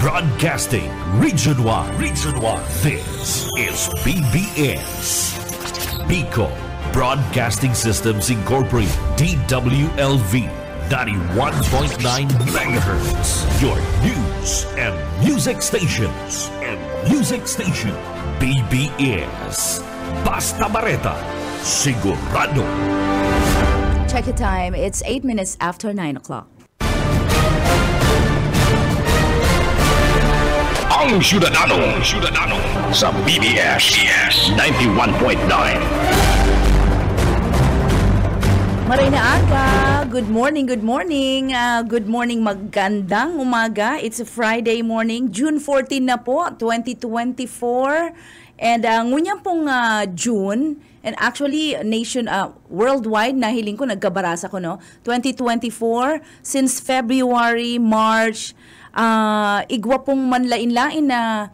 Broadcasting Region 1. Region 1. This is BBS. Bicol Broadcasting Systems Incorporated. DWLV. 91.9 megahertz. Your news and music stations. BBS. Basta Bareta. Sigurado. Check the time. It's 8 minutes after 9 o'clock. Ang Syudadano sa BBS 91.9. Maray na aga. Good morning. Good morning, magandang umaga. It's a Friday morning, June 14 na po, 2024. And ngunyan pong June, and actually worldwide, nahiling ko, nagkabarasa ko, no? 2024, since February, March, igwa pong manlain-lain na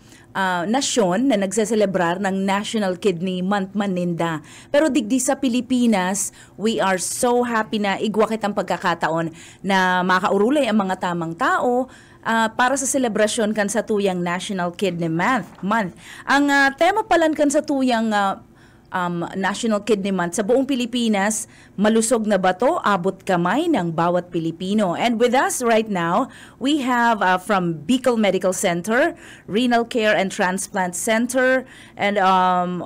nasyon na nagseselebrar ng National Kidney Month Maninda. Pero digdi sa Pilipinas, we are so happy na igwa kitang pagkakataon na makaurulay ang mga tamang tao para sa selebrasyon kan sa tuyang National Kidney Month. Ang tema palan kan sa tuyang National Kidney Month sa buong Pilipinas, malusog na bato, abot kamay ng bawat Pilipino. And with us right now, we have from Bicol Medical Center, Renal Care and Transplant Center, and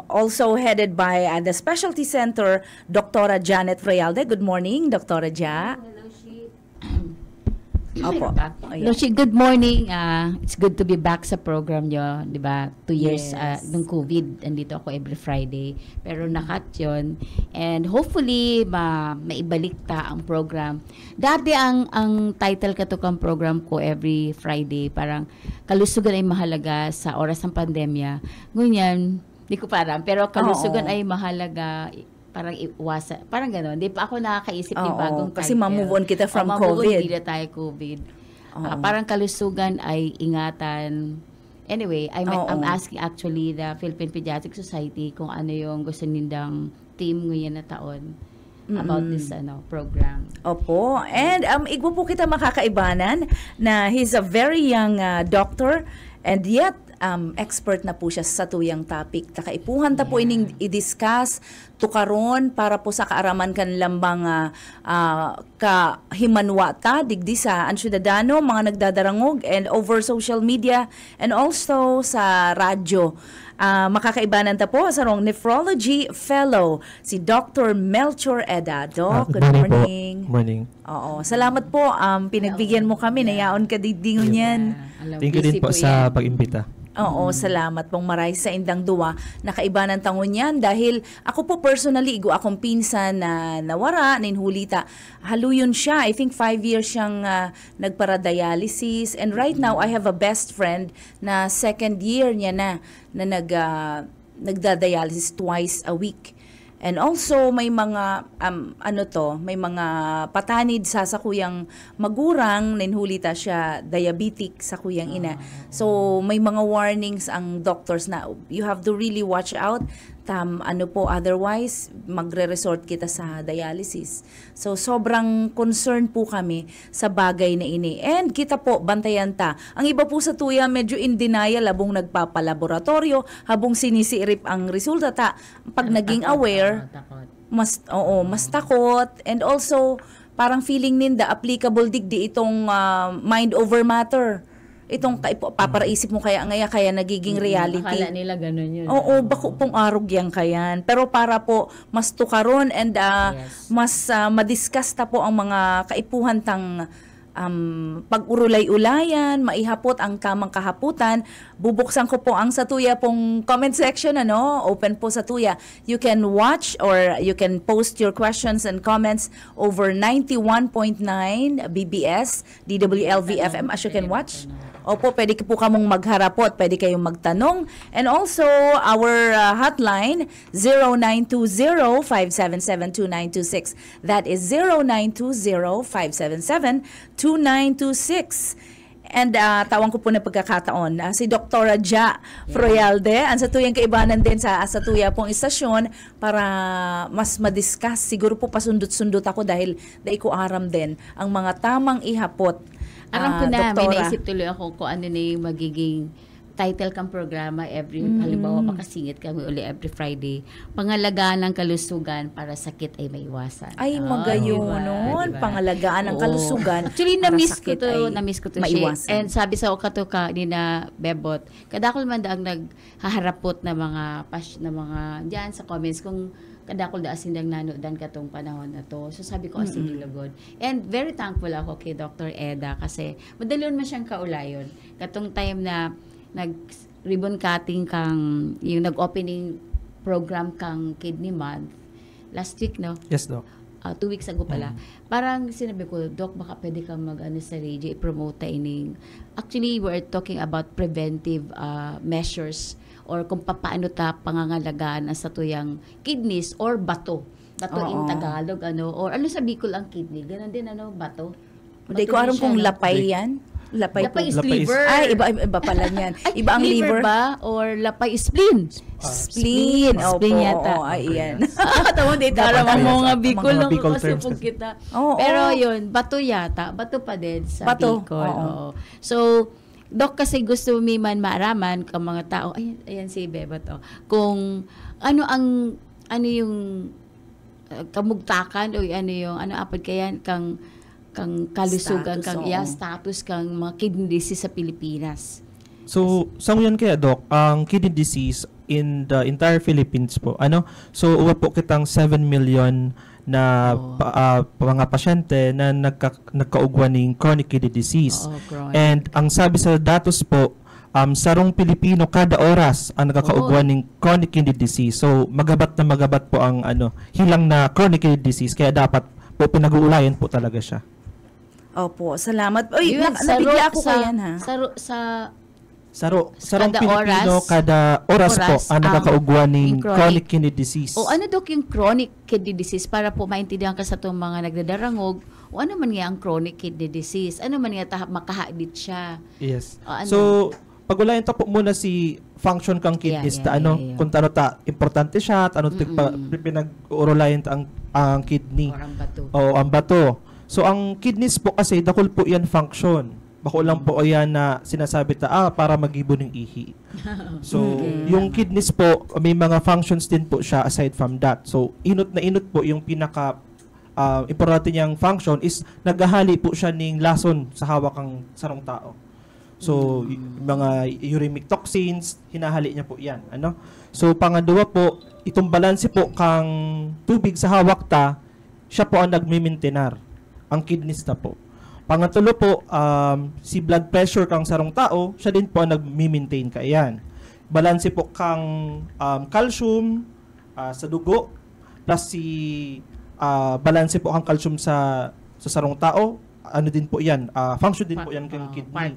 also headed by the Specialty Center, Dr. Janet Frialde. Good morning, Dr. Ja. Opo. Loshi, good morning. It's good to be back sa program nyo, di ba? 2 years nung COVID, andito ako every Friday. Pero nakat yun. And hopefully, maibalik ta ang program. Dati ang title katukang program ko every Friday, parang kalusugan ay mahalaga sa oras ng pandemya. Ngunyan, di ko parang, pero kalusugan ay mahalaga parang iwasa, parang gano'n. Hindi pa ako nakakaisip ng bagong title. Kasi ma-move on kita from COVID. Hindi na tayo COVID. Parang kalusugan ay ingatan. Anyway, I'm asking actually the Philippine Pediatric Society kung ano yung gusto nindang team ngayon na taon about this program. Opo. And igwa po kita makakaibanan na he's a very young doctor and yet expert na po siya sa tuyang topic. Takaipuhan ta po ining i-discuss tukaron para po sa kaaraman kan lambang kahimanwa ta digdi sa Syudadano, mga nagdadarangog and over social media and also sa radyo. Makakaibanan ta po sa rong nephrology fellow si Dr. Melchor Eda. Doc, good morning. Good morning. Oo, salamat po. Pinagbigyan mo kami, nayaon ka didingon yan. Thank you din po sa pag-imbita. Oo, salamat pong maray sa indang duwa. Nakaibanan tangon yan dahil ako po personally, akong pinsan na nawara, ninhulita. Haluyon siya. I think 5 years siyang nagpara-dialysis. And right now, I have a best friend na second year niya na nagda-dialysis twice a week. And also may mga may mga patanid sa kuyang magurang, ninhulita siya diabetic sa kuyang ina. So may mga warnings ang doctors na you have to really watch out. Otherwise magre-resort kita sa dialysis. So sobrang concerned po kami sa bagay na ini. And kita po bantayan ta. Ang iba po sa tuya medyo in denial labong nagpapalaboratorio, habong sinisirip ang resulta ta. Pag naging aware, mas takot. And also parang feeling ninda applicable digdi itong mind over matter. Itong paparaisip mo kaya nagiging reality. Akala nila ganun yun. Oo, bako pong arog yan kayan. Pero para po mas tukaron and mas madiscuss ta po ang mga kaipuhan tang pag-urulay-ulayan, maihapot ang tamang kahaputan. Bubuksan ko po ang sa tuya pong comment section, open po sa tuya. You can watch or you can post your questions and comments over 91.9 BBS, DWLV FM, as you can watch. Opo, pwede po kamong magharapot, pwede kayong magtanong. And also, our hotline, 0920-577-2926. That is 0920-577-2926. And tawang ko po na pagkakataon, si Dr. Ja Frialde, ang sa tuyang kaibanan din sa tuya pong istasyon para mas madiscuss. Siguro po pasundot-sundot ako dahil ko aram din ang mga tamang ihapot Aram ko na, may doktora. naisip tuloy ako kung ano na yung magiging title kang programa halimbawa makasingit kami uli every Friday. Pangalagaan ng kalusugan para sakit ay maiwasan. Ay, magayon diba? nun. Diba? Pangalagaan ng Oo. kalusugan. Actually, para na-miss ko sakit to. ay Na-miss ko to maiwasan. siya. And sabi sa kato ka ni na Bebot, kadakol man daang naghaharapot na mga diyan sa comments kung kadakol da asin dang nanodan katong panahon na to. So sabi ko asin nilagod. And very thankful ako kay Dr. Eda kasi madalion man siyang kaulayon. Katong time na nag-ribbon cutting kang, yung nag-opening program kang Kidney Month, last week, no? Yes, Doc. 2 weeks ago pala. Parang sinabi ko, Doc, baka pwede kang mag-ano sa radio, i-promote ining. Actually, we're talking about preventive measures or kung paano ta pangangalagaan sa tuyang kidneys or bato. Bato in Tagalog, or ano sa Bicol ang kidney. Ganon din, bato. Hindi ko alam kung lapay yan. Lapay Lapay is po. liver. Ay, iba pala niyan. Ay, Iba ang liver. ba? Or lapay is spleen? Spleen. Spleen yata. Oo, ay, yan. Tama, di Dapat tara mo mga mga Bicol lang Bicol kasi terms pag kasi. kita. Oo, Pero oo. yun, bato yata. Bato pa din sa Bato, Bicol. oo. Oo. So, Dok, kasi gusto mi man maaraman kang mga tao, ayan si Beba to, kung ano yung kamugtakan o ano apod kayan kang kalusugan, Status, kang oo. status kang mga kidney disease sa Pilipinas. So, sa ngayon kaya, Doc, ang kidney disease in the entire Philippines po, so uwa po kitang 7 million na mga pasyente na nagkaugwan ng chronic kidney disease. Oo, chronic. And ang sabi sa datos po, sarong Pilipino kada oras ang nakakaugwan ng chronic kidney disease. So, magabat po ang hilang na chronic kidney disease, kaya dapat po pinag-uulayan po talaga siya. Opo, salamat. Uy, Yun, nabigla ako kayan, ha? Sarong Kada Pilipino oras, kada oras po ang nakakaugwan ng yung chronic kidney disease. O ano Dok yung chronic kidney disease para po maintindihan ka sa itong mga nagdadarangog o ano man nga ang chronic kidney disease? Ano man nga makahadit siya? Yes. O, ano? So, pagulayan to po muna si function kang kidneys Yeah. kung tano ta importante siya, pinag-urulayan ang kidney. Or ang bato. O ang bato. So, ang kidneys po kasi, dakol po yan function. Bako lang po yan na sinasabi para mag-ibon ng ihi. So, yung kidneys po, may mga functions din po siya aside from that. So, inot po yung pinaka importante niyang function is naghahali po siya ng lason sa hawak ng sarong tao. So, mga uremic toxins, hinahali niya po yan. So, pangalawa po, itong balanse po kang tubig sa hawak siya po ang nagmimintenar. Ang kidneys na po. Pangatlo po, si blood pressure kang sarong tao, siya din po ang nag-maintain ka. Ayan. Balanse po kang calcium sa dugo, plus balanse po kang calcium sa sarong tao, din po yan, function din po yan kang kidney.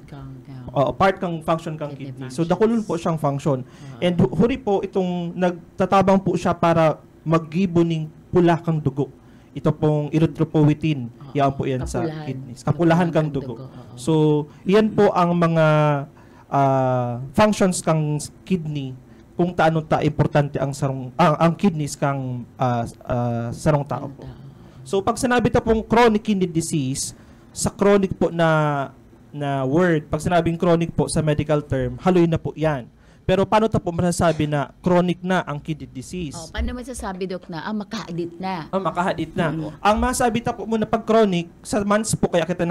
Part kang function kang kidney. So, dakulun po siyang function. And huri po, itong nagtatabang po siya para mag-giboning pula kang dugo. Ito pong erythropoietin. Yan po yan sa kidneys. Kapulahan kang dugo. So, yan po ang mga functions kang kidney kung taano importante ang kidneys kang sarong tao po. So, pag sinabi ta pong chronic kidney disease, sa chronic po na word, pag sinabing chronic po sa medical term, haloy na po yan. Pero paano ta po masasabi na chronic na ang kidney disease? Paano masasabi, Dok, na makahadit na? Makahadit na. Ang masabi ta po muna pag chronic, sa months po kaya kita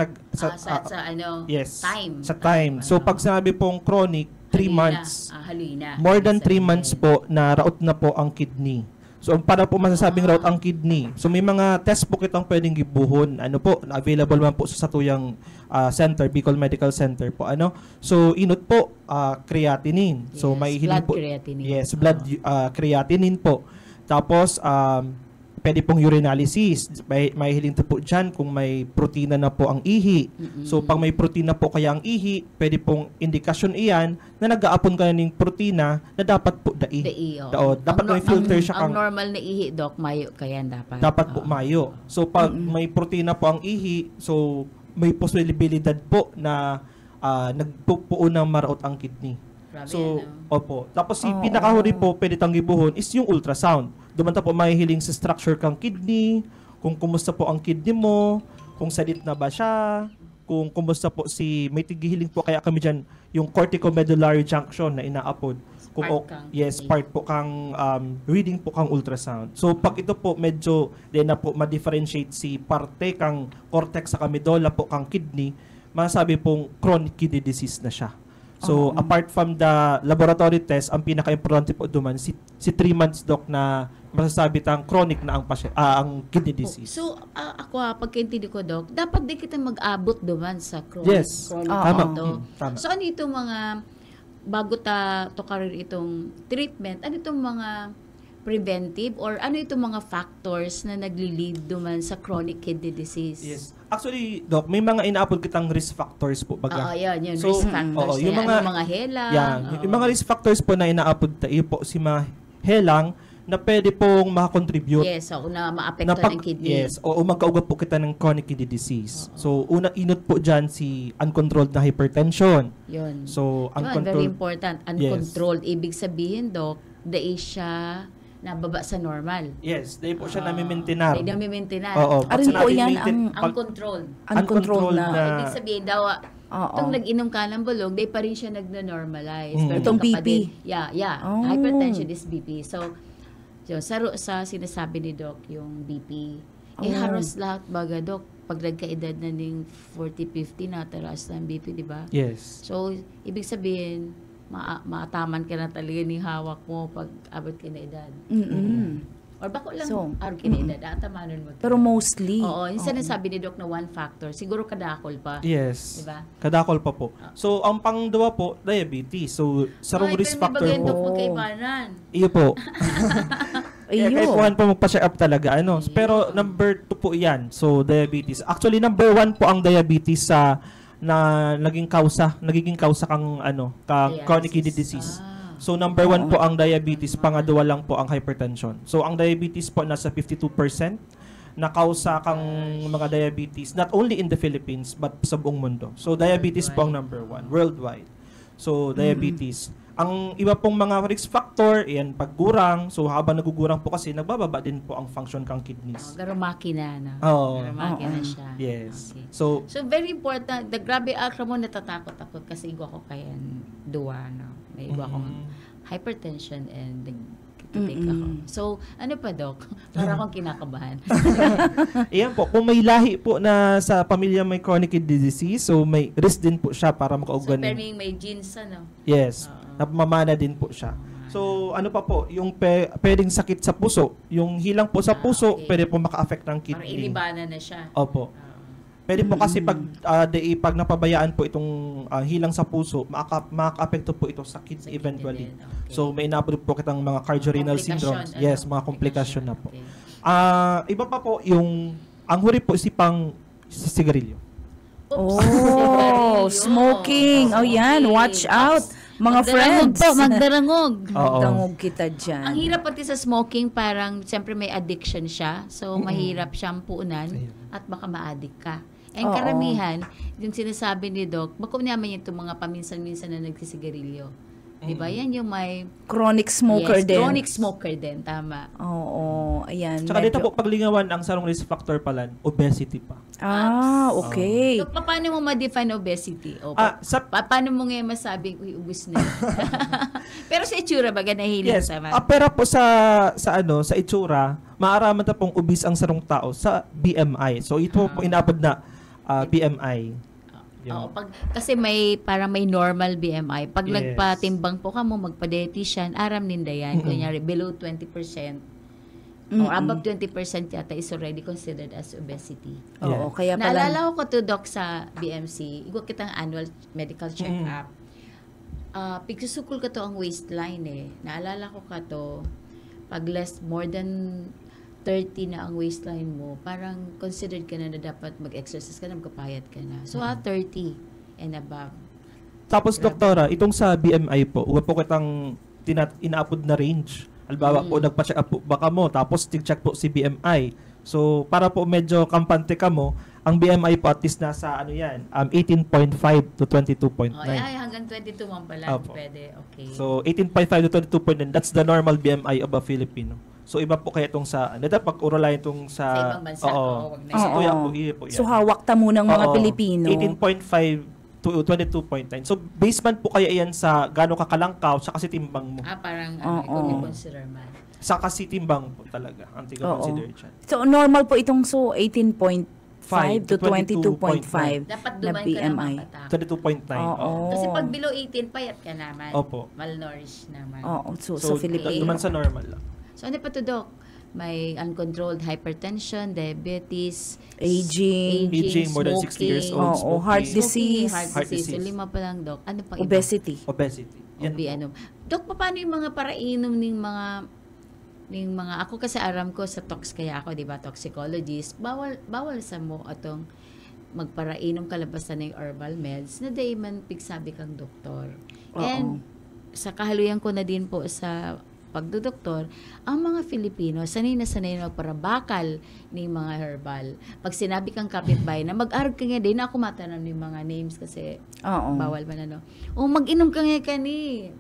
yes, time. Sa time. So pag sinabi pong chronic, 3 months. Haloy na. More than 3 months po na raot na po ang kidney. So para po masasabing raot ang kidney. So may mga test po kitang pwedeng gibuhon. Available man po sa tuyang center, Bicol Medical Center po. So inot po creatinine. So Yes, may blood po. creatinine. Yes, blood creatinine po. Tapos pwede pong urinalysis. May hiling po dyan kung may protina na po ang ihi. So, pag may protina po kaya ang ihi, pwede pong indikasyon iyan na nag-aapon ka ng protina na dapat po dai. Dapat may filter siya ang normal na ihi, Doc, mayo kaya dapat. Dapat po mayo. So, pag may protina po ang ihi, so may posibilidad po na nagpupuo ng maraot ang kidney. Grabe, So, opo. Tapos si pinakahuri po pwede tang gibuhon is yung ultrasound. Dumanta po mahihiling sa structure kang kidney, kung kumusta po ang kidney mo, kung sadit na ba siya, kung kumusta po may tigihiling po kaya kami dyan yung corticomedullary junction na inaapod. Part kang Yes, kidney. part po kang reading po kang ultrasound. So pag ito po medyo di na po ma-differentiate si parte kang cortex sa medulla po kang kidney, masasabi pong chronic kidney disease na siya. So apart from the laboratory test, ang pinaka-importante po duman si 3 months doc na masasabi tang chronic na ang kidney disease. So, ako pagkaintindi ko, Doc, dapat din kita mag-abot duman sa chronic. Yes. Chronic Tama. ito. Tama. So, ano itong mga, bago to career itong treatment, ano itong mga preventive or ano itong mga factors na nagli-lead duman sa chronic kidney disease? Yes. Actually, Doc, may mga inaapod kitang risk factors po baga. Oo, yun. So, Risk factors. oo, yung Yan. mga- Ano, mga hela. Yan. Yung mga risk factors po na inaapod tayo po si mahelang na pwede pong makakontribute Yes, so na na maapektuhan ang kidney. yes, o magkaugat po kita ng chronic kidney disease. So, una inot po dyan si uncontrolled na hypertension. Yun. So, Yun, very uncontrolled, important. Uncontrolled. Ibig sabihin, Doc, dahil siya nababa sa normal. yes, dahil po siya nami-maintinar. Dahil nami-maintinar. Oo. Arin po yan ang Uncontrolled. uncontrolled na. na- Ibig sabihin daw, Oo. itong nag-inom ka ng bulog, dahil pa rin siya nagno-normalize. Mm. Pero Itong kapatid- BP. Yeah. Oh. Hypertension is BP. So, yun, sa sinasabi ni Doc, yung BP, haros lahat baga, Doc, pag nagkaedad na ng 40-50 na, talas na ang BP, di ba? Yes. So, ibig sabihin, maataman ka na talaga ni hawak mo pag abot ka na edad. Or bako lang, So, araw ka na edad, atamanon mo. Pero mostly. Oo, yung sinasabi ni Doc na one factor, siguro kadakol pa. Yes. Diba? Kadakol pa po. So, ang pangdua po, diabetes. So, sarong risk factor Ay, pero may po. magkaibanan. Iyo po. Kaya Ayun. kahit kuhan po magpa-check up talaga. Pero number 2 po yan. So, diabetes. Actually, number 1 po ang diabetes sa na naging kausa kang chronic kidney disease. So, number 1 po ang diabetes. Pangadwa lang po ang hypertension. So, ang diabetes po nasa 52% na kausa kang mga diabetes not only in the Philippines but sa buong mundo. So, diabetes po ang number 1 worldwide. So, diabetes. Ang iba pong mga risk factor, yan, paggurang. So, habang nagugurang po kasi, nagbababa din po ang function kang kidneys. Garo makina na. Oo. Garo makina siya. Yes. Okay. So, So, very important. The grabe akra mo, natatakot ako kasi igwa ko kaya duwa, no? May igwa akong hypertension and nag-take ako. So, ano pa, Doc? Para akong kinakabahan. ayan po, kung may lahi po na sa pamilya may chronic kidney disease, so may risk din po siya para So, makaugan. pero may genes, ano? Yes. Napamana din po siya. So, ano pa po, yung pwedeng sakit sa puso. Yung hilang po sa puso, okay. pwede po maka-affect ng Parang kidney. ilibanan na siya. Opo. Pwede po kasi pag napabayaan po itong hilang sa puso, maka-apekto po ito sa kidney Sa eventually. kidney din, okay. So, may inabot po kitang mga cardiorenal Komplikasyon, syndromes. ano? Yes, mga komplikasyon na po. Okay. Iba pa po, ang huri po si pang sigarilyo. Oh, smoking. Oh, yan. Watch out. Mga friends. Magdarangog. Oo. Dangog kita dyan. Ang hirap pati sa smoking, parang siyempre may addiction siya. So, mahirap siyang puunan at baka ma-addict ka. And Oo. karamihan, yung sinasabi ni Doc, bako naman itong mga paminsan-minsan na nagsisigarilyo. Di ba? Yan yung may... Chronic smoker yes, din. chronic smoker din. Tama. Oo, ayan. Tsaka dito po, paglingawan, ang sarong risk factor pala, obesity pa. Okay. So, paano mo ma-define obesity? O, paano mo ngayon masabing, uy, ubus na yun? Pero sa itsura ba, nahihilig Yes. sa Pero po sa itsura, maaraman na pong obese ang sarong tao sa BMI. So ito po inabot na BMI. Oo, kasi parang may normal BMI. Pag Yes. nagpatimbang po ka mo, magpa-dietitian, aram ninda yan. Kunyari, below 20%. Or above 20% yata is already considered as obesity. Oo, kaya pala. Naalala ko to, Doc, sa BMC. Igwa kitang annual medical check-up. Pagsusukol ka to ang waistline eh. Naalala ko ka to, pag more than 30 na ang waistline mo, parang considered ka na dapat mag-exercise ka na, magkapayat ka na. So, 30 and above. Tapos, doktora, itong sa BMI po, huwag po kitang inaapod na range. Halimbawa po, nagpa-check up po baka mo, tapos tig-check po si BMI. So, para po medyo kampante ka mo, ang BMI po at least nasa 18.5 to 22.9. Ay, hanggang 22 man pala. Opo. Pwede, okay. So, 18.5 to 22.9, that's the normal BMI of a Filipino. So iba po kaya itong sa, pag urolay itong sa ibang bansa. Oo. Wag na Sa Oo. tuya po, iya po yan. So hawak ta mo ng mga Oo. Pilipino. 18.5 to 22.9. So based man po kaya yan sa gaano kakalangkaw sa kasi timbang mo. Parang Oo. kung i-consider man. Sa kasi timbang po talaga ang tiga-consider dyan. So normal po itong 18.5 to 22.5 Dapat na duman ka BMI. naman patak. 22.9. Oo. Kasi pag below 18, payat ka naman. Opo. Malnourished naman. Oo, so, So, sa Philippines. naman sa normal lang. So ano pa to, Doc? May uncontrolled hypertension, diabetes, Aging, more than 60 years smoking, old, Oo, heart smoking, disease. Heart disease. So, disease. 5 pa lang, Doc. Ano pa iba? Obesity. Obesity. Yan Obi, po. ano. Doc, paano yung mga parainom ng mga ako kasi aram ko sa tox kaya ako, 'di ba, toxicologist. Bawal sa mo atong magparainom kalabasan ng herbal meds na day man pigsabi kang doktor. Oo. And sa kahaluyan ko na din po sa pagdodoktor, ang mga Filipino sanay na magparabakal ng mga herbal. Pag sinabi kang kapitbahay na mag-arag ka nga din, ako matanong ng mga names kasi Oo. bawal man ano. O mag-inom ka nga kani.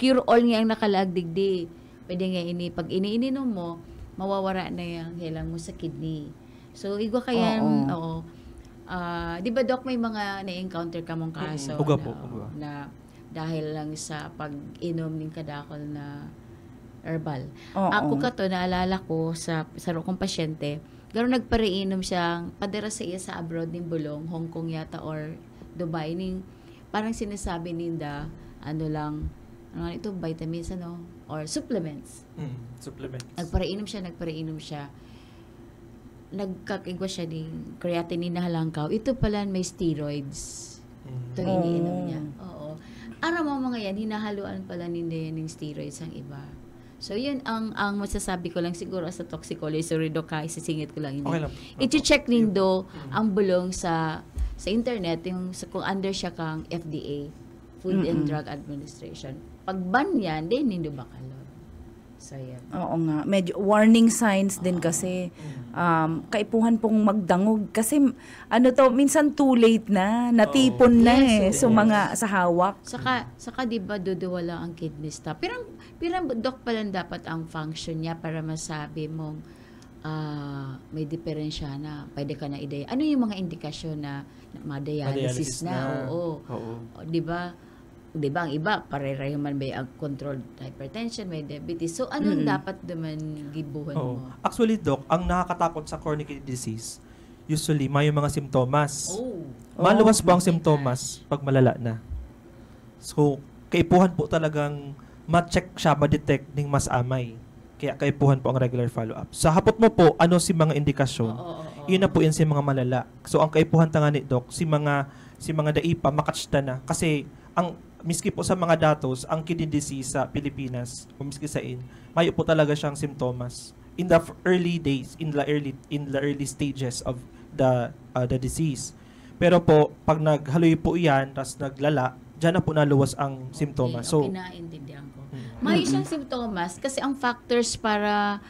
Cure all nga ang nakalaagdigdi. Pwede nga pag iniinom mo, mawawara na yung hilang mo sa kidney. So, igwa kaya, oo. Di ba, Doc, may mga na-encounter ka mong kaso Uga na, po, uga. na dahil lang sa pag-inom ng kadakol na herbal. Oo. Ako kato, naalala ko sa kong pasyente, gano'n nagpariinom siyang padara sa iya sa abroad ng bulong, Hong Kong yata or Dubai, parang sinasabi ninda, ano lang, ito, vitamins, or supplements. Supplements. Nagpariinom siya. Nagkakigwa siya ng creatinine na halangkaw. Ito pala may steroids. Ito iniinom niya. Oo. Aram mo mga yan, hinahaluan pala ninda yan ng steroids ang iba. So, yun ang masasabi ko lang siguro sa toxicology. Sorry, Doc, isisingit ko lang yun. Okay lang. I-check nindo ang bulong sa internet, kung under siya kang FDA, Food and Drug Administration. Pag ban yan, then nindo bakalor. So, yan. Oo nga. Medyo warning signs din kasi kaipuhan pong magdangog. Kasi minsan too late na. Natipon na So, mga sa hawak. Saka di ba duduwala ang kidney stone. Pirang Doc pa lang dapat ang function niya para masabi mong may diferensya na pwede ka na ideya. Ano yung mga indikasyon na ma-dialysis na? Oo. Di ba? Ang iba, pareho man may controlled hypertension, may diabetes. So, anong dapat naman gibuhan mo? Actually, Doc, ang nakakatakot sa chronic kidney disease, usually, may mga simptomas. Maluwas po ang simptomas pag malala na. So, kaipuhan po talagang ma-check siya, ma-detect ng mas amay. Kaya kaipuhan po ang regular follow-up. Sa hapot mo po, ano si mga indikasyon? Yun na po yun si mga malala. So, ang kaipuhan tanga ni Doc, si mga daipa, makatch na. Kasi, miski po sa mga datos, ang kidney disease sa Pilipinas, o miski sa mayo po talaga siyang simptomas. In the early days, in the early stages of the disease. Pero po, pag naghaloy po iyan, tas naglala, dyan na po naluwas ang simptomas. So, naintindihan ko. May siyang simptomas kasi ang factors para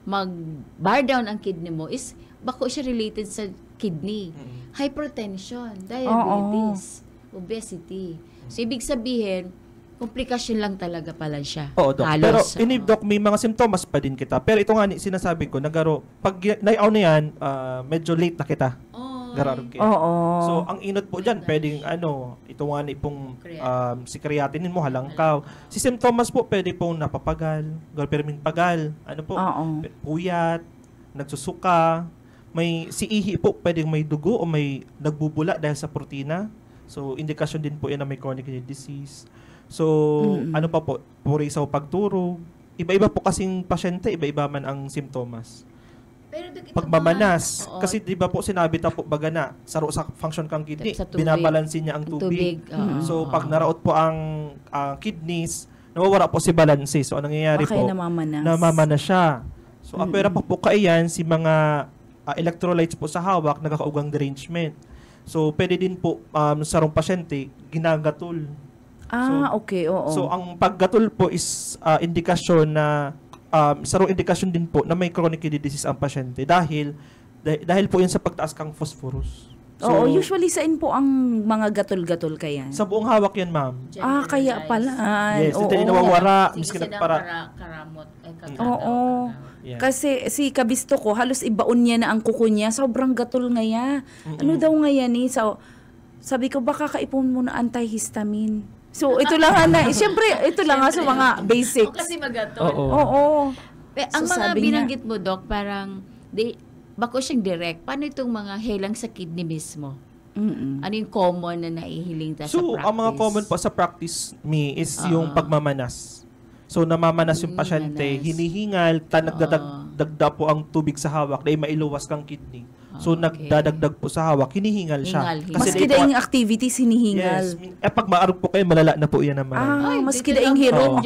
mag-bar down ang kidney mo is bako siya related sa kidney. Hypertension, diabetes, obesity. So, ibig sabihin, komplikasyon lang talaga pala siya. Oo, Doc. Halos. Pero, Doc, may mga simptomas pa din kita. Pero ito nga, sinasabi ko, pag naiaw na yan, medyo late na kita. Gararog kayo. Oo. So, ang inot po dyan, pwedeng, ito nga ni pong, si creatinine mo, halangkaw. Si simptomas po, pwede pong napapagal, galpermin pagal, puyat, nagsusuka, si ihi po, pwedeng may dugo o may nagbubula dahil sa protina. So, indikasyon din po yan na may chronic kidney disease. So, ano pa po? Puri sa pagturog. Iba-iba po kasing pasyente, iba-iba man ang simptomas. Pero Pagmamanas. Kasi di ba po sinabi ta po baga na sa function kang kidney, binabalansin niya ang tubig. So, pag naraot po ang kidneys, nawawala po si balanse. So, anong nangyayari po? Namamanas siya. So, apera pa po kaiyan si mga electrolytes po sa hawak, nagkakaugang derangement. So, pwede din po sa rong pasyente, ginagatol. Okay, oo. So, ang paggatol po is indikasyon na, sa rong indikasyon din po na may chronic kidney disease ang pasyente dahil po yun sa pagtaas kang phosphorus. So, usually saan po ang mga gatol-gatol kayan? Sa buong hawak yan, ma'am. Kaya pala. Yes, hindi nawawara. Sige, Miski sila nagpara. karamot. Oo. Yeah. Kasi si kabisto ko, halos ibaon niya na ang kuko niya. Sobrang gatol ngaya. Ano daw ngaya ni? So, sabi ko, baka kaipon mo na antihistamine. So, ito lang na. Siyempre, ito lang sa mga basics. Kasi magatol. Oo. Ang So, mga sabi binanggit mo, Doc, parang bako siyang direct. Paano itong mga helang sa kidney mismo? Ano yung common na naihiling ta sa practice? Ang mga common po sa practice is yung pagmamanas. So, namamanas yung pasyente, hinihingal, nagdadagdag po ang tubig sa hawak, dahil mailuwas kang kidney. So, nagdadagdag po sa hawak, hinihingal siya. Maski daing activities, hinihingal. Yes. Pag maarog po kayo, malala na po yan naman. Maski daing hirong.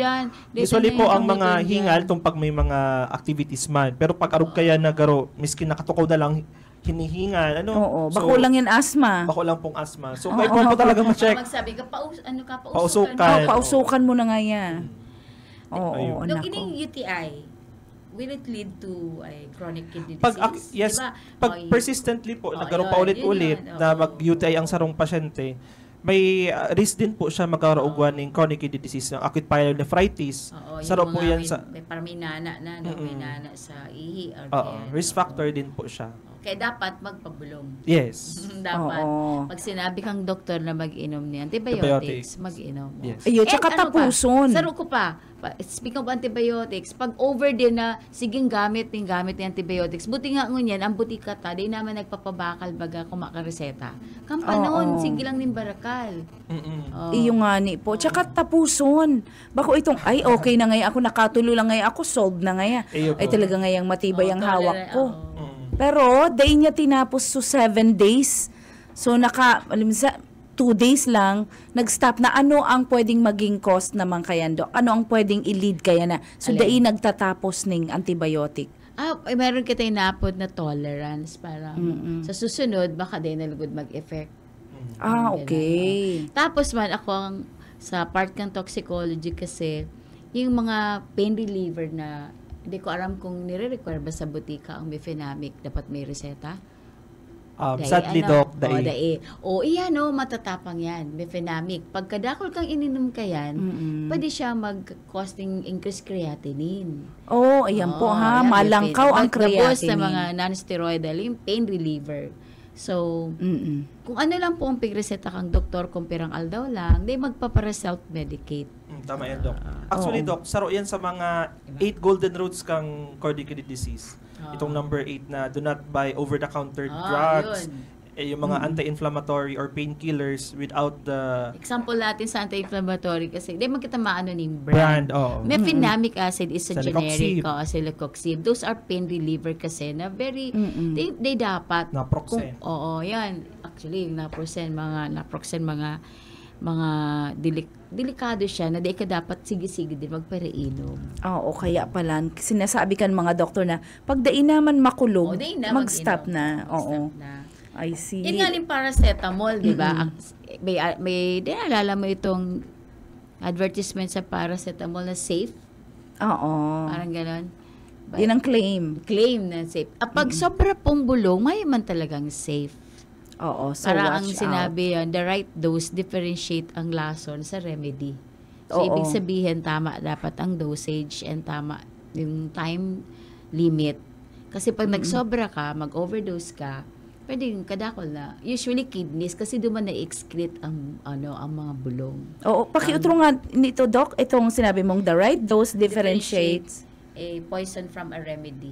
Usually po, ang mga hingal, itong pag may mga activities man. Pero pag arog kaya na garo, miski nakatukaw na lang, hinihingal. Oo, bako lang yan asthma. Bako lang pong asthma. So, may po talaga ma-check. Magsabi ka, Pausukan. Pausukan mo na nga yan. Oo, Nung nako. ining UTI, will it lead to chronic kidney Pag disease? yes, Diba? pag persistently po, nagkaroon pa yun, ulit-ulit yun. na mag-UTI ang sarong pasyente, may risk din po siya magkaroon ng chronic kidney disease, ng acute pyelonephritis. Saro po yan sa parang may nana na, may nana sa ihi. risk factor din po siya. Kaya dapat magpabulong. Yes. Dapat. Oo. Pag sinabi kang doktor na mag-inom ni antibiotics, mag-inom. Yes. Ayun, tsaka tapuson. Saro ko pa. Speaking of antibiotics, pag over din na, siging gamit ni antibiotics, buti nga ngunyan, ang buti ka ta, di naman nagpapabakal baga kumakareseta. Kampanon, sige lang ning barakal. Iyo nga ni po. Tsaka tapuson. Bako itong, okay na ngayon ako, nakatulo lang ngayon ako, solved na ngayon. Ay talaga ngayang matibay ang hawak ko. Pero, day niya tinapos 7 days. So, 2 days lang, nag-stop na. Ano ang pwedeng maging cost naman kaya, Dok? Ano ang pwedeng i-lead kaya na? So, day nagtatapos ng antibiotic. Meron kita inapod na tolerance. Parang sa susunod, baka din nalugod mag-effect. Okay. Tapos man, ako sa part ng toxicology kasi, yung mga pain reliever na hindi ko alam kung nire-require ba sa butika ang mefenamic, dapat may reseta. Sadly, Doc, iyan matatapang yan, mefenamic. Pagkadakol kang ininom ka yan, pwede siya mag-costing increased creatinine. Ayan po ha, malangkaw ang creatinine. Sa mga non-steroidal, yung pain reliever. So, kung ano lang po ang pigreseta kang doktor, kung pirang aldaw lang, di magpapara-self-medicate. Tama yan, Doc. Actually, Doc, saro yan sa mga 8 golden rules kang chronic kidney disease. Itong number 8 na do not buy over-the-counter drugs. Yung mga anti-inflammatory or painkillers without the... Example natin sa anti-inflammatory kasi, di magkita maano ng brand. Mefenamic acid is a generic celecoxib. Those are pain reliever kasi na very, they dapat. Naproxen. Yan. Actually, naproxen, mga delikado siya na di ka dapat sige-sige din magpare-inom. Kaya pala, sinasabi kan mga doktor na pag dain naman makulog, mag-stop na. I see. Yun nga yung paracetamol, di ba? May naalala mo itong advertisement sa paracetamol na safe? Parang ganon. Yun ang claim. Claim na safe. Pag sobra pong bulong, may man talagang safe. So para ang watch sinabi yan, the right dose differentiate ang lason sa remedy. So, ibig sabihin, tama dapat ang dosage and tama yung time limit. Kasi pag nagsobra ka, mag-overdose ka, pwede yung kadakol na. Usually kidneys kasi duman na-excrete ang mga bulong. Pakiutro nga nito, Doc, itong sinabi mong the right dose differentiates a poison from a remedy.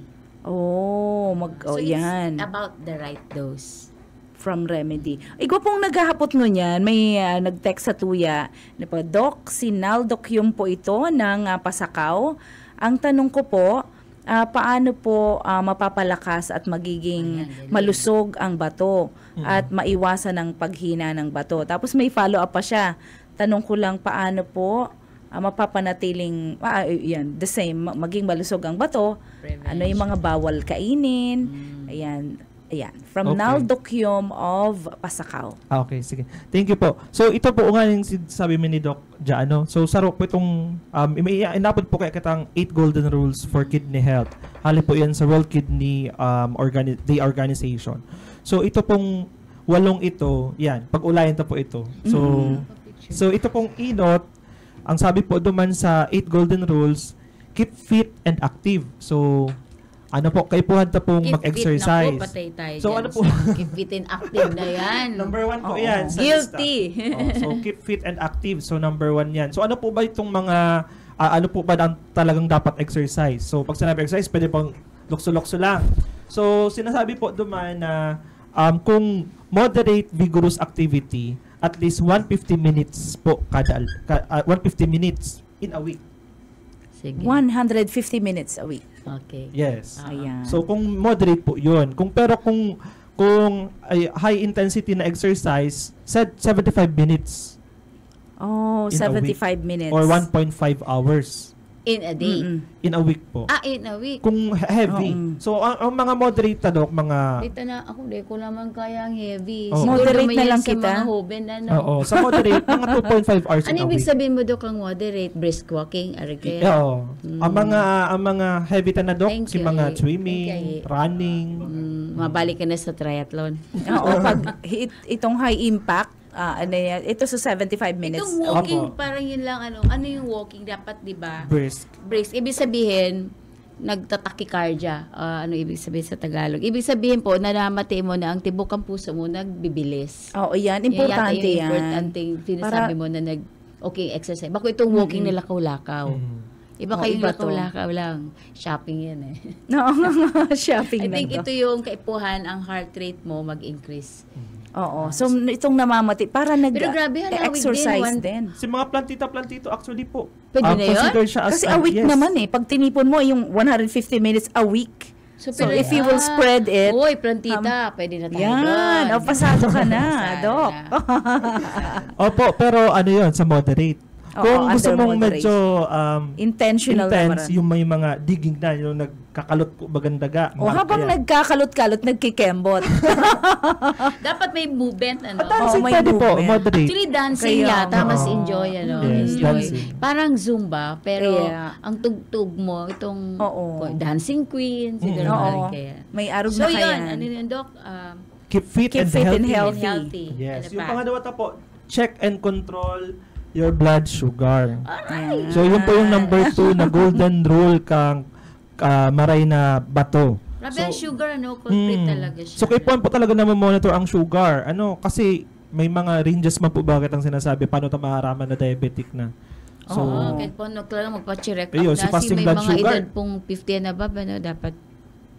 Yan. It's about the right dose. From remedy. Igwa pong naghahapot nun yan, may nag-text sa tuya na po, Doc, sinaldokyum po ito ng Pasakaw. Ang tanong ko po, paano po mapapalakas at magiging malusog ang bato at maiwasan ang paghina ng bato. Tapos may follow-up pa siya. Tanong ko lang, paano po mapapanatiling, the same, maging malusog ang bato. Ano yung mga bawal kainin. Ayan. From Naldokyum of Pasakaw. Okay, sige. Thank you po. So, ito po nga yung sabi mo ni Doc Jano. So, saro po itong, inapod po kaya kitang 8 golden rules for kidney health. Hali po yan sa World Kidney Day Organization. So, ito pong 8 ito, yan, pag-ulayan po ito. So, ito pong inot, ang sabi po duman sa 8 golden rules, keep fit and active. So, ano po, kayo po hanta pong Keep fit, mag-exercise. naku, patay tayo So, dyan. ano po? Keep fit and active na yan. Number 1 po Oo. yan. Sa Guilty. lista. So, keep fit and active. So, number 1 yan. So, ano po ba itong mga, ano po ba ang talagang dapat exercise? So, pag sinabi exercise, pwede pong lukso-lukso lang. So, sinasabi po duman na kung moderate vigorous activity, at least 150 minutes po 150 minutes in a week. Sige. 150 minutes a week. Okay. Yes. Ayan. So kung moderate po 'yun. Kung ay, high intensity na exercise, 75 minutes Oh, in a week. 75 minutes. or 1.5 hours In a day. Mm-mm. in a week po. In a week. Kung heavy. Oo. So ang mga moderate na mga Dito na, ako di ko naman kayang heavy. Oo. Siguro Moderate naman na yan lang sa kita. mga hoben, ano. Oo, sa moderate mga 2.5 hours Ano in a ibig week. sabihin mo do kang moderate? Brisk walking? Ari kaya? Oo. Ang mga heavy na dok, Thank si you, mga eh. swimming, Thank you, eh. running. Mabalik ka na sa triathlon. Oo, pag itong high impact, ano yan, ito sa 75 minutes. Itong walking, Opo. parang yun lang, ano yung walking dapat, di ba? Brisk. Brisk. Ibig sabihin, nagtatakikardia. Ano ibig sabihin sa Tagalog? Ibig sabihin po, naramati mo na ang tibok ang puso mo nagbibilis. Oo, yan. Importante Yan yata yung yan. importante sinasabi mo na okay, exercise. Bako itong walking na lakaw-lakaw. Iba Oo, kayong iba to. lakaw-lakaw lang. Shopping yan eh. No, shopping I think lang ito to. yung kaipuhan, ang heart rate mo mag-increase. Oo. So, itong namamati, para Pero grabe, halawig exercise din. din. Si mga plantita-plantito actually po. Pwede na yun? Consider siya as Kasi a week yes. naman eh. Pag tinipon mo, yung 150 minutes a week. So, pero- if you will spread it, Uy, plantita, pwede na tayo yan. doon. O, pasado ka na, Pasado Doc. na. Opo, pero ano yun, sa moderate. Oo, Kung gusto under mong moderate. medyo Intentional intense, naman. yung may mga digging na, yung nagkakalot po bagandaga. O, habang nagkakalot-kalot, nagkikembot. Dapat may movement, ano? Dancing Oo, may pwede po, movement. moderate. Actually, dancing Kaya, yata, mas oo. enjoy, ano? Yes, enjoy. dancing. Parang Zumba, pero Kaya. ang tugtog mo, itong Oo. dancing queen, siguro Oo. kaya. May arog So, na yun, kayan. ano yun, Doc? Keep fit, Keep and, fit and healthy. healthy. Yes. Ano Yung pa? pangalawa ta po, check and control your blood sugar. Ayan. So, yun po yung number 2 na golden rule kang maray na bato. Grabe ang sugar, ano? Culprit talaga siya. So, kayo po talaga na monitor ang sugar. Ano, kasi may mga ranges man po bakit ang sinasabi, paano ito maharaman na diabetic na. So, Oo, kahit po lang magpa-check up Ayun, na. si fasting may blood mga sugar. edad pong 50 and above, ano, dapat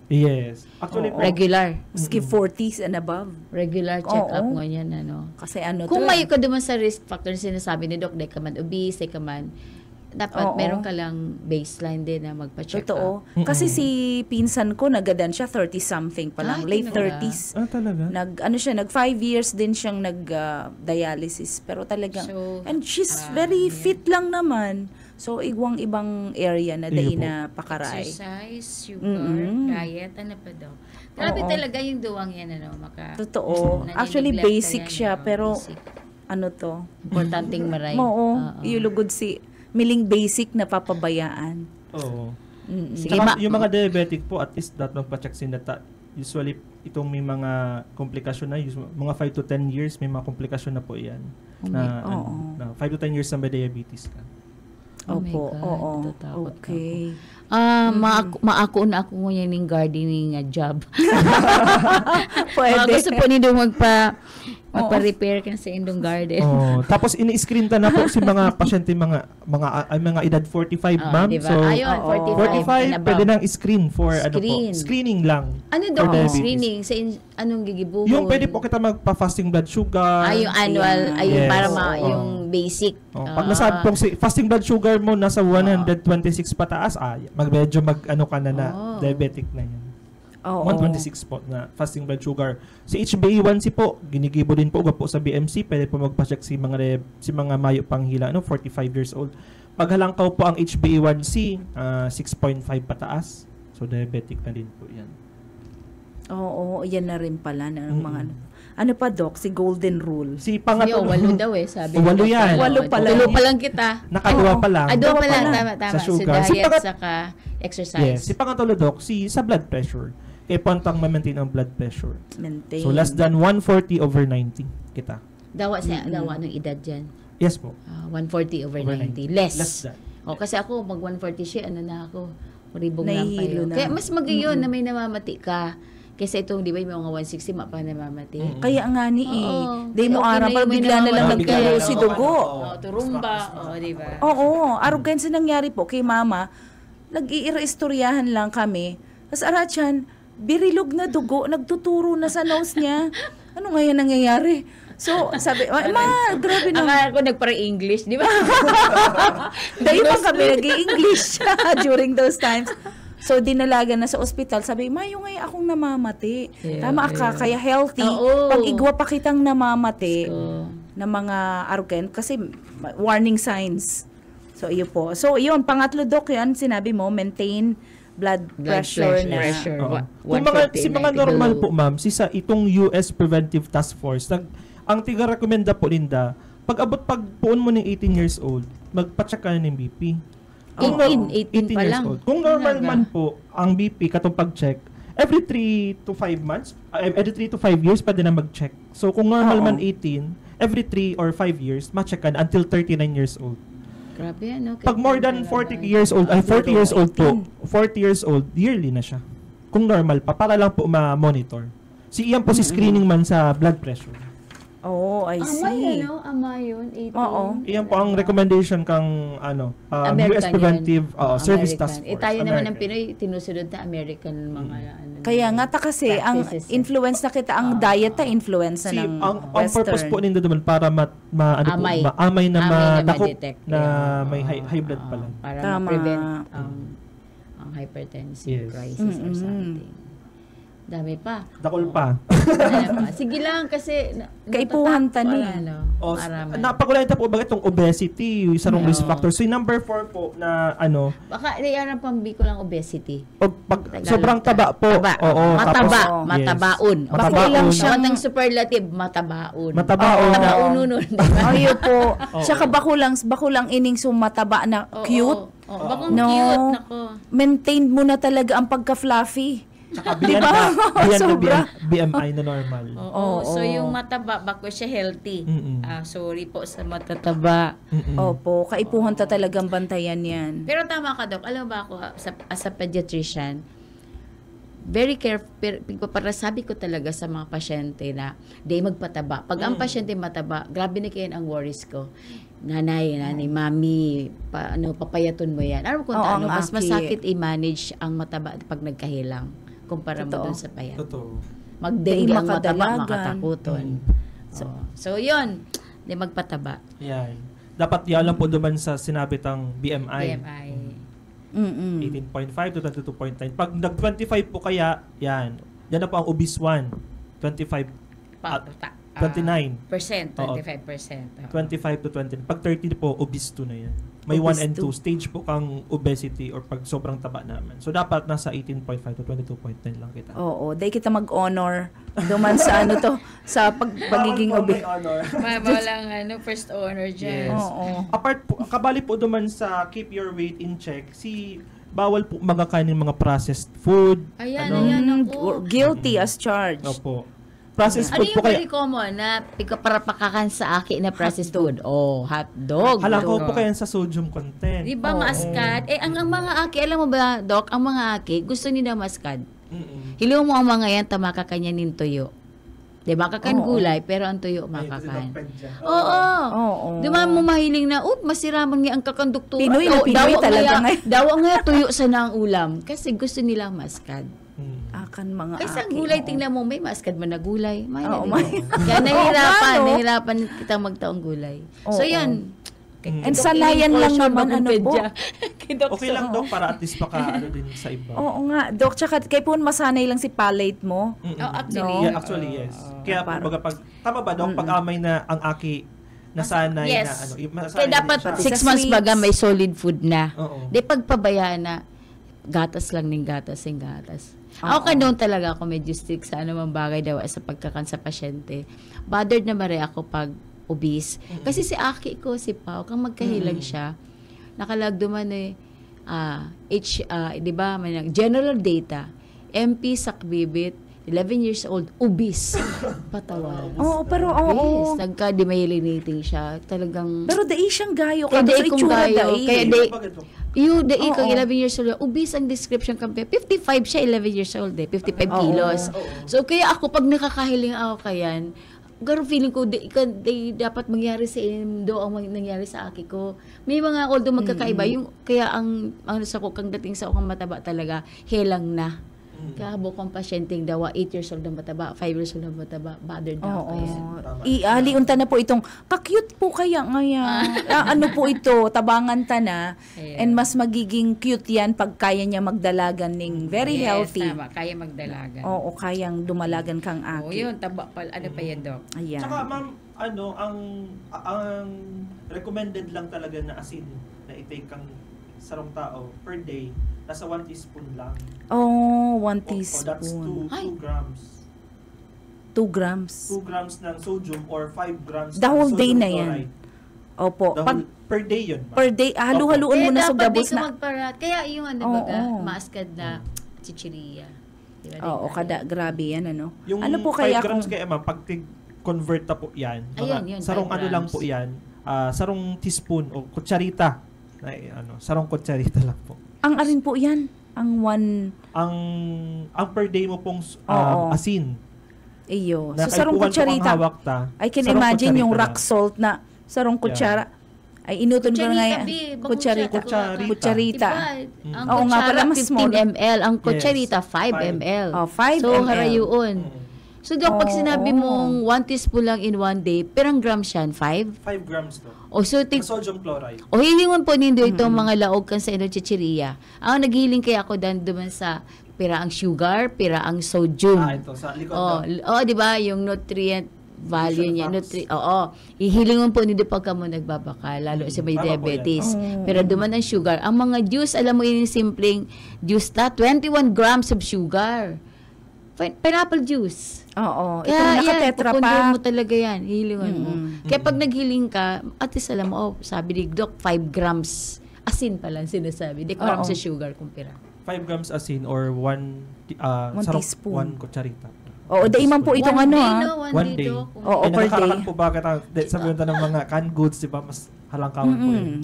yes. Actually Oo. po, regular. Maski 40s and above. Regular check-up Oo. nga yan, ano. Kasi ano Kung to may ka duman sa risk factor sinasabi ni Doc, di ka man obese, di ka man, dapat Oo. meron ka lang baseline din na magpa-check Totoo. up. Kasi si pinsan ko, nagadan siya, 30-something pa lang. Ay, Late talaga? 30s. talaga? Nag 5 years din siyang nag-dialysis. Pero talagang, So, and she's very fit lang naman. So, ibang area na Iyo day po. na pakaray. Exercise, sugar, Mm-mm. diet, ano pa daw. Grabe Oo. talaga yung duwang yan, ano, Totoo. Nanineglect Actually, ka basic yan, siya. ano, Pero, basic. ano to? Importanteng maray. Oo. Oo. Ilugod si, miling basic na papabayaan. Oo. Sige, Saka yung mga diabetic po, at least dapat magpa-check sin data. Usually, itong may mga komplikasyon na, mga 5 to 10 years, may mga komplikasyon na po yan. Na, oo. na 5 to 10 years na may diabetes ka. Oh my Opo, God, oo. natatakot Okay. Maako na ako ngayon ng gardening job. Pwede. Gusto po niyo magpa-repair ka sa indong garden. Oh, tapos ini-screen ta na po si mga pasyente mga edad 45, ma'am. Diba? So, Ayun, 45 and 45 above. pwede nang screen for ano po, Screen. screening lang. Ano for daw ang diabetes. screening? Sa anong gigibuhon? Yung pwede po kita magpa-fasting blood sugar. Yung annual, Yes. para Oo. yung basic. Pag nasabi pong fasting blood sugar mo nasa 126 pataas, medyo ano ka na diabetic na yan. Oo. 126 po na fasting blood sugar. Si HbA1c po, ginigibo din po po sa BMC, pwede po magpa-check si mga mayo pang hila, 45 years old. Pag halangkaw po ang HbA1c, 6.5 pataas. So diabetic na din po 'yan. Oo, yan na rin pala ng mga ano pa, Doc, si Golden Rule. Si Yo, pangatlo, 8 daw sabi. Walo yan. 8 pala. Tulo pa lang kita. nakadua pa lang. Dua pa lang. pala. Tama. Sa Sa sugar. Si diet, pangat- saka exercise. Yes, si pangatlo doc, sa blood pressure. Kaya pantang ma-maintain ang blood pressure. Maintain. So less than 140/90 kita. Dawa ng edad dyan. Yes po. 140/90. Less Less. than. O, kasi ako, mag 140 siya, ano na ako, ribong lang Nahihilo kayo. na. Kaya mas magayon na may namamati ka. Kasi itong, di ba, yung mga 160, mapa namamati. Kaya nga ni Oo. Day mo Okay araw, na parang yung may bigla na lang namamalat nagkaroon kayo. si dugo. O, turumba. O, di ba? Oo, arrogance na nangyari po kay mama. Nag-iistoryahan lang kami. Tapos aratyan, birilog na dugo, nagtuturo na sa nose niya. Ano nga yan nangyayari? So, sabi, ma, grabe na. Akala ko nagpara-English, di ba? Dahil pa kami nag-i-English during those times. So, dinalaga na sa ospital. Sabi, ma, yung ngayon akong namamati. Yeah, Tama ka, kaya healthy. Oo. Pag igwa pa kitang namamati So, na mga arrogant, kasi warning signs. So, iyo po. So, yun, pangatlo, Dok, yan, sinabi mo, maintain blood pressure na. Oo. Kung mga normal po, ma'am, sa itong US Preventive Task Force, ang tiga-recommenda po, Linda, pag puon mo ng 18 years old, magpa-check ka na ng BP. 18 pa years lang. old. Kung normal man po ang BP katong pag-check, every 3 to 5 months, every 3 to 5 years pwede na mag-check. So kung normal man 18, every 3 or 5 years, ma-check ka na until 39 years old. Grabe yan, okay. Pag more than 40 years old, 40 years old po, 40 years old, yearly na siya. Kung normal pa, para lang po ma-monitor. Iyan po si screening man sa blood pressure. Oh, I see. Ama yun, 18. Oo. Iyan po ang recommendation kang US Preventive Service Task Force. Tayo naman ng Pinoy, tinusunod na American mga Kaya nga ta kasi ang practices. influence na kita, ang diet na influence na ng ang Western. purpose po ninda naman para maamay na Amay na madakop ma-detect. na may high blood pala. Para Tama. ma-prevent ang hypertensive Yes. crisis or something. Dami pa. Dakol pa. Dami pa. Sige lang kasi Kaipuhan natatakot, tani. ano, marami. Napagulay po bakit itong obesity, yung isang risk factor. So yung number 4 po na Baka yan pambi ko lang obesity. pag sobrang taba po. Taba. Oo, Mataba. tapos, Matabaon. Yes. Matabaon. lang siya. Tawag ng superlative, matabaon. Matabaon. Matabaon. Ayo po. Tsaka bakulang ining sumataba na cute. Bakong No. cute. Nako. Maintain mo na talaga ang pagka-fluffy. Tsaka Diba? Sobra. BMI na normal. Oo. So yung mataba, bako siya healthy. Mm-mm. Sorry po sa matataba. Opo, kaipuhan ta talagang bantayan yan. Pero tama ka, Dok. Alam ba ako, as a pediatrician, very careful, para sabi ko talaga sa mga pasyente na di magpataba. Pag ang pasyente mataba, grabe na kayo ang worries ko. Nanay, mami, papayaton mo yan. Alam mo kung Oo, mas ang aki. masakit i-manage ang mataba pag nagkahilang kumpara mo Totoo. dun sa payat. Totoo. Magdenge Di ang mataba, makadalagan. makatakuton. So yun, di magpataba. Yan. Dapat yan lang po duman sa sinabi tang BMI. BMI. 18.5 to 22.9. Pag nag-25 po kaya, yan. Yan na po ang obese 1. 25 29. Percent, Oo. 25%. 25 to 20. Pag 30 po, obese 2 na yan. May 1 Obese and 2 2. stage po kang obesity or pag sobrang taba naman. So, dapat nasa 18.5 to 22.9 lang kita. Oo, dahil kita mag-honor duman sa sa pagiging obese. Walang first honor dyan. Yes. Oo. Apart po, kabali po duman sa keep your weight in check, bawal po magkakain ng mga processed food. Ayan, ayan ako. Guilty as charged. Opo. Processed Ano food yung po kaya. very common na para pakakan sa akin na processed food? Oh, hotdog. Halako po kaya sa sodium content. Di ba, maskad? Ang mga aki, alam mo ba, Doc, ang mga aki, gusto nila maskad. Hilo mo ang mga yan, tamaka kanya nin tuyo. Di ba, kakan gulay, pero ang tuyo makakan. Oo. Di ba, mo mahiling na, masiraman nga ang kakanduktura. Pinoy na Pinoy talaga ngayon. Dawa nga tuyo sa nang ulam. Kasi gusto nilang maskad. Akan mga Kasi ang aki, gulay, oo. tingnan mo, may maskad man na gulay. May Oo, may. may. Kaya Oo, nahirapan kita magtaong gulay. So, Oo. yan. And sanayan lang naman, po. Okay lang daw para at least din sa iba. Oo nga, Dok, tsaka kay po masanay lang si palate mo. Actually, Yeah, actually, yes. Kaya parang- kumbaga tama ba Dok, pag amay na ang aki nasanay Yes. na masanay Kaya din dapat siya. 6 months Sa baga sweets. may solid food na. Oo. Di pagpabayaan na, gatas lang ng gatas ng gatas. Oo. Ako doon talaga ako medyo stick sa anumang bagay daw sa pagkakan sa pasyente. Bothered na mare ako pag obese. Kasi si Aki ko, si Pao, kang magkahilang siya, nakalagdo man di ba, may general data, MP sakbibit, 11 years old, obese. Patawan. Oo, pero oo. Yes, nagka-demyelinating siya. Talagang... Pero dai siyang gayo Kaya ka. dai So, kung itsura gayo. dai. Kaya dai... Yung dai kang Oo. 11 years old, obese ang description kampe. 55 siya, 11 years old 55 kilos. So, kaya ako, pag nakakahiling ako kayan, garo feeling ko, di dapat mangyari sa do ang nangyari sa aki ko. May mga although magkakaiba, yung, kaya ang sa ko, kang dating sa akong mataba talaga, helang na. Kaya bukong pasyenteng dawa, 8 years old na mataba, 5 years old na mataba, bothered na ako. Ialiunta na po itong, ka-cute po kaya ngayon. Ano po ito, tabangan ta na. Ayan. And mas magiging cute yan pag kaya niya magdalagan ng very healthy. Tama, kaya magdalagan. Oo, kayang dumalagan kang Oo, aki. yun, taba pa, ano pa yan, Doc? Ayan. Tsaka ma'am, ang recommended lang talaga na asin na i-take kang sarong tao per day, nasa 1 teaspoon lang. Oh, 1 That's teaspoon. 2 grams. 2 grams. 2 grams ng sodium or 5 grams The ng whole day sodium na yan. chloride. Opo. Per day yun. ma'am. Per day, halu-haluan mo na sa dapat gabos di ka na. magparat. Kaya yung ano Oo. baga, maaskad na chichiriya. Diba, Oo, grabe yan, ano. Yung Ano po 5 kaya grams kung... kaya ma'am, pag convert na po yan, Ayan, yun, sarong 5 ano lang grams. po yan, sarong teaspoon o kutsarita. Sarong kutsarita lang po. Ang arin po yan, ang Ang per day mo pong Oo. asin. iyo. Na So, sarong kaipuhan po ang kutsarita. hawak ta. I can sarong imagine yung kutsarita rock lang. salt na sarong kutsara. Ay, inuton ko na nga yan. Kutsarita. Kutsarita. Ang Oo nga pala, kutsara, mas small. 15 ml. Ang Yes. kutsarita, 5 ml. Oh, 5 So, ml. harayuon. So, Doc, pag Oo. sinabi mong 1 teaspoon lang in 1 day, perang grams yan? 5? 5 grams to. O, so, Ang sodium chloride. o hilingon po nindo itong mga laog kan sa ino chichiria. Ang naghiling kaya ako dan duman sa pira ang sugar, pira ang sodium. Ito sa likod Oh, daw. di ba yung nutrient value niya, Nutrition oo. Ihilingon po nindo pagka mo nagbabaka, lalo sa may Tama po diabetes. Pero duman ang sugar. Ang mga juice, alam mo yun yung simpleng juice na, 21 grams of sugar. Pineapple juice. Oo. Itong Kaya naka-tetra pupundin mo pack. talaga yan, hilingon mo. Kaya pag naghiling ka, at least alam mo, sabi ni Doc, 5 grams asin pala ang sinasabi. Di grams Oo. sa sugar kumpira. 5 grams asin or 1 teaspoon. 1 kutsarita. Oo, daiman po itong One ano day, ah. no? One day. Doc. Oo, Eh, per nakakarakan day. po bakit sabihin tayo ng mga canned goods, di ba? Mas halangkawan po yun.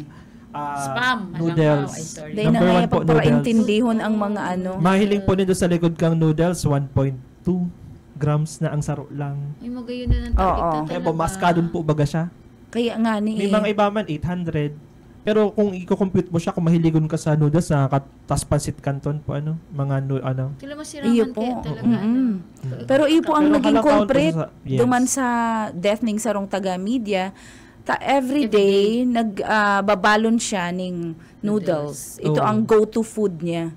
Spam. Noodles. Ay, sorry. Dahil na Number nga 1 po, noodles. pagparaintindihon ang mga ano. Mahiling po nito sa likod kang noodles, 1.2 grams na ang saro lang. Ay, magayon na ng target Oo. na Kaya talaga. po, maskadon po baga siya. Kaya nga ni May mga iba man, 800. Pero kung i-compute mo siya, kung mahiligon ka sa noodles, tas pansit canton po, mga Kila iyo masiraman po. kaya talaga. Mm-mm. ano. Pero iyo po ang Pero naging halangkawan po culprit yes. duman sa death ning sarong taga media. Everyday nagbabalon siya ning noodles. Ito Oo. ang go-to food niya.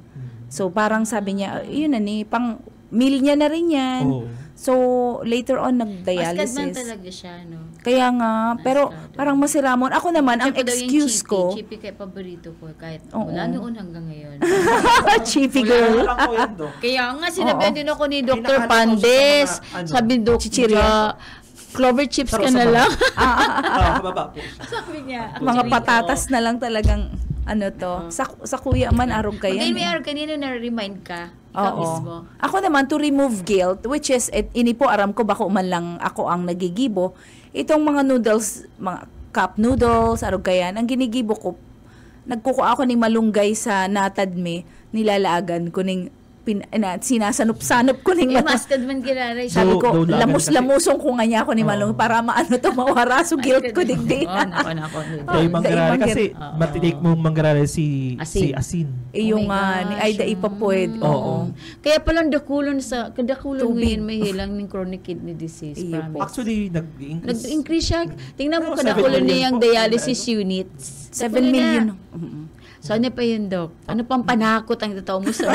So parang sabi niya, yun na ni pang meal niya na rin yan. Oo. So later on Maskad man nag-dialysis. talaga siya, no? Kaya nga, pero Maskado. parang masiramon. Ako naman, ang Siya pa daw yung excuse chippy. ko, Chippy kaya paborito ko. Kahit Oo. mula noon hanggang ngayon. chippy Wala girl. lang po yan, Dok. Kaya nga, sinabihan Oo. din ako ni Dr. Pinakaano ko siya sa Pandes. mga, ano, Sabi, Dok, chichirya. clover chips ka Sarap na sa lang. Kababa po siya. Sabi niya. Mga patatas na lang talagang ano to. Sa kuya man, arog kayo. Again, may araw kanino na-remind ka. Ikaw mismo. Ako naman, to remove guilt, which is, ini po, aram ko, bako man lang ako ang nagigibo. Itong mga noodles, mga cup noodles, arog kayan, ang ginigibo ko, nagkukuha ako ng malunggay sa natadme, nilalaagan ko ng sinasanup-sanup ko ng Eh, maskad man kiraray. sabi ko, Daw lagan lamus-lamusong ko nga niya ako ni malunggay para maano to, mawara. So, guilt ko digdi. Oo, nako. Kaya yung manggarari Dahil kasi Oo. matinik mong manggarari si Asin. Asin. Yung Oh my ni gosh, Aida ipapwede. Oo. Kaya palang dakulon kadakulon Tubig. ngayon may hilang ng chronic kidney disease. Iyo Promise. Actually, nag-increase. Nag-increase siya. Tingnan mo Pero kadakulon 7 niya yung million po. dialysis units. 7 million. So ano pa yun, Doc? Ano pang panakot ang totoo mo sa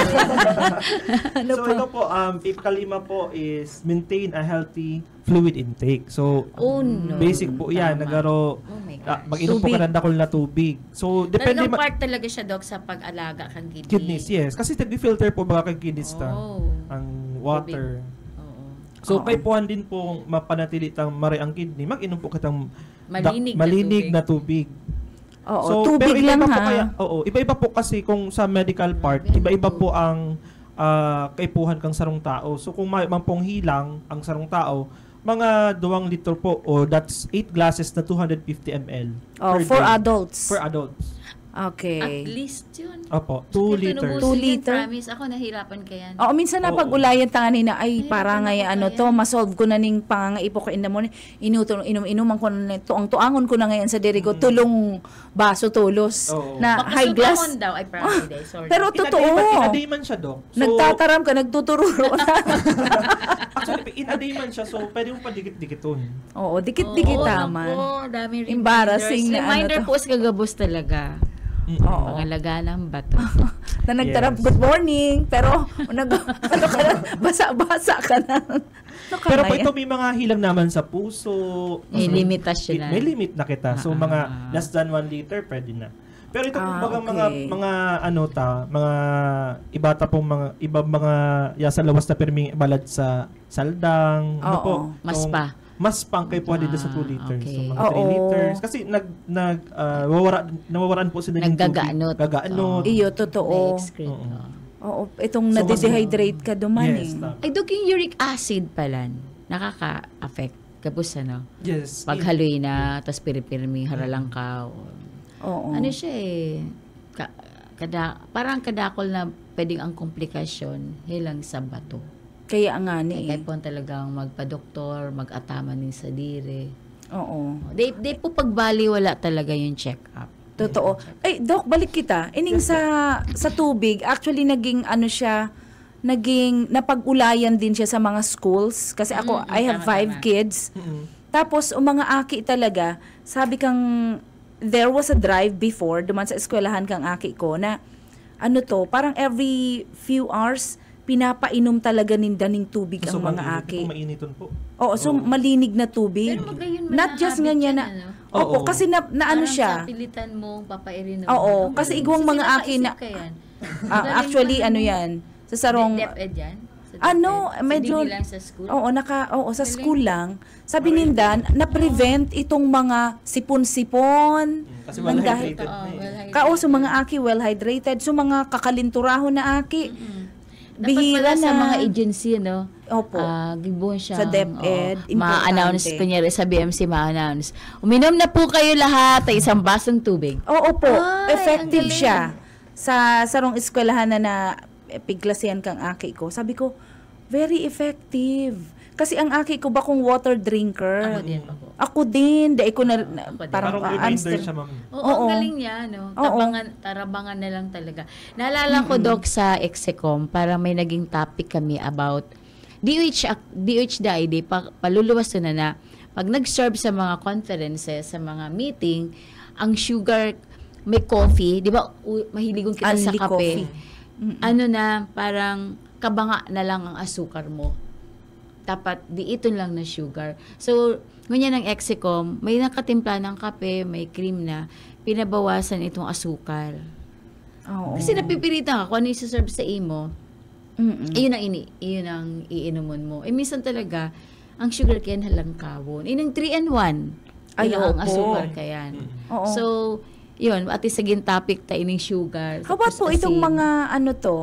So ito po, ikalima po is maintain a healthy fluid intake. So, Oh, no. basic po yan. Tama. Nagaro, Oh my gosh. mag-inom po Tubig. ka ng dakol na tubig. So, depende Talagang part talaga siya, Doc, sa pag-alaga kang kidney. kidneys, yes. Kasi nag-filter po baka kay kidneys ta. Oh. Ang water. Oo. So, Oo. kay puhan din po mapanatili tang mari ang kidney, mag-inom po kitang Malinig na na tubig. Oo, tubig lang iba-iba po ha. iba-iba po kasi kung sa medical part, iba-iba po ang kaipuhan kang sarong tao. So kung mampong hilang ang sarong tao, mga 2 liter po, o that's 8 glasses na 250 ml. Oh, per for day. adults. For adults. Okay. At least yun. Opo, 2 liters. 2 liter? Promise, ako nahirapan ka yan. Oo, minsan na pag-ulayan ta kanina, ay para nga ako ano kaya. to, masolve ko na ning pangangaipo ko in the morning. Inom-inuman ko na tuang-tuangon ko na ngayon sa diri ko, tulong baso tulos Oo. na high glass. Bakit daw, I promise, sorry. Pero totoo. In a day man siya, Dok. So, Nagtataram ka, nagtutururo na. actually, in a day man siya, so pwede mo pa dikit-dikiton. Oo, dikit-dikit Oo, tama. naku, dami reminders. Embarrassing na ano Reminder to. po sa kagabos talaga. Oo. Mga laganang bato. Na nagtarap, Yes. good morning, pero ano ka na, basa-basa ka na. Ano ka Pero na po yan? ito may mga hilang naman sa puso. May limitasyon na. May limit na kita. So Ah. mga less than 1 liter pwede na. Pero ito kumbaga okay. mga mga iba ta pong ibang mga sa lawas na perming balad sa saldang, ano Oo. po. Mas Yung- pa. Mas pang kay po dito sa 2 liters. okay. So mga Oo. 3 liters kasi nawawaraan po sila ng tubig. Naggagaanot. Gagaanot. Iyo, totoo. Na-excrete. Oo. Oo. Oo, itong So, nade-dehydrate ka duman Yes, eh. tama. Ay, Dok, yung uric acid pala, nakaka-affect. Kapos ano? Yes. Paghaloy na, tapos piripirmi, haralang ka. Oo. Ano siya eh, parang kadakol na pwedeng ang komplikasyon hilang sa bato. Kaya nga ni Kaya po talagang magpa-doktor, mag-ataman din sa diri. Oo. Di po pagbali wala talaga yung check-up. Totoo. Ay, Doc, balik kita. Ining sa tubig, actually naging ano siya, naging napag-ulayan din siya sa mga schools. Kasi ako, I have 5 kids. Tapos, mga aki talaga, sabi kang, there was a drive before, duman sa eskwelahan kang aki ko, na ano to, parang every few hours, pinapainom talaga nindaning tubig ang mga aki. Mainiton po. Oo, so malinig na tubig. Pero magayon man Not just nga niya na, Oo. opo, kasi na ano Parang siya. sa pilitan mo, papairin mo. Oo, kasi igwang mga aki na, actually, ano yan, sa sarong, DepEd yan? Sa ano, DepEd? medyo, Hindi lang sa school? oo, sa school lang. Sabi nindan, na-prevent itong mga sipon-sipon. Kasi ng well dahil- hydrated Oo, na eh. well-hydrated. Kao sa mga aki, well-hydrated. So, mga kakalinturahon na aki, Dapat bihira pala sa na. mga agency, no? Opo. Gibuhan siya. Sa DepEd, Ma-announce, importante. kunyari sa BMC, ma-announce. Uminom na po kayo lahat ay isang basong tubig. Oo po, Ay, effective ang galing. siya. Sa sarong eskwelahan na pigklasihan kang aki ko. Sabi ko, very effective. Kasi ang aki ko bakong water drinker. Ako din ako. Ako din. Dahil ko na, Ako din. parang Parang reminder siya, ma'am. Oo, Oo. ang galing niya, no? Oo. Tarabangan na lang talaga. Naalala ko, Doc, sa Execom, para may naging topic kami about DOH-DID, paluluwas na pag nag-serve sa mga conferences, sa mga meeting, ang sugar, may coffee, di ba, mahiligong kita sa Only kape. coffee. Ano na, parang kabanga na lang ang asukar mo. Dapat diiton lang na sugar. So, ngunyan ng Execom, may nakatimpla ng kape, may cream na, pinabawasan itong asukar. Oo. Kasi napipilitan ka kung ano yung serve sa imo, Mm-mm. iyon ang iinumun mo. Eh, minsan talaga, ang sugar kaya halang kawon. Inang 3-in-1. Ay, Yun ang opo. asukar kayan. Oo. So, yun, at least saging topic ta ining sugar. How about tapos po itong asin. mga ano to?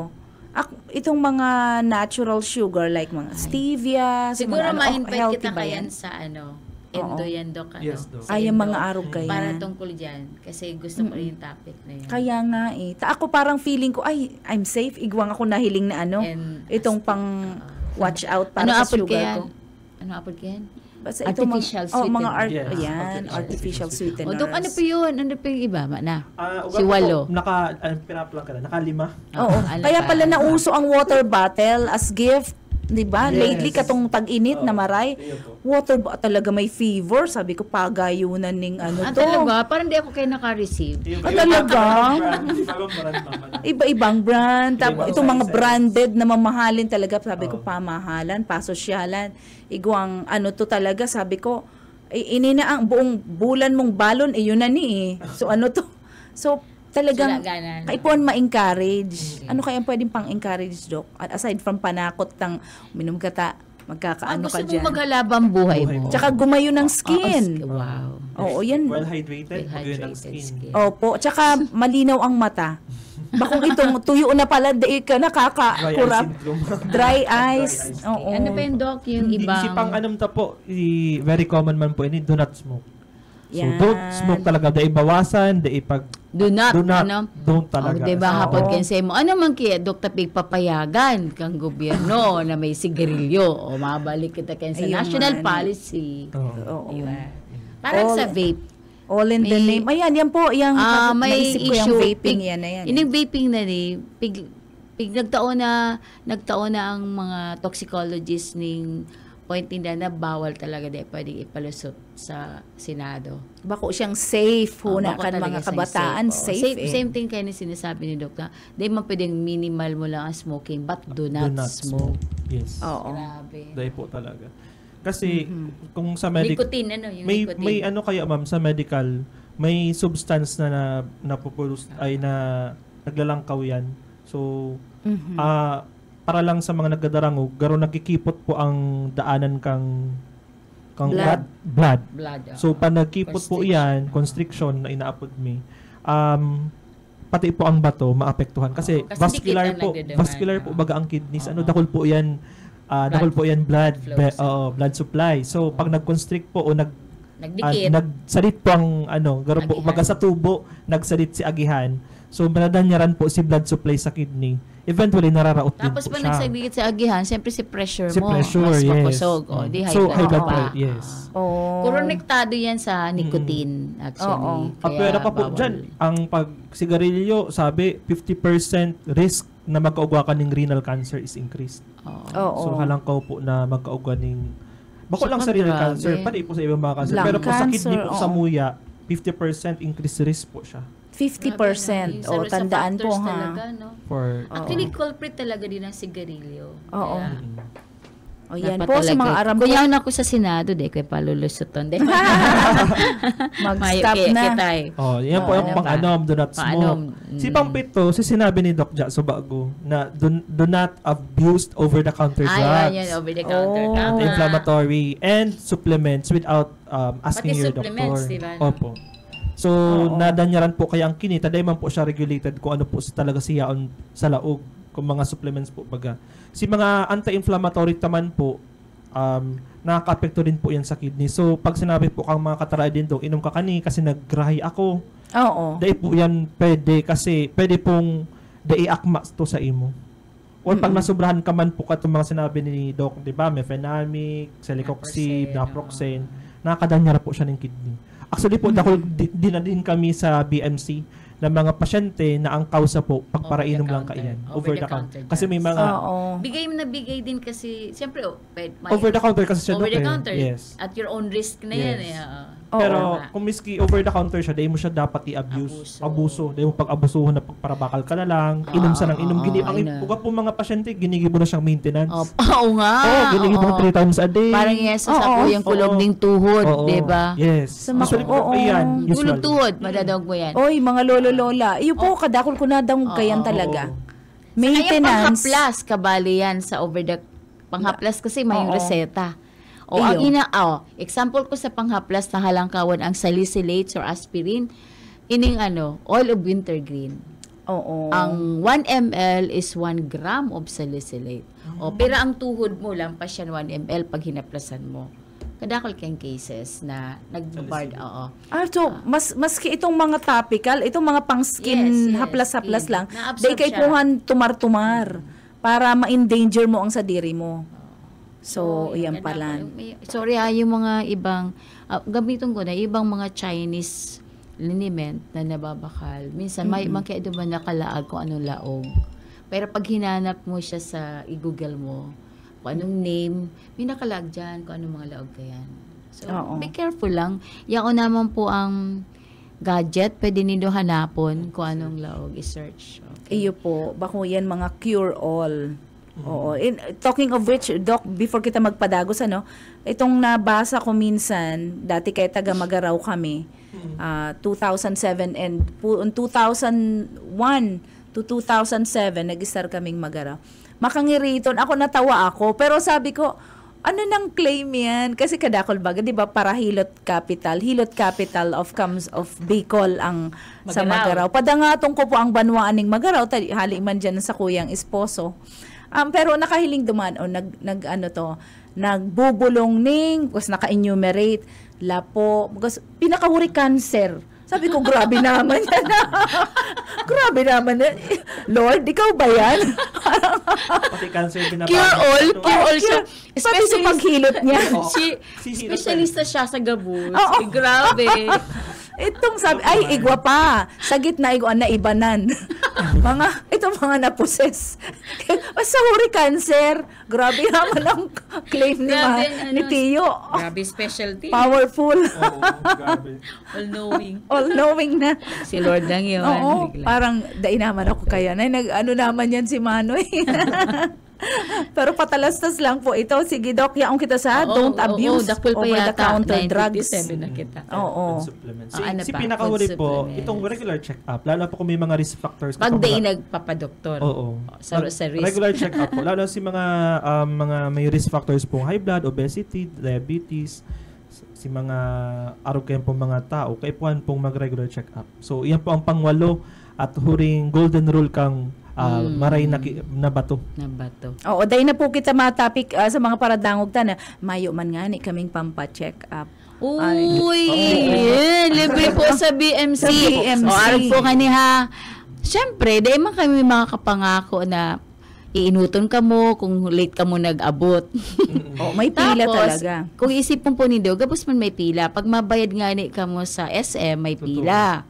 Itong mga natural sugar like mga stevia, sa Siguro mga ano, ma-invite healthy kita ba kayan yan? sa ano, Endo yan, Doc. Ano, Yes, Doc. sa Ay, yung Endo. mga arog kaya. Para tungkol dyan. Kasi gusto ko rin yung topic na yan. Kaya nga eh. Ako parang feeling ko, ay, I'm safe. Igwang ako nahiling na ano. And Itong pang watch out para ano sa apod sugar kayan? ko. Ano apod kayan? Basta itong Artificial mga, mga sweetener. Yes, ayan, artificial sweeteners. O, Doc, ano po yun? Ano po yung iba? Na? Ugat Si po, Walo. pinaplang ka na, naka-5. Oo. Ano Kaya pa? pala nauso ang water bottle as gift. 'Di ba? Yes. Lately katong tag-init na maray. Ayun po. Water ba talaga may fever? Sabi ko pagayunan ning ano to. Talaga? Parang di ako kayo naka-receive. Talaga? Ibang brand, ma'am. Iba-ibang brand. Tapos Iba-ibang itong mga sizes. branded na mamahalin talaga. Sabi ko Oo. pamahalan, pasosyalan. Igwang ano to talaga. Sabi ko, inina ang buong bulan mong balon, yun na ni eh. So ano to? So talagang Sulaganan. kaipon ma-encourage. Ano kaya pwedeng pang-encourage, Doc? Aside from panakot ng uminom ka ta, magkakaano gusto ka mo dyan. maghalabang buhay mo. Tsaka gumayo ng skin. Wow. Oo, yan. Well hydrated, Hydrated maganda ng skin. skin. Opo. Tsaka malinaw ang mata. Bakong itong tuyo na pala, di ka nakakakurap. Dry eyes. Oo. Ano pa yung doc? Yung Hindi, ibang... si pang anam ta po, very common man po, ini do not smoke. So, Yan. don't smoke talaga. Dahil bawasan, dahil pag Do not, don't talaga. diba, Oo. hapon kayo mo, ano man kaya, Dr. Pig, papayagan kang gobyerno na may sigarilyo o mabalik kita kayo sa Ayun national man. policy. Oo. Diba? Parang All- sa vape. All in the May- name. Ayan, yan po. Yung, May naisip ko yung issue. vaping yan na yan. Yung vaping na nagtaon na ang mga toxicologists ning point nila na bawal talaga di pwedeng ipalusot sa Senado. Bako siyang safe ho na Bako kan talaga mga siyang kabataan. safe. Safe, eh. Same thing kayo na sinasabi ni Dokta. Di man pwedeng minimal mo lang ang smoking but do not, smoke. Yes. Oo. Grabe. Dahil po talaga. Kasi kung sa medical Nicotine, ano yung may nicotine? may ano kaya ma'am sa medical, may substance na napupulus ay na naglalangkaw yan. So para lang sa mga nagdadarangog, garo nagkikipot po ang daanan kang Blood. blood. Blood. So pag nagkipot po yan, constriction na inaapod mi, pati po ang bato maapektuhan kasi, Kasi vascular dikit ang po, nagdademand. vascular po baga ang kidneys. Dakol po yan, dakol po yan blood blood supply. So pag nag-constrict po o Nagdikit. nagsalit po ang garo po Agihan. baga sa tubo, nagsalit si agihan. So manadanyaran po si blood supply sa kidney. Eventually nararaot din Tapos po pa siya. nagsagligit sa agihan, siyempre si pressure Si mo. pressure, mas yes. mapusog. O, di high So, high blood pa. pressure, yes. Oh. Konektado yan sa nicotine, actually. Oo. Ang pera pa po bawal. dyan, ang pag sigarilyo, sabi, 50% risk na magkaugwa ka ng renal cancer is increased. Oo. So, halangkaw po na magkaugwa ng, bako So, lang sa renal grabe. cancer, pati po sa ibang mga cancer. Lung Pero po sa kidney cancer, po, sa oo. muya, 50% increased risk po siya. 50%. Grabe, O, tandaan po factors ha. Talaga, no? For, Actually, culprit talaga din ang sigarilyo. Oo. Kaya, O, yan dapat po sa talaga- mga aram po. Kuyaw na ako sa Senado, de, kaya palulusuton. De. Mag-stop na. oh, yan po yung ano pang-anom, do not Paanom. smoke. Si Pampito, si sinabi ni Doc Ja Subago na do not abuse over-the-counter drugs. Yan, over the counter. Oh. Tama. Anti-inflammatory and supplements without asking Pati your supplements, doctor. diba, no? Opo. So, nadanyaran po kaya ang kinita, dahil man po siya regulated kung ano po talaga siyaon sa laog, kung mga supplements po baga. Si mga anti-inflammatory taman po, nakaka-apekto din po yan sa kidney. So, pag sinabi po kang mga kataray din doon, inom ka kani kasi nag-grahay ako, Oo. dahil po yan pwede kasi pwede pong dai-akma to sa imo. Or pag nasubrahan ka man po katong mga sinabi ni Doc, di ba, mefenamic, celecoxib, naproxen, nakakadanyara po siya ng kidney. Actually po, dahil din na din kami sa BMC ng mga pasyente na ang kausa po, pagparainom lang Over the kaiyan. counter. Over the counter. Kasi may mga Oo. Bigay na bigay din kasi, siyempre, over the counter kasi siya over Doc the eh. counter. Yes. At your own risk na yan. Yes. Oo. Pero Tama. kung miski over the counter siya, dahil mo siya dapat i-abuse. Abuso. Abuso. Dahil mo pag-abusuhan na pagparabakal ka na lang, inom sa nang inom. Ang ipuga po mga pasyente, ginigibo na siyang maintenance. Oo nga. Oo, ginigibo oo. 3 times a day. Parang yes, sa Oo. yung kulog ng tuhod, Oo. di ba? Yes. Sa mga- Usually po oo. yan. Kulog Usually. tuhod, madadawag mo yan. Oy, mga lolo-lola. Iyo po, kadakol ko na daw kayan talaga. Kaya Maintenance. panghaplas, kabali yan sa over the panghaplas kasi may yung Oo. reseta. O ang Iyo. example ko sa panghaplas na halangkawan ang salicylates or aspirin, ining oil of wintergreen. Oo. Ang 1 ml is 1 gram of salicylate. Pero ang tuhod mo lang pa siya 1 ml pag hinaplasan mo. Kadakol kayong cases na nagbabard, So, maski itong mga topical, itong mga pang-skin, Yes, haplas-haplas skin. lang, Na-absorb day kay siya. puhan tumar-tumar para ma-endanger mo ang sadiri mo. So, yan pala. Sorry yung mga ibang, gamitin ko na, ibang mga Chinese liniment na nababakal. Minsan, may kaya doon nakalaag kung anong laog. Pero pag hinanap mo siya sa i-google mo, kung anong name, may nakalag dyan kung anong mga laog kayan. So, Oo. be careful lang. Yan naman po ang gadget, pwede nindo hanapon kung anong laog i-search. Okay. Iyo po, bako yan mga cure-all. Oo. Talking of which, Doc, before kita magpadagos, itong nabasa ko minsan, dati kay taga Magaraw kami, 2007 and 2001 to 2007, nag-start kaming Magaraw. Makangiriton, ako natawa ako, pero sabi ko, Ano nang claim yan? Kasi kadakol baga, di ba, para Hilot capital of comes of Bicol ang sa Magaraw. Padangatong ko po ang banwaan ng Magaraw, hali man dyan sa kuyang esposo. Pero nakahiling duman, nagbubulong ning, kasi naka-enumerate, lapo, pinakahuri cancer. Sabi ko, grabe naman yan. Grabe naman yan. Lord, ikaw ba yan? Pati cancer Cure all siya. Pati sa paghilot niya. Specialista siya sa gabus. Oo. Grabe. Itong sabi, ay, igwa pa. Sa gitna, igwa na ibanan. Itong mga naposes. Sa huri cancer. Grabe naman ang claim ni Tio. Grabe specialty. Powerful. Oo, grabe. All-knowing na. Si Lord lang yun. Oo, parang dain naman ako kaya. Nag-ano naman yan si Manoy. Pero patalastas lang po ito. Sige, Doc, yaong kita sa don't abuse over-the-counter drugs. 97 na kita. Oo. Supplements. Ano Si pa? pinakahuli Food po, supplements. itong regular check-up, lalo po kung may mga risk factors. Pag day mga- nagpapadoktor. Oo. Sa risk. Regular check-up po. Lalo si mga may risk factors pong high blood, obesity, diabetes, si mga arugyan pong mga tao, kaipuan pong mag-regular check-up. So, yan po ang pangwalo at huring golden rule kang maray na bato. Na bato. Oo, dahil na po kita matapik sa mga paradangog na mayo man nga ni kaming pampa-check up. Uy! Libre po sa BMC. Sa BMC. O, arag po kaniha. Siyempre, dahil man kami mga kapangako na iinuton ka mo kung late ka mo nag-abot. May pila Tapos, talaga. kung isipin po nindo, gabos man may pila. Pag mabayad nga ni ka mo sa SM, may pila.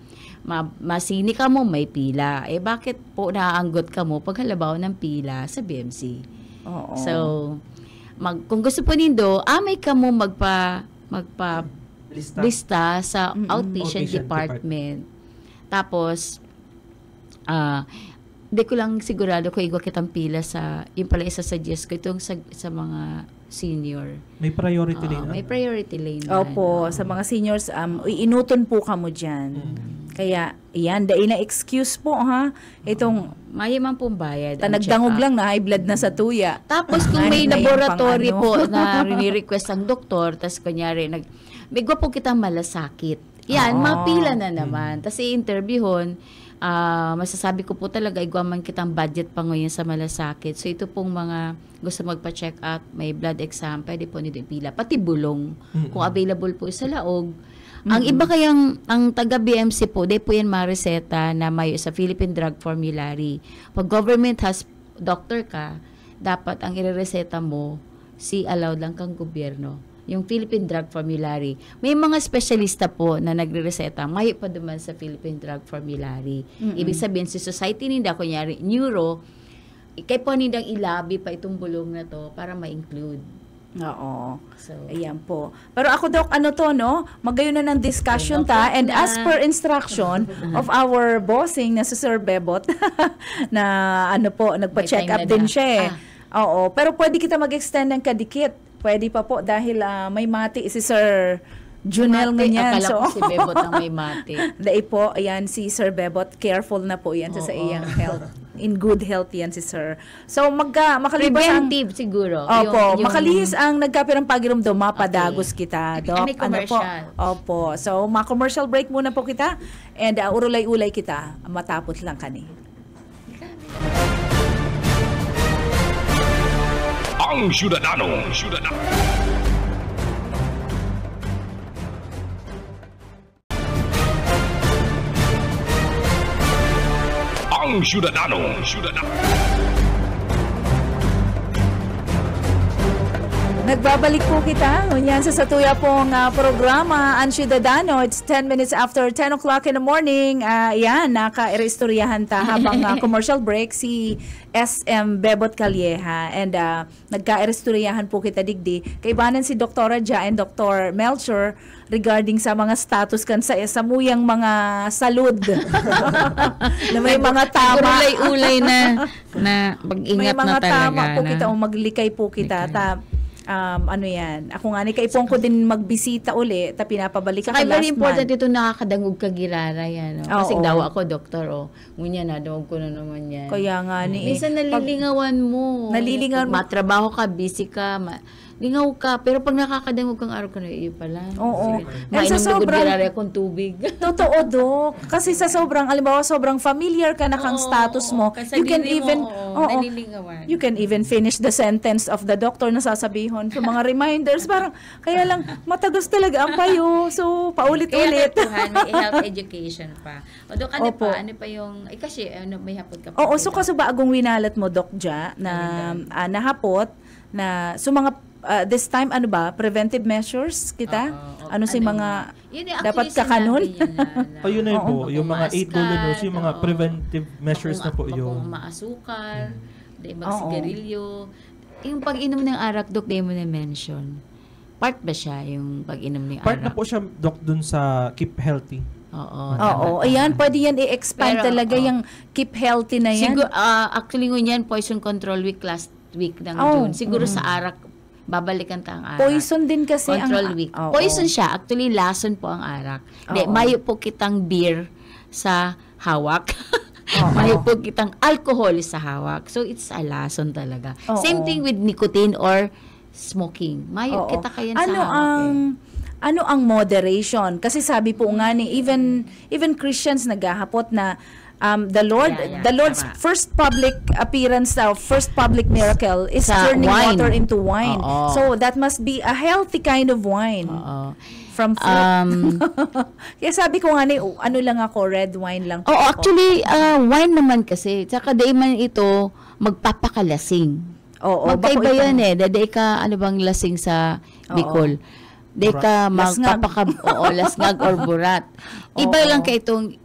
Masini ka mo, may pila. Bakit po naaanggot ka mo pag halabaw ng pila sa BMC? Oo. So, kung gusto po nindo, may ka mo magpa lista sa outpatient department. Tapos, hindi ko lang sigurado kung igwa kitang pila sa, yung pala isa sa GS ko, itong sa mga senior. May priority lane. May priority lane. Opo, sa mga seniors, inuton po kamo dyan. Kaya, yan, dahil na excuse po, ha? Itong, Mayaman pong bayad. nagdangog lang na high blood na sa tuya. Tapos kung may Na yung laboratory pang-ano. po na request ang doktor, tapos kunyari, bigwa po kitang malasakit. Yan, mapila na naman. Tapos i-interviewon, masasabi ko po talaga, igwaman kitang budget pa ngayon sa malasakit. So ito pong mga gusto magpa-check up, may blood exam, pwede po nito ipila. Pati bulong, kung available po sa laog. Ang iba kayang, ang taga-BMC po, di po yan mareseta na may sa Philippine Drug Formulary. Pag government has doctor ka, dapat ang irereseta mo, allowed lang kang gobyerno. Yung Philippine Drug Formulary. May mga specialista po na nagre-reseta, may pa duman sa Philippine Drug Formulary. Ibig sabihin, si society ninda, kunyari, neuro, kaya po nindang ilabi pa itong bulong na to para ma-include. Oo. So, Ayan po. Pero ako, Doc, magayon na ng discussion ta, and as per instruction of our bossing na si Sir Bebot, na nagpa-check up din siya. Oo. Pero pwede kita mag-extend ng kadikit. Pwede pa po dahil may mati si Sir Junel ganyan. Akala ko si Bebot ang may mati. Dahil po, ayan, si Sir Bebot, careful na po yan sa iyang health. In good health yan si Sir. So, makalibas ang... Preventive siguro. Opo, makalihis ang nagkapirang pagiramdam, mapadagos kita, Doc. May commercial. Opo. So, commercial break muna po kita. And urulay-ulay kita. Matapos lang kani. Ang Syudadano. Ang Syudadano. Nagbabalik po kita. Ngunyan sa satuya pong programa, Ang Syudadano. It's 10 minutes after 10 o'clock in the morning. Yan, naka-irestoryahan ta habang commercial break si SM Bebot Calleja. And nagka-irestoryahan po kita digdi. Kaibanan si Dr. Ja and Dr. Melchor regarding sa mga status kan sa samuyang mga salud. Na may mga tama. Ulay-ulay na pag-ingat may mga na talaga. tama po kita o maglikay po kita. Ako nga ni kaipong ko din magbisita uli ta pinapabalik ako Saka last very important month. ito nakakadangog ka girara yan. Kasi Oo. daw ako doktor ngunya na dawag ko na naman yan. Kaya nga ni Minsan nalilingawan mo. Nalilingawan mo. Matrabaho ka, busy ka, lingaw ka, pero pag nakakadangog kang araw ka na, iyo pala. Oo. Sige. And sa Mainom na sobrang- gudilari akong tubig. Totoo, Dok. Kasi sa sobrang, alimbawa, sobrang familiar ka na kang Oo, status mo, kasi you can dili mo, even, oo, nalilingawan. you can even finish the sentence of the doctor na sasabihon sa mga reminders. Parang, kaya lang, matagas talaga ang payo. So, paulit-ulit. Kaya katuhan, may health education pa. O, Dok, ano Opo. pa? Ano pa yung, kasi, may hapot ka pa. Oo, so kaso ba agong winalat mo, Doc Ja, na nahapot, na, so mga, this time, ano ba, preventive measures kita? Oo, ano si mga, yun, actually, dapat kakanon? sinabi niya na, O yun na yun po, Kung yung mga 8 golden rules, yung mga oo. preventive measures na po Kung yung... maasukal, di magsigarilyo. Yung pag-inom ng arak, Dok, di mo na-mention. Part ba siya, yung pag-inom ng Part na arak? po siya, Doc, dun sa keep healthy. Oo. Oo, ayan, pwede yan i-expand Pero, talaga oo. yung keep healthy na yan. Siguro, actually ngunyan, poison control week last week ng Oh, June. Siguro sa arak, babalikan ta ang arak. Poison din kasi Control ang... week. Oo. Poison siya. Actually, lason po ang arak. Hindi, Oo. mayo po kitang beer sa hawak. Oo. Mayo po kitang alcohol sa hawak. So, it's a lason talaga. Oo. Same thing with nicotine or smoking. Mayo Oo. kita kayan ano sa hawak. ano ang moderation? Kasi sabi po nga ni even Christians naghahapot na the Lord's Tama. first public appearance, first public miracle is Sa turning wine. water into wine. Oo. So that must be a healthy kind of wine Oo. from fruit. Kaya sabi ko nga ni ano lang ako, red wine lang po Oo, ako. actually, wine naman kasi. Tsaka day man ito, magpapakalasing. Oo, Magkaiba bako yan Daday ka, ano bang lasing sa Bicol? Day ka Lasngag. lasngag or burat. Iba Oo. lang ka itong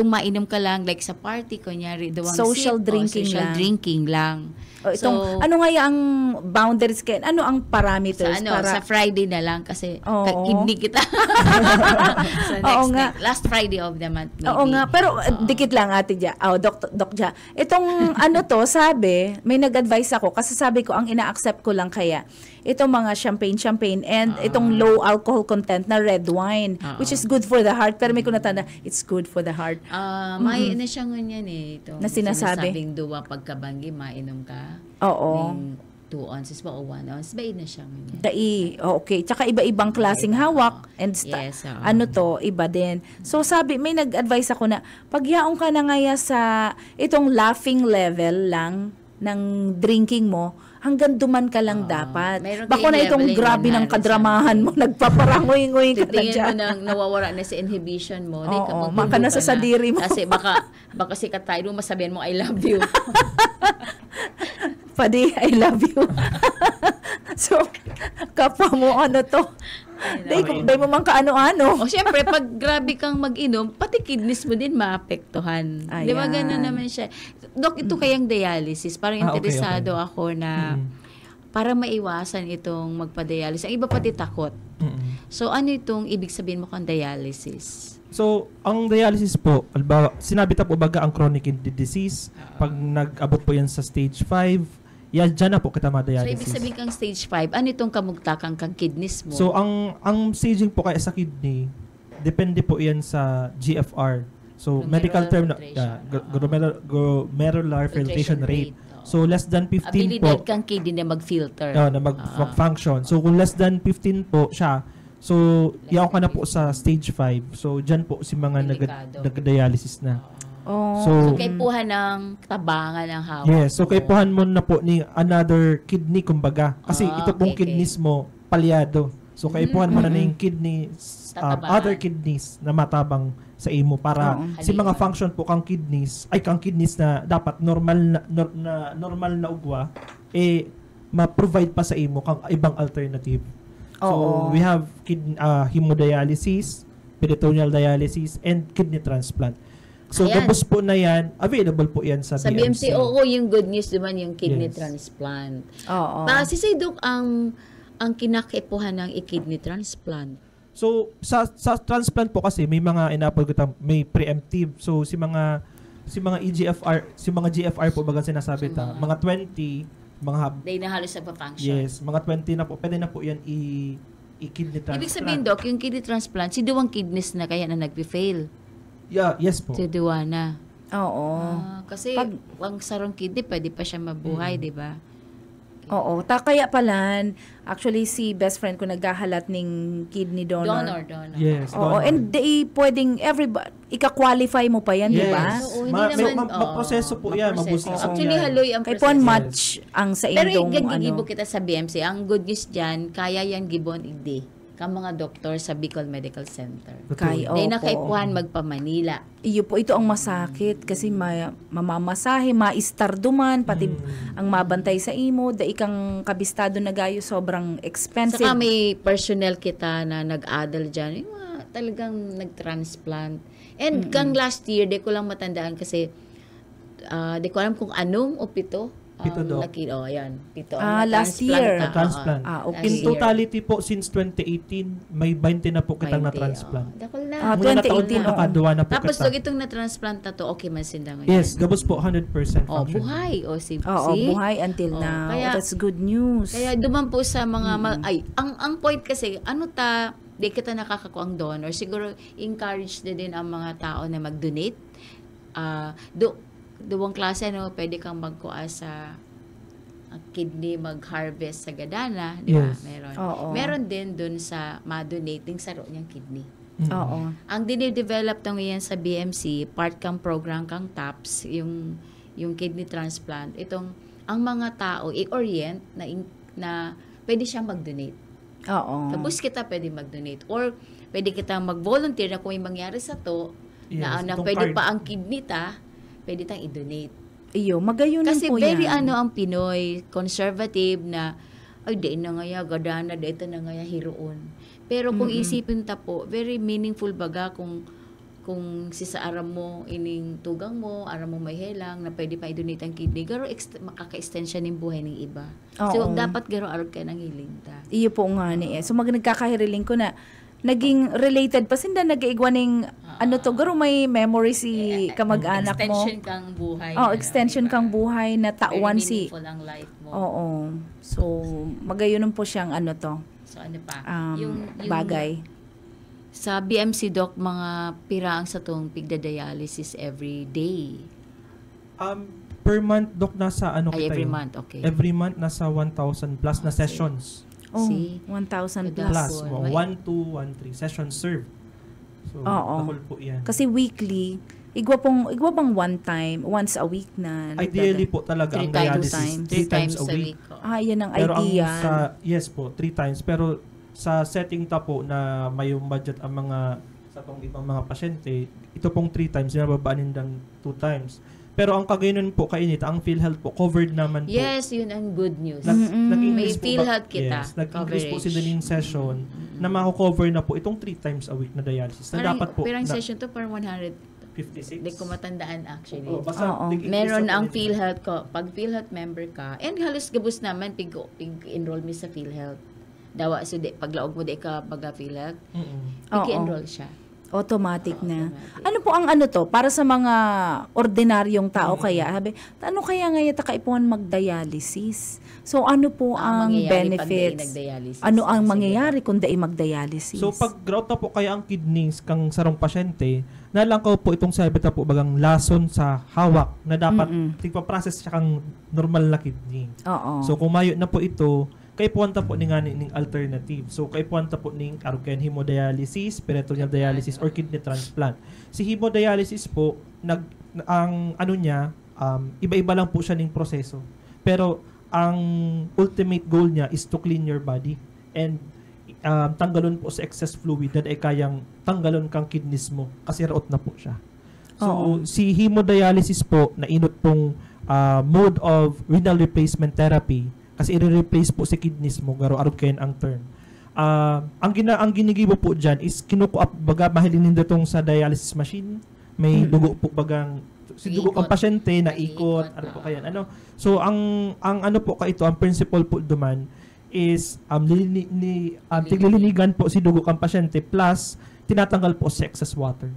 mainom ka lang, like sa party, kunyari, duwang Social sip, drinking social lang. drinking lang. O, ano nga yung boundaries kayo? Ano ang parameters sa Friday na lang kasi Oo. kidney kita. So Oo nga. last Friday of the month maybe. Oo nga, pero dikit lang Ate Ja. Doc Ja. Itong ano to, sabi, may nag-advise ako kasi sabi ko ang ina-accept ko lang kaya itong mga champagne and itong low alcohol content na red wine which is good for the heart. Pero may kunatanda, it's good for the heart. May na siya ngunyan ito. Na sinasabi. Sinasabing duwa pagkabanggi, mainom ka. Oo. Ng 2 ounces ba o 1 ounce? Ba na siya ngunyan. Okay. Tsaka iba-ibang klaseng hawak and Yes, oo. ano to, iba din. So sabi, may nag-advise ako na pagyaong ka na ngaya sa itong laughing level lang ng drinking mo, hanggang duman ka lang dapat. Meron Bako na kayong itong level grabe ng 100 kadramahan mo, nagpaparangoy-ngoy ka na Titingin mo dyan. nang nawawala na si inhibition mo. Di, Oo, kapag maka na sa sadiri mo. Kasi baka sikat tayo doon, masabihan mo, I love you. Padi, I love you. So, kapwa mo ano to. Day mo man kaano-ano. O syempre, pag grabe kang mag-inom, pati kidneys mo din maapektuhan. Di ba Ayan. gano'n naman siya? Dok, ito kayang dialysis. Parang Okay, interesado okay. ako na para maiwasan itong magpa-dialysis. Ang iba pati takot. So, ano itong ibig sabihin mo kang dialysis? So, ang dialysis po, alba, sinabi ta po baga ang chronic kidney disease, pag nag-abot po yan sa stage 5, yan, dyan na po kita So, ma-dialysis. ibig sabihin kang stage 5, ano itong kamugtakang kang kidneys mo? So, ang staging po kaya sa kidney, depende po yan sa GFR. So, medical term na, glomerular filtration rate. Oo. So, less than 15 Abilidad po, kang kidney na mag-filter. na mag-function. So, kung less than 15 po siya, so, yaw ka na po sa stage 5. So, dyan po si mga Delikado. nag-dialysis na. Oh. So, So, kaipuhan ng tabangan ng hawak. yes. So, kaipuhan mo na po ni another kidney, kumbaga. Kasi ito pong okay. kidneys mo, palyado. So, kaipuhan mo na yung kidney, Tatabangan. other kidneys na matabang sa imo para si mga function po kang kidneys na dapat normal na ugwa ma-provide pa sa imo kang ibang alternative. So, we have hemodialysis, peritoneal dialysis, and kidney transplant. So, Ayan. tapos po na yan, available po yan sa Sa BMC, BMC. oo, yung good news naman yung kidney Yes. transplant. Oo. Si Dok, ang kinakipuhan ng i-kidney transplant. So, sa transplant po kasi may mga may preemptive. So, si mga EGFR, si mga GFR po baga sinasabi ta, mga 20, Day na halos nagpa-function. yes, mga 20 na po, pwede na po yan i-kidney transplant. Ibig sabihin, Dok, yung kidney transplant, si duwang kidneys na kaya na nag-fail. Yeah, yes po. Si duwa na. Oo. Kasi ang sarong kidney, pwede pa siya mabuhay, di ba? Oo, kaya pala, actually si best friend ko naghahalat ng kidney donor. Donor. Yes, Oo, donor. and pwedeng ika-qualify mo pa yan, di ba? Yes. Oo, hindi naman, Maproseso po yan, maproseso. mabusisong Actually, yan. haloy ang Kay proseso. pon match ang sa Pero indong gigibo kita sa BMC. Ang good news dyan, kaya yan gibon igdi ka mga doktor sa Bicol Medical Center. Kay, Dahil na opo. kay Juan magpa-Manila. Iyo po, ito ang masakit kasi mamamasahe, maistarduman, pati ang mabantay sa imo, da ikang kabistado na gayo, sobrang expensive. Saka may personnel kita na nag-adal dyan. Yung mga talagang nag-transplant. And kang last year, di ko lang matandaan kasi di ko alam kung anong o pito. Pito daw. Ayan. Pito. Last year. Na-transplant. okay. In totality po, since 2018, may 20 na po kitang na-transplant. Dakol na. Muna na taon 2018, po, nakadua na po Tapos kita. log itong na-transplant na to, okay man sinda ngayon. Yes, gabos po 100% Oh, function. buhay. O, si buhay until Oh, now. kaya- That's good news. Kaya duman po sa mga ang point kasi di kita nakakakuha ang donor. Siguro encourage din ang mga tao na mag-donate. Duwang klase pwede kang magkuha sa kidney mag-harvest sa Gadana, di ba? Yes. Meron. Oo. Meron din dun sa ma-donating sa niyang kidney. Oo. Ang dinidevelop na ngayon sa BMC, part kang program kang TAPS, yung kidney transplant, ang mga tao i-orient na pwede siyang mag-donate. Oo. Tapos kita pwede mag-donate or pwede kita mag-volunteer na kung may mangyari sa to na Yes, itong pwede card. pa ang kidney pwede tang i-donate. Iyo, magayunan Kasi po very yan. ang Pinoy, conservative na ay di na ngaya gadana, di ito na ngaya hiroon. Pero kung isipin ta po, very meaningful baga kung si sa aram mo ining tugang mo, aram mo may helang na pwede pa i-donate ang kidney, garo makaka-extension ng buhay ng iba. So Oo. dapat garo arog ka ng hiling ta. Iyo po nga ni. So nagkakahiriling ko na naging related pa sinda nag-iigwa ning garo may memory si kamag-anak mo. Extension kang buhay. Extension kang buhay na tauan si. Very meaningful ang life mo. Oo. So magayunan po siyang So ano pa? yung bagay. Sa BMC Doc, mga piraang sa tong pigda-dialysis every day. Per month, Dok, nasa Ay, kita every yun? month, okay. Every month, nasa 1,000 plus na sessions. Oh, See? 1,000 Plus. plus. Plus, May- 1, 2, 1, 3 sessions served. So, Oo. dakol po yan. Kasi weekly, igwa bang one time, once a week na? Ideally po talaga ang Three times. dialysis, 3 3 times a week. Yan ang Pero idea. yes po, 3 times. Pero sa setting ta po na may budget ang mga sa tong ibang mga pasyente, ito pong 3 times, nababaanin ng 2 times. Pero ang kagayon po kainit, ang PhilHealth po, covered naman po. Yes, yun ang good news. Nag-increase May po PhilHealth kita, Yes, nag-increase po coverage. sila ng session na mako-cover na po itong 3 times a week na dialysis. Na dapat po Pero ang na session to per 156. 56. Hindi ko matandaan actually. Oo, basta Oo. nag-increase Meron na po ang nila. PhilHealth ko. Pag PhilHealth member ka, and halos gabos naman pig-enroll mo sa PhilHealth. Dawa, so paglaog mo di ka baga PhilHealth, pig-enroll siya. Automatic na. Automatic. Ano po ang to? Para sa mga ordinaryong tao kaya, sabi, ano kaya ngayon takaipuan mag-dialysis? So, ano po ang mangyayari pag benefits? dai nagdialysis? Ano ang Sige. mangyayari kung dai mag-dialysis? So pag grout na po kaya ang kidneys kang sarong pasyente, nalangkaw po itong sabi ta po bagang lason sa hawak na dapat tigpa-process siya kang normal na kidney. Oo. So kung mayo na po ito, kay puwanta po ni ngani ning alternative. So kay puwanta po ning aruken hemodialysis, peritoneal dialysis or kidney transplant. Si hemodialysis po ang ano niya, iba-iba lang po siya ning proseso. Pero ang ultimate goal niya is to clean your body and tanggalon po sa excess fluid na ay kayang tanggalon kang kidneys mo kasi raot na po siya. So si hemodialysis po na inot pong mode of renal replacement therapy kasi i-replace po si kidneys mo garo arog kayo ang term. Ang ginigibo po diyan is kinukuap baga mahilin nindotong sa dialysis machine may dugo po bagang si dugo ang pasyente na ikot ano po kayan so ang ano po ka ito ang principle po duman is tiglilinigan po si dugo kang pasyente plus tinatanggal po si excess water.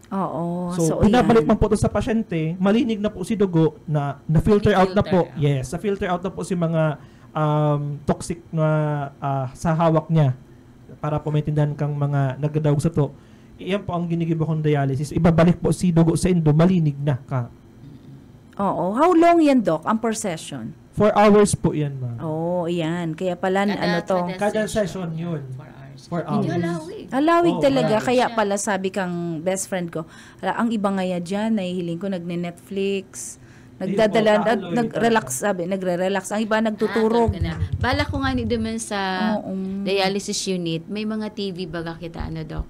Oo. So, binabalik man po ito sa pasyente, malinig na po si dugo na filter out na po. Yes, na filter out na po si mga toxic na sa hawak niya para po maintindihan kang mga nagdadawag sa to. Iyan po ang ginigiba kong dialysis. Ibabalik po si dugo sa endo, malinig na ka. Oo. How long yan, Doc, ang per session? 4 hours po yan, ma'am. Oo, yan. Kaya pala, Kada session yun. 4 hours. Hindi halawig. Halawig Oo, talaga. halawig Kaya pala sabi kang best friend ko, ang iba ngaya dyan, nahihiling ko, nagne-Netflix, nagdadala, Ayun po, nag-relax, sabi, nagre-relax. Ang iba nagtuturog. Bala ko nga ni duman sa Oo. dialysis unit, may mga TV baga kita, ano, Doc?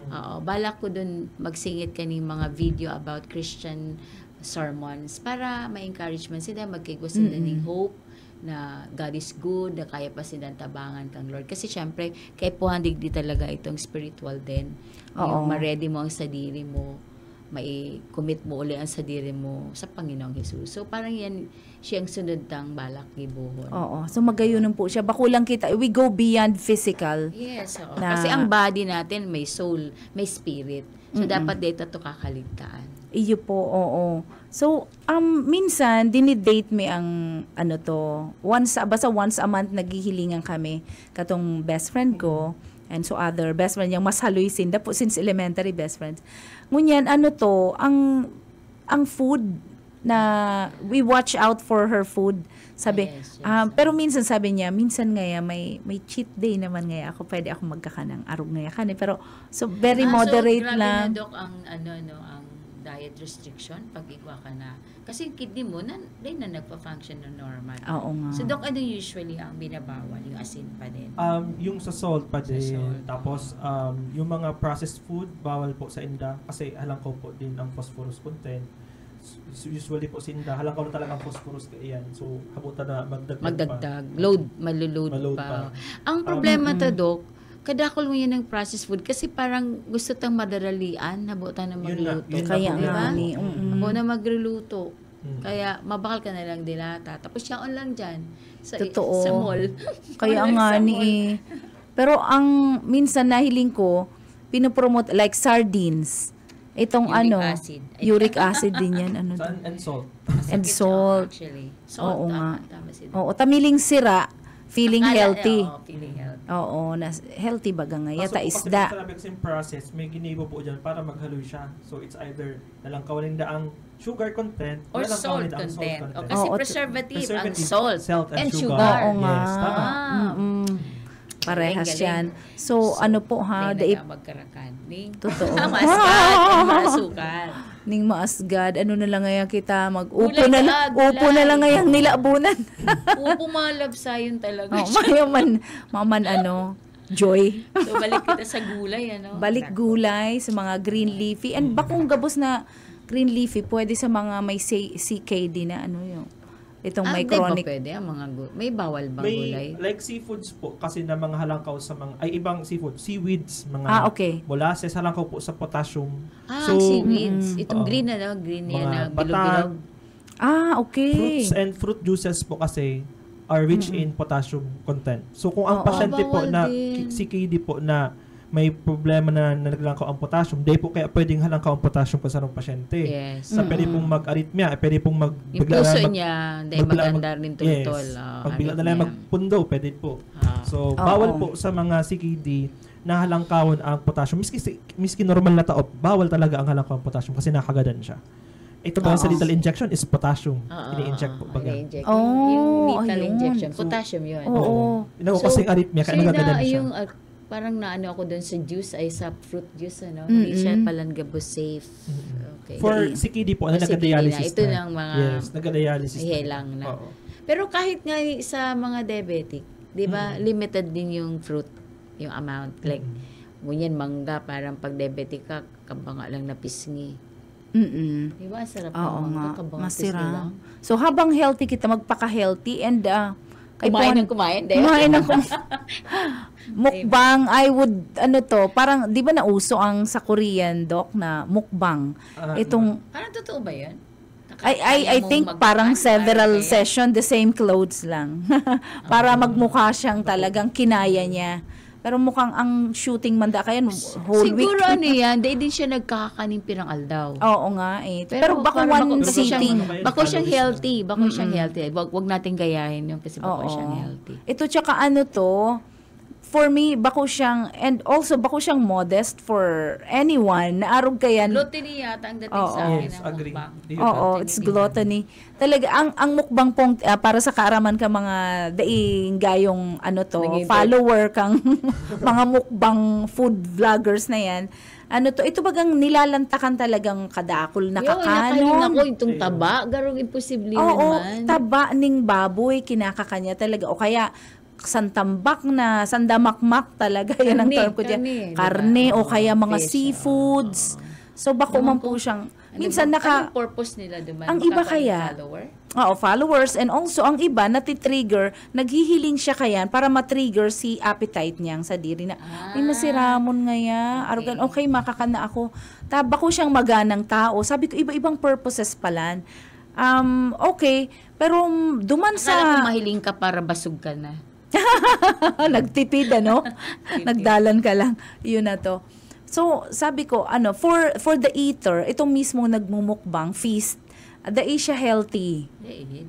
Oo. Bala ko dun magsingit ka ng mga video about Christian sermons para ma-encourage man sila, magkigo sila ng hope na God is good, na kaya pa silang tabangan kang Lord. Kasi syempre, kay puhandig di talaga itong spiritual din. Yung ma-ready mo ang sadiri mo, mai-commit mo uli ang sadiri mo sa Panginoong Jesus. So, parang yan siyang sunod tang balak gibuhon. Oo. So, magayunan po siya. Bakulang kita, we go beyond physical. Yes, oo. Na- Kasi ang body natin may soul, may spirit. So, dapat dito to kakaligtaan. Iyo po, oo. So, minsan, dinidate mi ang, basta once a month naghihilingan kami, katong best friend ko, and so other best friend, yung mas haloy sinda po, since elementary best friends. Ngunyan, ang food na, we watch out for her food. Sabi, Yes. pero minsan sabi niya, minsan ngaya may cheat day naman ngaya ako, pwede ako magkakanang arog ngaya kanin. Pero, so very moderate so, grabe lang. na, Doc, ang ang diet restriction pag igwa ka na. Kasi yung kidney mo, na nagpa-function na normal. Oo nga. So, Doc, ano usually ang binabawal? Yung asin pa din? Yung sa salt pa din. salt. Tapos, yung mga processed food, bawal po sa inda. Kasi halang ko po din ang phosphorus content. Usually po sa inda, halang ko na talagang phosphorus ka iyan. So, habutan na Magdagdag. pa. Malulod Malload pa. pa. Ang problema to, Doc, kadakol mo yan ng processed food kasi parang gusto tang madaralian, habutan na magluto. Yun na Kaya po nga yun. ni, Habo na magluluto. Mm. Kaya mabakal ka na lang dilata. Tapos siyaon lang dyan. Totoo. Sa mall. Kaya Wala nga sa ni mall. Pero ang minsan nahiling ko, pinopromote like sardines. Itong Uric acid. uric acid din yan. And salt. And Sakit siya, salt. Actually. Salt, Oo nga. tama si Doc. Oo, tamiling sira, feeling healthy. Feeling healthy. Oo, healthy baga nga. Yata Kasi isda. Kasi kasi process, may ginibo po dyan para maghaloy siya. So, it's either nalang kawaling daang sugar content Or nalang salt kawaling daang content. salt content. Kasi Oo, preservative, ang salt, and sugar. sugar. Oo nga. Yes, tama. Mm-mm. Parehas Galing. yan. So, ano po ha, Hindi daip, na magkarakan. Ning totoo. Maskat and masukan. Ning maasgad, ano na lang ngayon kita, mag-upo Gulay na, ka, upo na gulay. lang ngayon nilabunan. Pumalabsa yun talaga. Maman joy. So, balik kita sa gulay, ano? Balik gulay sa mga green leafy. And bakong gabos na green leafy, pwede sa mga may CKD na yun. Itong may Di ba chronic. pwede ang mga may bawal bang gulay? May like seafoods po kasi na mga halangkaw sa mga ibang seafood, seaweeds, mga Okay. molasses, halangkaw po sa potassium. Ang seaweeds. Itong oo. green green yan na Mga bilog-bilog. Okay. Fruits and fruit juices po kasi are rich in potassium content. So kung ang Oo. pasyente po Bawal na din. CKD po na may problema na naglangkaw ang potassium, di po kaya pwedeng halangkaw ang potassium pa sa anong pasyente. Yes. Sa pwede pong mag-arrhythmia, pwede pong Yung puso niya, dahil maganda rin yes. tutol. Pag bigla na lang magpundo, pwede po. So, Oo. bawal po sa mga CKD na halangkawon ang potassium. Miski normal na taop, bawal talaga ang halangkaw ang potassium kasi nakagadan siya. Ito ba sa lethal injection is potassium. Ini-inject po baga. Yung lethal ayun. injection. Potassium yun. Oo. Inaw kasing arrhythmia, kaya nagagadan siya. Yung, parang naano ako doon sa juice, ay sa fruit juice, Hindi siya palang gabos safe. Okay. For CKD po, For nag-dialysis CKD na. Ito lang mga Yes, nag-dialysis ihelang na. Oo. Pero kahit nga sa mga diabetic, di ba, limited din yung fruit, yung amount. Like, ngunyan mangga, parang pag diabetic ka, kabanga lang na pisngi. Di ba, sarap Oo ng mangga, nga. kabanga pisngi Masira. lang. So, habang healthy kita, magpaka-healthy and Kumain ng kumain, di ba? Kumain ng mukbang, I would, parang, di ba nauso ang sa Korean, Doc, na mukbang? Itong, Parang totoo ba yan? I think parang several session, the same clothes lang. Para magmukha siyang talagang kinaya niya. Pero mukhang ang shooting manda kaya whole week. Siguro yan, di din siya nagkakaning pirang aldaw. Oo nga eh. Pero baka one sitting. Bako siyang healthy. Bako siyang healthy. Wag natin gayahin yun kasi bako Oo. siyang healthy. Ito tsaka for me, bako siyang, and also bako siyang modest for anyone na arog kayan. Gluttony yata ang dating Oo. sa akin. Yes, ng agree. mukbang. Oo, it's gluttony. Talaga, ang mukbang pong, para sa kaaraman ka mga daing gayong follower kang mga mukbang food vloggers na yan, ito bagang nilalantakan talagang kadakol na Nakalim kakanon. ako itong taba. Garong imposible Oo, naman. taba ning baboy, kinakakanya talaga. O kaya, santambak na, sandamakmak talaga. Yan ang Karne, term ko dyan. karne, diba? Karne, o kaya mga Fish, seafoods. So, bako man po siyang, minsan Anong purpose nila duman? Ang iba kaya, Follower? Oo, followers. And also, ang iba, natitrigger, naghihiling siya kaya para matrigger si appetite niyang sa diri na, ay, masiramon ngaya, arugan, okay, makakana ako. Taba ko siyang maganang tao. Sabi ko, iba-ibang purposes palan. Okay, pero duman Akala ko sa... mahiling ka para basog ka na. Nagtipid, Nagdalan ka lang. Yun na to. So, sabi ko, for the eater, itong mismo nagmumukbang, feast, dai siya healthy.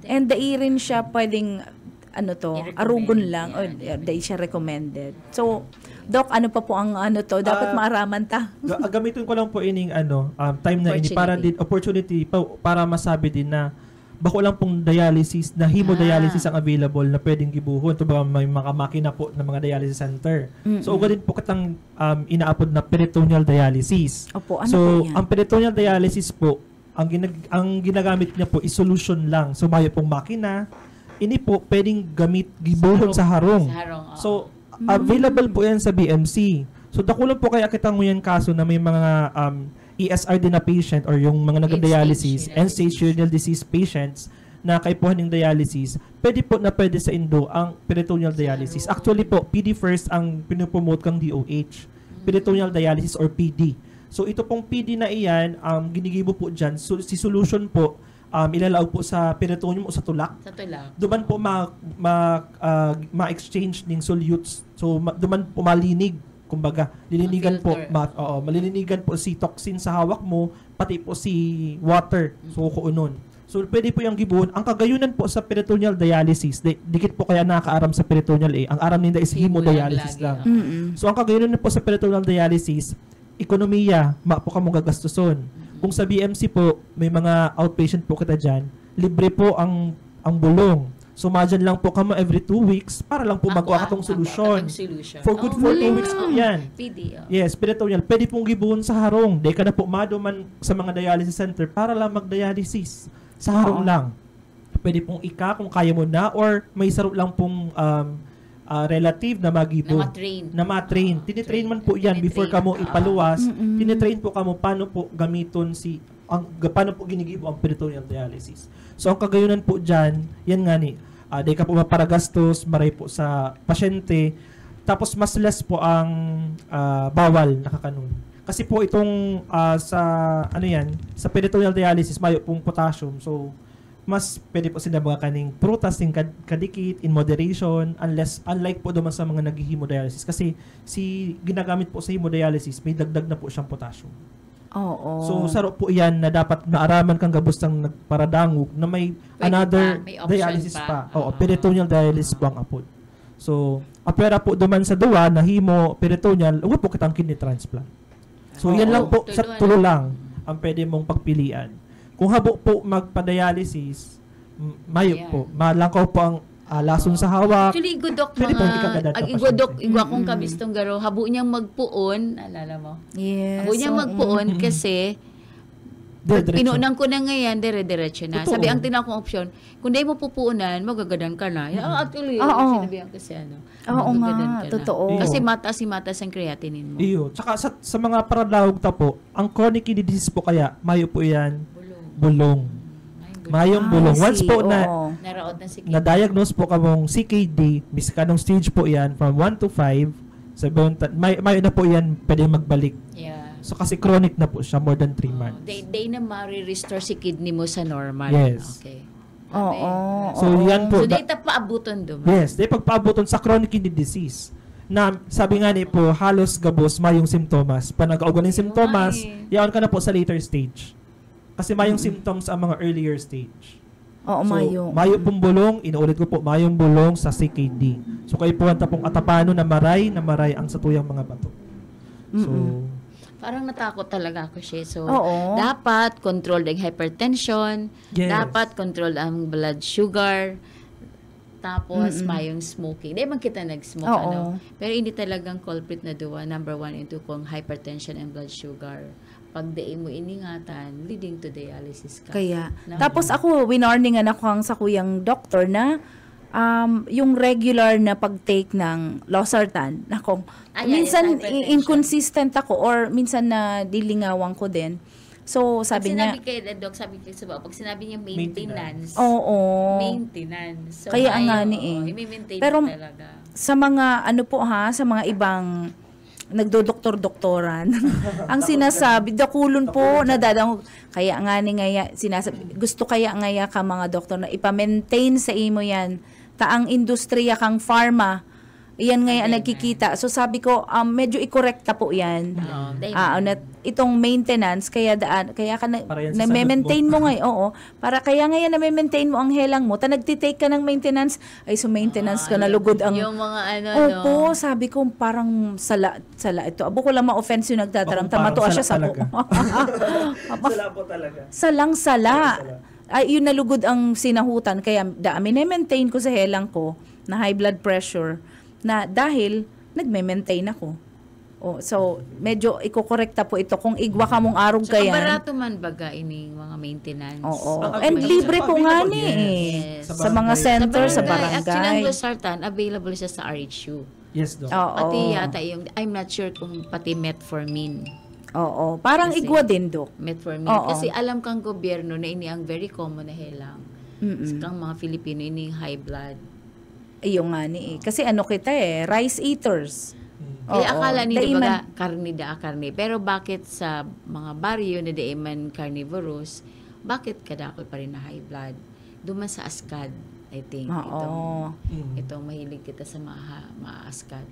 And dai rin siya pwedeng, I-recommend, arugon lang, o yeah. dai siya recommended. So, Doc, ano pa po ang dapat maaraman ta? Gamitin ko lang po ining time na ini para din opportunity para masabi din na bako lang pong dialysis na hemodialysis ang available na pwedeng gibuhon. Ito ba may mga makina po ng mga dialysis center. So uga din po katang inaapod na peritoneal dialysis. Opo, ano so po yan? ang peritoneal dialysis po ang ginagamit niya po is solution lang. So mayo pong makina. Ini po pwedeng gibuhon sa harong. Sa harong, oo. So available po yan sa BMC. So dakulan po kaya kitang nguyan kaso na may mga ESRD na patient or yung mga nag-dialysis, end-stage renal disease patients na kaipuhan ng dialysis, pwede sa Indo ang peritoneal dialysis. Actually po, PD first ang pinopromote kang DOH, peritoneal dialysis or PD. So ito pong PD na iyan, ginigibo po dyan, si solution po, ilalaog po sa peritoneum o sa tulak. Sa tulak. Duman po ma-exchange ng solutes. So duman po malinig. Kumbaga, lilinigan po, malilinigan po si toxin sa hawak mo, pati po si water, so kuunon. So, pwede po yung gibuhon. Ang kagayunan po sa peritoneal dialysis, dikit po kaya nakakaaram sa peritoneal ang aram nila is hemodialysis lang. So, ang kagayunan po sa peritoneal dialysis, ekonomiya, po ka mong gagastuson. Kung sa BMC po, may mga outpatient po kita dyan, libre po ang bulong. So, madyan lang po kamo every 2 weeks para lang po magawa katong solusyon. For good for 2 weeks po yan. PD, Yes, peritoneal. Pwede pong gibuhon sa harong. Di ka na po maduman sa mga dialysis center para lang mag-dialysis. Sa harong lang. Pwede pong kung kaya mo na or may saro lang pong relative na magibo. Na ma-train. Tinitrain man po yan before kamo ipaluwas. Tinitrain po kamo paano po gamiton paano po ginigibo ang peritoneal dialysis. So, ang kagayunan po dyan, yan nga di ka po maparagastos, maray po sa pasyente, tapos mas less po ang bawal nakakanon. Kasi po itong sa peritoneal dialysis, mayo pong potassium. So, mas pwede po sila mga kaning prutas ng kadikit, in moderation, unlike po duman sa mga nag-hemodialysis. Kasi ginagamit po sa hemodialysis, may dagdag na po siyang potassium. Oo. So, saro po yan na dapat maaraman kang gabos ng nagparadangog na may another may dialysis pa. pa. Oo, peritoneal dialysis po ang apod. So, apera po duman sa duwa na hemo, peritoneal, huwag po kitang kidney transplant. So, yan lang po, sa tulo lang ang pwede mong pagpilian. Kung habo po magpa-dialysis, mayo po. Malangkaw po ang lason sa hawak. Actually, igudok Pwede pong ikagadat mga, ang igudok, pasyente. igwa kong kabistong garo, habo niyang magpuon, alala mo? Yes. Habo niyang magpuon kasi, pinuunan ko na ngayon, dire-diretso na. Totoo. Sabi, ang tinawag kong opsyon, kung di mo pupuunan, magagadan ka na. Actually, Oo. sinabihan kasi Oo magagadan nga, ka na. totoo. Kasi mataas ang creatinine mo. Iyo. Tsaka sa mga paradahog ta po, ang chronic kidney disease po kaya, mayo po yan, bulong. Mayong bulong. Once po Naraot na si na-diagnose po kamong CKD, miskanong stage po yan, from 1 to 5, mayo na po yan, pwede magbalik. Yeah. So kasi chronic na po siya, more than 3 months. They na ma-restore si kidney mo sa normal. Yes. Okay. Oo. So yan po. So, data paabuton doon. Yes, di pagpaabuton sa chronic kidney disease. Na sabi nga ni po, halos gabos mayong simptomas. Panag-augan ng simptomas, yaon ka na po sa later stage. Kasi mayong symptoms ang mga earlier stage. Oo, So, mayo. mayo pong bulong, inuulit ko po, mayong bulong sa CKD. So, kayo po ang tapong atapano na maray ang satuyang mga bato. So, Parang natakot talaga ako siya. So, Oo. dapat control ang hypertension, Yes. dapat control ang blood sugar, tapos mayong smoking. Di man kita nag-smoke, Oo. Pero hindi talagang culprit na duwa. Number 1 and 2 kung hypertension and blood sugar. Pag di mo iningatan, leading to dialysis ka. Kaya. No. Tapos ako, winarningan ako ang sa kuyang doktor na yung regular na pag-take ng losartan, nako, minsan hypertension. inconsistent ako or minsan na dilingawan ko din. So, Pag sabi niya, sinabi kay Doc, sabi ko sa pag sinabi niya maintenance, oo. maintenance. So, Kaya ang nga ayaw, ni eh. i-maintain Pero, mo talaga. sa mga, ano po ha, sa mga ibang nagdodoktor-doktoran. Ang sinasabi, dakulon po, nadadang, kaya nga ni ngaya, sinasabi, gusto kaya ngaya ka mga doktor na ipa-maintain sa imo yan, taang industriya kang pharma, iyan ngaya ang nagkikita. So sabi ko, medyo i-correcta po yan. Itong maintenance, kaya ka Para yan sa na-maintain mo ngayon, oo, para kaya ngayon na-maintain mo ang helang mo, ta nagtitake ka ng maintenance, ay so maintenance ka, nalugod ang Yung mga ano, Opo, sabi ko parang sala ito. Abo ko lang ma-offense yung nagdadaram. Parang Tamato siya sa sala ko. sala po talaga. Salang-sala. Ay, yun nalugod ang sinahutan. Kaya maintain ko sa helang ko na high blood pressure na dahil nagme-maintain ako. So, medyo ikokorekta po ito. Kung igwa ka mong arog Saka kayan. barato man baga ining mga maintenance. Oo. Baka And may- libre po nga ni Yes. eh. Sa Sa mga barangay. center, sa Actually, ang barangay. losartan, available siya sa RHU. Yes, Doc. Oo. Pati yata yung, I'm not sure kung pati metformin. Oo. Parang Kasi- igwa din, Dok. Metformin. Oo. Kasi alam kang gobyerno na ini ang very common na helang. Sa kang mga Filipino, ini high blood. Ayun nga ni eh. Kasi ano kita eh, rice eaters. Kaya Oo. akala nila Daiman. baga karne. Pero bakit sa mga baryo na daiman carnivorous, bakit kadako pa rin na high blood? Duman sa askad, I think. Oo. Itong mahilig kita sa maaskad.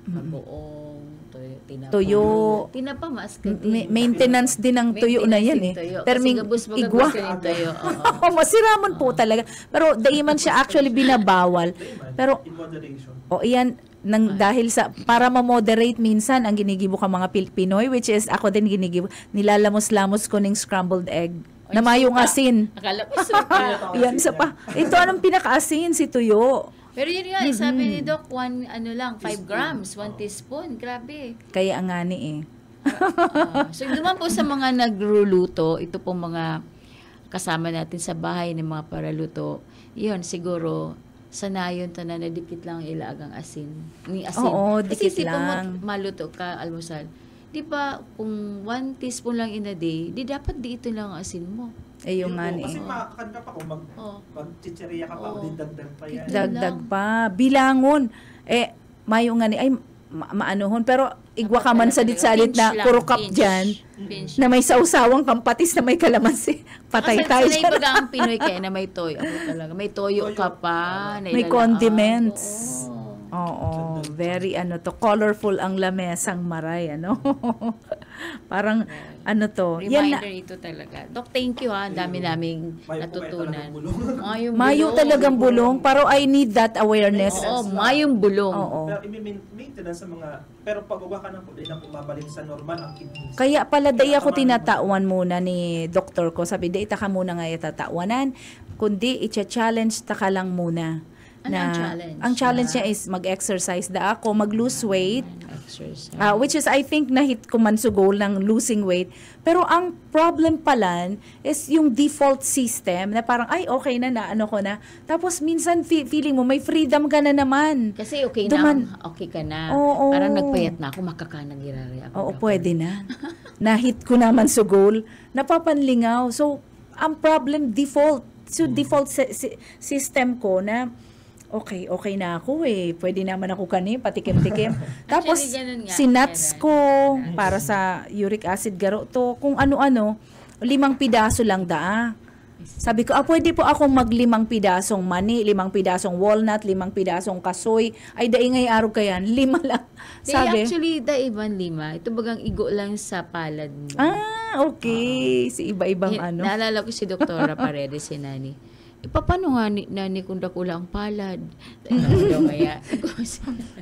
Mabuong, tinapa. Tuyo. Tinapa, maaskad Maintenance din ng tuyo na yan eh. Terming igwa. Tuyo. Oo. Oo, masiramon po talaga. Pero daiman siya actually binabawal. Pero, In moderation. iyan, dahil sa, para ma-moderate minsan, ang ginigibo ka mga Pinoy, which is ako din ginigibo, nilalamos-lamos ko ng scrambled egg. Na mayong asin. Akala ko suka. Yan sa pa. Ito anong pinaka-asin? Si tuyo. Pero yun nga, sabi ni Doc, 5 grams, 1 teaspoon. Grabe. Kaya nga ni eh. So, naman po sa mga nagluluto, ito po mga kasama natin sa bahay ng mga paraluto, yun, siguro, sanayon tanan na dikit lang ilagang asin. Ni asin. Oo, Kasi dikit lang. maluto ka, almusal. Di ba, kung 1 teaspoon lang in a day, di dapat di ito lang ang asin mo. Ayun nga ni Kasi eh. makakan ka pa kung mag-chicheria ka pa, dagdag pa yan. Dagdag pa. Bilangon. Mayo nga ni, ay, maanuhon. Pero, igwa ka man salit-salit na kurukap dyan, Pinch. na may sausawang kampatis na may kalamansi. Patay tayo Kasi dyan. baga ang Pinoy kaya na may toyo. Ako talaga. May toyo ka pa. na May ilalaan. condiments. Oo. Oo, very colorful ang lamesang maray, Parang, yan na. Reminder ito talaga. Doc, thank you ha. Ang dami naming natutunan. Mayo talagang bulong, pero I need that awareness. Oo, mayong bulong. Oo. Pero i-maintenance sa mga, pero pag uwa ka ng puti na bumabalik sa normal ang kidneys. Kaya pala day ako tinatawan muna ni doktor ko. Sabi, day ta ka muna nga tatawanan. Kundi, i-challenge ta ka lang muna. Ano ang challenge? Ang challenge niya is mag-exercise da ako, mag-lose weight. Exercise. Which is, I think, na-hit ko man sa goal ng losing weight. Pero ang problem pala is yung default system na parang, ay, okay na ano ko na. Tapos, minsan, feeling mo, may freedom ka na naman. Kasi okay okay ka na. Oo. Parang nagpayat na ako, makakanang girari ako. Oo, pwede na. Na-hit ko naman sa goal. Napapanlingaw. So, ang problem, default. So, default system ko na, okay na ako eh. Pwede naman ako patikim-tikim. Tapos, ganun nga, sinats ganun. ko para sa uric acid garo to. Kung ano-ano, 5 pidaso lang Sabi ko, pwede po akong 5 pidasong mani, 5 pidasong walnut, 5 pidasong kasoy. Ay, daingay araw kayan, 5 lang. Sabi, Actually, daiban 5. Ito bagang igo lang sa palad mo. okay. Si iba-ibang ano. Naalala ko si Doktora Paredes, si Nani. paano nga ni kung dakula ang palad? Ano kaya?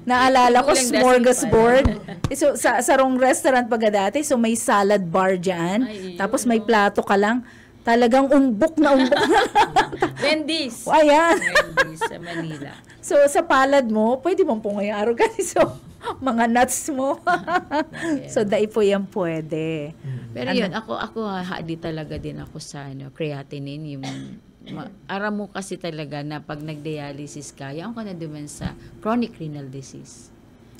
Naalala ko, Walang smorgasbord. So, sa sarong restaurant pag dati, so may salad bar dyan. Ay, Tapos may plato ka lang. Talagang umbok na umbok na. Wendy's. Ayan. Wendy's sa Manila. So, sa palad mo, pwede mong pungayaro ka. So, mga nuts mo. So, dai po yan pwede. Pero yun, ako haadi talaga din ako sa creatinine, yung aram mo kasi talaga na pag nag-dialysis ka, yan ko na duman sa chronic renal disease.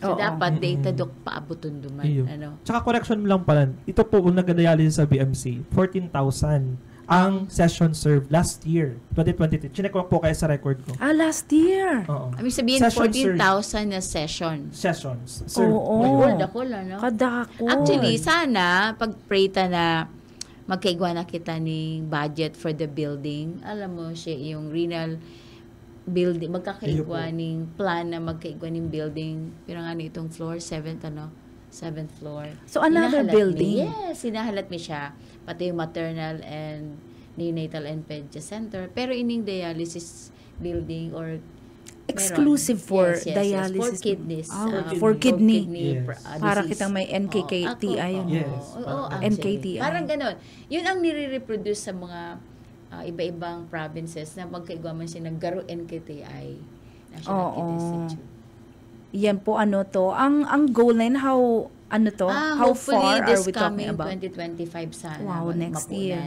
So, Oo. dapat data doc paabuton duman. Iyo. Ano? Tsaka correction mo lang pala, ito po kung nag-dialysis sa BMC, 14,000 ang session served last year, 2023. Chinek ko po kayo sa record ko. Last year. Oo. Ibig sabihin, Session 14,000 na session. Sessions served. Oo. Gold ako lang, no? Kadako. Actually, sana, pag prayta na magkaigwa na kita ng budget for the building, alam mo siya, yung renal building, magkakaigwa ng plan na magkaigwa ng building, pero nga itong floor, 7th floor. So, another Hinahalat building? Yes, hinahalat mi siya. Pati yung maternal and neonatal and pedia center. Pero ining dialysis building or Exclusive for Yes, dialysis. for kidneys. For kidney. Yes. Para disease. kitang may NKKTI. Yes. Actually. NKTI. Parang ganun. Yun ang nire-reproduce sa mga iba-ibang provinces na magkaigwa man siya naggaro NKTI. National Oo. Kidney Institute. Yan po to. Ang goal na yun, how how Hopefully far this are we talking coming about? 2025 sana. Wow, next year.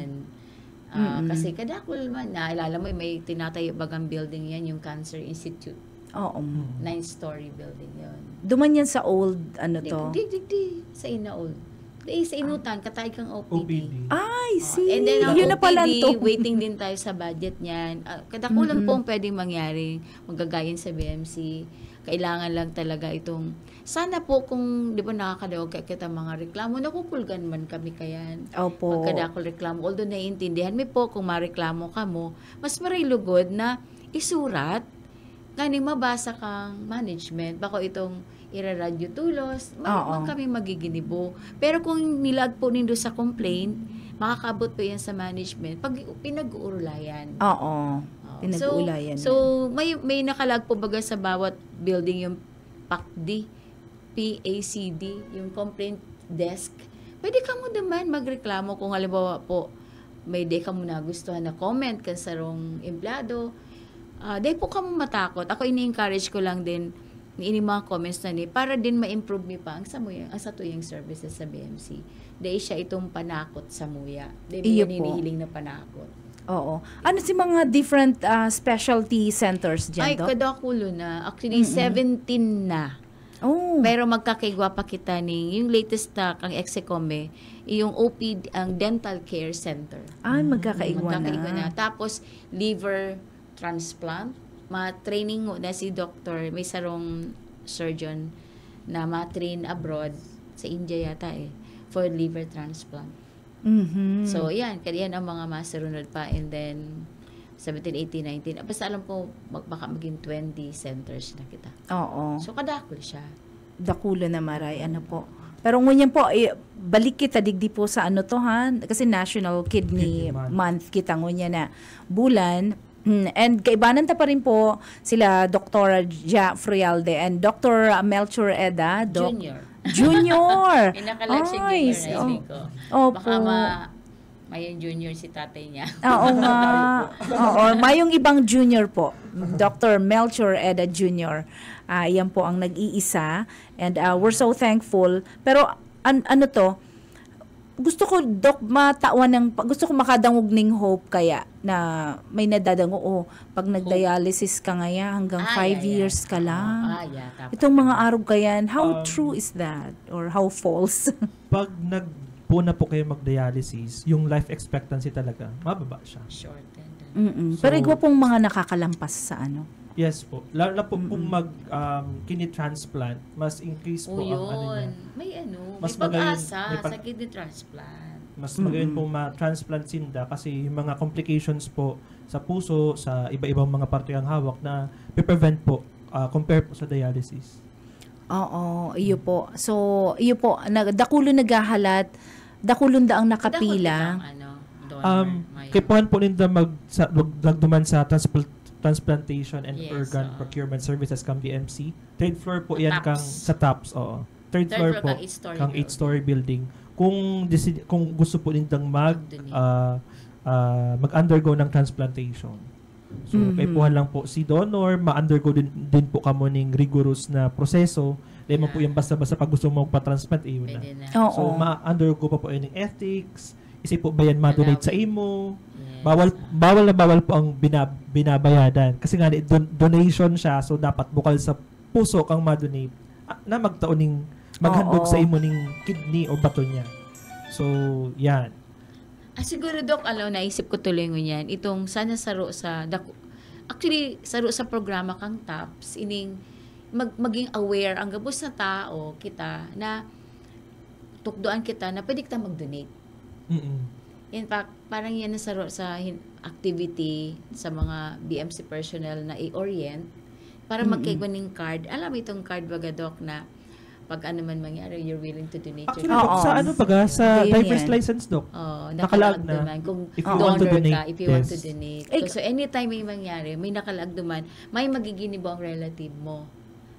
Kasi kadakol man, naalala mo, may tinatayo bagang building yan, yung Cancer Institute. Oo. 9-story building yun. Duman yan sa old, to? Di. Sa inaol. Di, sa inutan, katay kang OPD. OPD. Ay, see. And then ang Yun na pala OPD, to. waiting din tayo sa budget niyan. Kadakulang po ang pwedeng mangyari, magagayin sa BMC. Kailangan lang talaga itong, sana po kung, di ba nakakadawag kita mga reklamo, nakukulgan man kami kayan. Opo. Pagkadakol reklamo. Although naiintindihan mi po kung mareklamo ka mo, mas marilugod na isurat, gani mabasa kang management, bako itong iraradyo tulos, man kami magiginibo. Pero kung nilag po nindo sa complaint, makakabot po yan sa management pag pinag-uurulayan. Oo. Pinag-uulayan. So may nakalag po baga sa bawat building yung PACD, yung complaint desk. Pwede ka mo naman magreklamo kung halimbawa po may di ka mo nagustuhan na comment kan sarong empleyado. Di po ka mo matakot. Ako ini-encourage ko lang din ini mga comments na ni para din ma-improve mi pa ang satuyang services sa BMC. Dahil siya itong panakot sa muya. Dahil mo hinihiling na panakot. Oo. Ano si mga different specialty centers dyan, Ay, Doc? kadakulo na. Actually, 17 na. Oh. Pero magkakaigwa pa kita yung latest na kang Execome, yung OPD, ang Dental Care Center. Ay, magkakaigwa na. Tapos, liver transplant. Ma-training na si doctor, may sarong surgeon na ma-train abroad sa India yata for liver transplant. Mm-hmm. So, yan ang mga masterunod pa. And then, 17, 18, 19. Basta alam ko, baka maging 20 centers na kita. Oo. So, kadakol siya. Dakulo na maray. Ano po. Pero ngunyan po, balik kita digdi po sa kasi National Kidney Month kita ngunyan na bulan. And kaibanan ta pa rin po sila Dr. Ja Frialde and Dr. Melchor Eda. Junior. Pinakalag siya junior ko. Opo. Baka may junior si tatay niya. Oo nga. Oo, mayong ibang junior po. Dr. Melchor Eda Jr. Yan po ang nag-iisa. And we're so thankful. Pero gusto ko, Doc, gusto ko makadangog ng hope kaya na may nadadango, pag nag-dialysis ka ngaya hanggang 5 years ka lang. Itong mga araw kayan, how true is that? Or how false? Pag nagpuna po kayo mag-dialysis, yung life expectancy talaga, mababa siya. Short. Pero igwa pong mga nakakalampas sa Yes po. Lalo na po kung kidney transplant, mas increase po ang niya. May pag-asa sa kidney transplant. Mas magayon po ma-transplant sinda kasi yung mga complications po sa puso, sa iba-ibang mga parte ang hawak na prevent po compare po sa dialysis. Oo, iyo po. So, iyo po, dakulo naghahalat, dakulon da ang nakapila. donor. Kay puhan po ninda magduman sa transplantation and Yes, organ oo. procurement services kang BMC. Third floor po yan TAPS. kang sa TAPS, oo. Third floor po kang 8-story kang 8-story building. Kung gusto po nindang mag-undergo ng transplantation. So, kay puhan lang po si donor, ma-undergo din po kamo ning rigorous na proseso. Di man po yung basta-basta pag gusto mo magpa-transplant, yun na. Pwede na. Oo. So, ma-undergo pa po yun ng ethics. Isip po ba yan ma-donate sa imo? Yes. Bawal po ang binabayadan. Kasi nga, donation siya. So, dapat bukal sa puso kang ma-donate na magtauning maghandog Oo. sa imo ning kidney o bato niya. So, yan. Siguro, Doc, naisip ko tuloy ngunyan. Itong sana actually, saro sa programa kang TAPS, ining maging aware ang gabos na tao, kita, na tukdoan kita na pwede kita mag-donate. In fact, parang yan nasaro sa activity sa mga BMC personnel na i-orient para magkaigwaning card. Alam mo itong card baga, Doc, na pag ano man mangyari, you're willing to donate Actually, your Oo. sa ano baga, sa Yun driver's yan. license, Doc. Nakalag Nakalag na. duman. Kung If you want to donor donate, ka, if you want to yes. donate. Eh, So, anytime may mangyari, may nakalag duman, may magiginibo ang relative mo.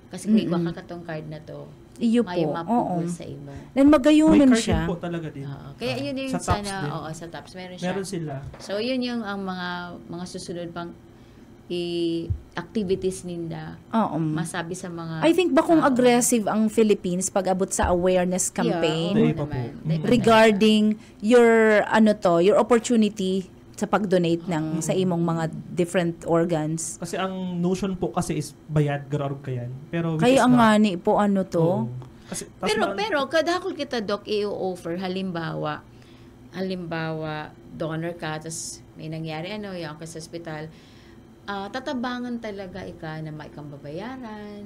Kasi kung iwa ka katong card na to, Iyo may po. Oo. mapupul sa imo. Then May magayunan card siya. din po talaga din. Kaya yun yung Sa TAPS sana, din. sa TAPS, meron siya. Meron sila. So, yun yung ang mga susunod pang activities ninda. Oo. Masabi sa mga... I think ba kung tao. aggressive ang Philippines pag abot sa awareness campaign Yeah, Hindi pa po. Hindi pa regarding your opportunity sa pag-donate ng sa imong mga different organs. Kasi ang notion po kasi is bayad, gararog kayan. Pero which Kaya is ang not. ngani po ano to. Oo. Kasi, tas Pero kadakol kita, Doc, i-offer halimbawa donor ka, tapos may nangyari yung ka sa ospital, tatabangan talaga na may kang babayaran.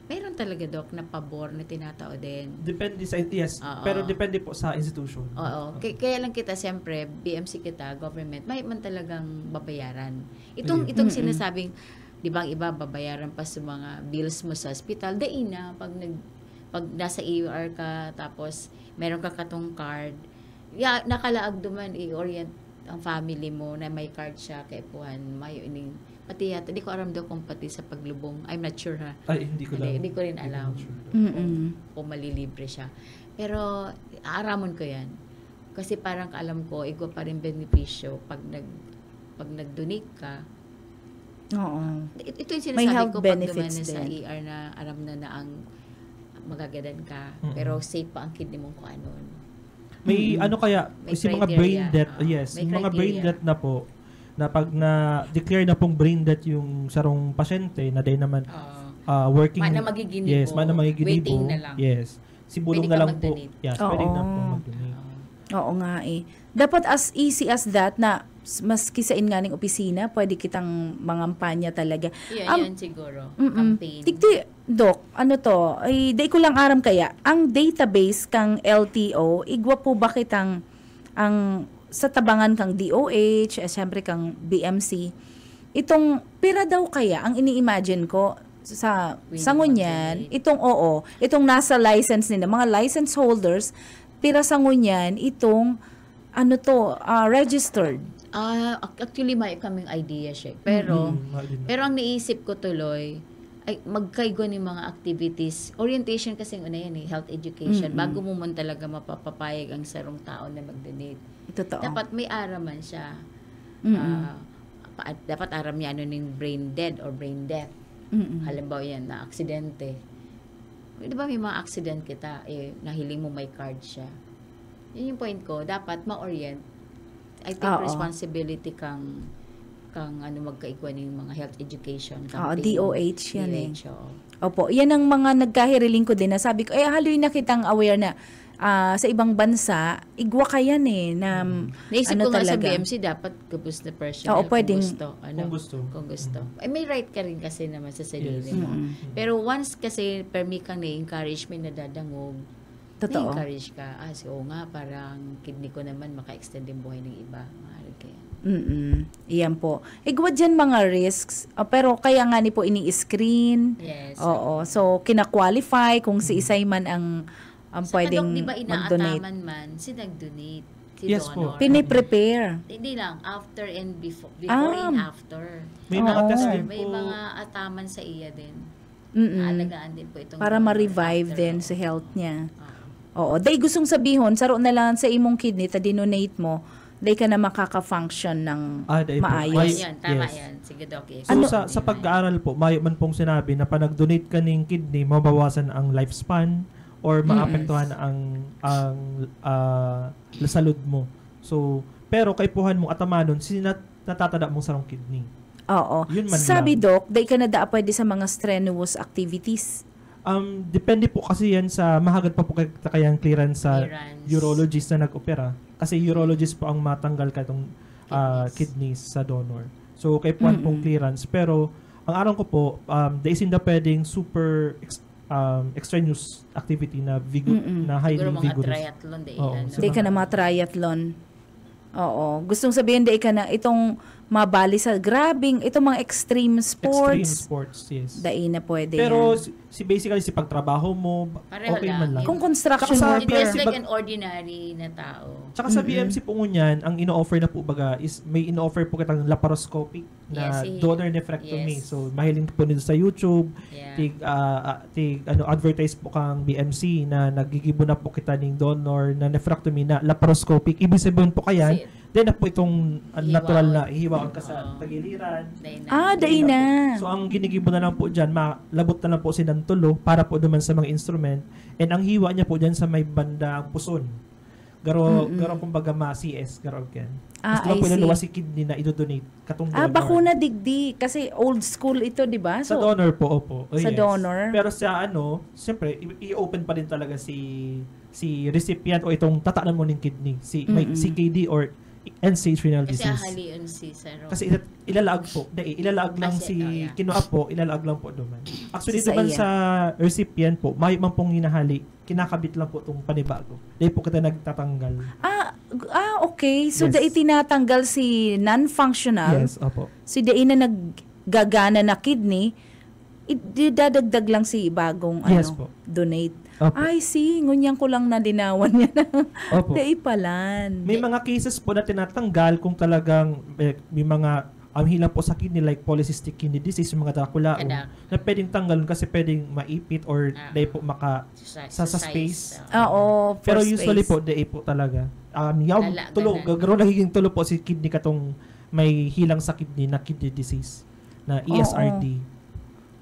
Meron talaga, Doc, na pabor na tinatao din. depende sa, yes, Oo. pero depende po sa institution. Oo. Kaya lang kita, siyempre, BMC kita, government, may man talagang babayaran. Itong sinasabing, di ba ang iba, babayaran pa sa mga bills mo sa hospital, dain na, pag nasa ER ka, tapos meron ka katong card, nakalaag duman, i-orient ang family mo na may card siya, kay puhan, mayo ining, pati yata, di ko aram daw kung pati sa paglubong, I'm not sure ha. Ay, hindi ko lang. Hindi ko rin alam kung malilibre siya. Pero, aaramon ko yan. Kasi parang alam ko, igwa pa rin benepisyo pag nag-donate ka. Oo. Ito yung May sinasabi health ko pag benefits duman na sa din. ER na aram na ang magagadan ka. Pero safe pa ang kidney mong kung ano. May ano kaya, May kasi mga criteria. brain death, yes, May yung mga brain criteria. death na po, na pag na-declare na pong brain death yung sarong pasyente, na dahil naman working, Mana magiginibo. yes, mana magiginibo, Waiting na lang. yes, sibulong Pwede na ka lang po, mag-donate. yes, Oo. pwede na po mag-donate. Oo nga eh. Dapat as easy as that na maski sa inganing opisina, pwede kitang mangampanya talaga. Yan siguro. Mm-mm. Campaign. Tikti, Doc, ano to? Ay, day ko lang aram kaya. Ang database kang LTO, igwa po ba kitang ang sa tabangan kang DOH, siyempre kang BMC, itong pira daw kaya, ang ini-imagine ko sa Window sangunyan, mag-donate. itong nasa license nila, mga license holders, pira sangunyan, itong registered. Actually, may kaming idea siya. Pero, pero ang naisip ko tuloy, ay magkaigo ni mga activities. Orientation kasi una yan health education. Bago mo man talaga mapapapayag ang sarong tao na mag-donate. Totoo. Dapat may araman siya. Dapat aram niya ng brain dead or brain death. Halimbawa yan, na aksidente. Di ba may mga accident kita, nahiling mo may card siya. Yun yung point ko. Dapat ma-orient. I think responsibility kang magkaigwa ng mga health education campaign. DOH yan DOH, oo. Opo, yan ang mga nagkahiriling ko din na sabi ko, haloy na kitang aware na sa ibang bansa, igwa ka yan na Naisip ko nga sa talaga. BMC, dapat gabos na personnel Oo, pwedeng- kung gusto. Kung gusto. May right ka rin kasi naman sa sarili Yes. mo. Pero once kasi permi kang na-encourage, may nadadangog, Totoo. na-encourage ka. Oo nga, parang kidney ko naman maka-extend yung buhay ng iba. Mahal kaya. Iyan po. Igwa dyan mga risks, pero kaya nga ni po ini-screen. Yes. Oo. So, kina-qualify kung si isay man ang Sa pwedeng kadok, di ba mag-donate. inaataman man, si nag-donate. Si Yes po. donor. Piniprepare. Hindi lang, after and before Ah. and after. May mga Oo. test din May po. mga ataman sa iya din. Mm-mm. Alagaan din po itong Para donor ma-revive after, din oo. sa health niya. Oo. Oo. Day gustong sabihon, saro na lang sa imong kidney, ta-dinonate mo, day ka na makaka-function ng Dahil po. maayos. Yan, tama Yes. yan. Sige, Doc. So sa pag-aaral po, mayo man pong sinabi na pag nag-donate ka ng kidney, mabawasan ang lifespan or maapektuhan ang salud mo. So, pero kaipuhan mo atamanon, natatada mong sarong kidney. Oo. Yun man Sabi, lang. Doc, day ka na pwede sa mga strenuous activities. Depende po kasi yan sa mahagad pa po kayang clearance sa Clearance. urologist na nag-opera. Kasi urologist po ang matanggal katong kidneys sa donor. So, kaipuhan pong clearance. Pero, ang aram ko po, there isn't pwedeng super extraneous activity na na highly Siguro mga vigorous. triathlon din. Oo. ano. Day ka na mga triathlon. Oo. Gustong sabihin, day ka na itong mabali sa grabing, itong mga extreme Extreme sports. sports, yes. Day na pwede Pero yan. basically si pagtrabaho mo, Pareho okay lang. man lang. Kung construction Tsaka sa It's worker. just like Bag- an ordinary na tao. Tsaka sa BMC po ngunyan, ang ino-offer na po baga is may ino-offer po kitang laparoscopic na Yes, donor nephrectomy. yes. So mahiling po nito sa YouTube, Yeah. advertise po kang BMC na nagigibo na po kita ng donor na nephrectomy na laparoscopic. Ibig sabihin po kayan, Kasi- then na po itong natural na ihiwaon ka sa Oo. tagiliran. Dahil na. Day na. So ang ginigibo na lang po dyan, labot na lang po sinang tulo para po duman sa mga instrument. And ang hiwa niya po dyan sa may bandang puson. Garo kumbaga ma-CS, garo again. Gusto lang I po see. ilaluwa si kidney na idodonate katong donor. Bakuna digdi. Kasi old school ito, di ba? Sa donor po, opo. Oh, Sa yes. donor. Pero sa siyempre, i-open pa din talaga si recipient o itong tatanan mo ng kidney. May CKD or end-stage renal Kasi disease. ahalion si Saro. Kasi ilalaag po. Ilalaag lang Kasi, yeah. kinuha po, ilalaag lang po duman. Actually, Sa duman iya. sa recipient po, may man pong hinahali, kinakabit lang po itong panibago. Dahil po kita nagtatanggal. Okay. So, Yes. dai tinatanggal si non-functional. Yes, opo. Si dai na naggagana na kidney, idadagdag lang si bagong Yes po. donate. Opo. I see. Ngunyan ko lang nadinawan niya na. Opo. Dai palan. May mga cases po na tinatanggal kung talagang may mga hilang po sa kidney like polycystic kidney disease, yung mga dakulaon, Kadak. na pwedeng tanggalin kasi pwedeng maipit or dahil po sa space. Oo. Pero for usually space. po, dahil po talaga. Lala, Tulo, ganun. gagaro nagiging tulo po si kidney katong may hilang sa kidney na kidney disease na ESRD.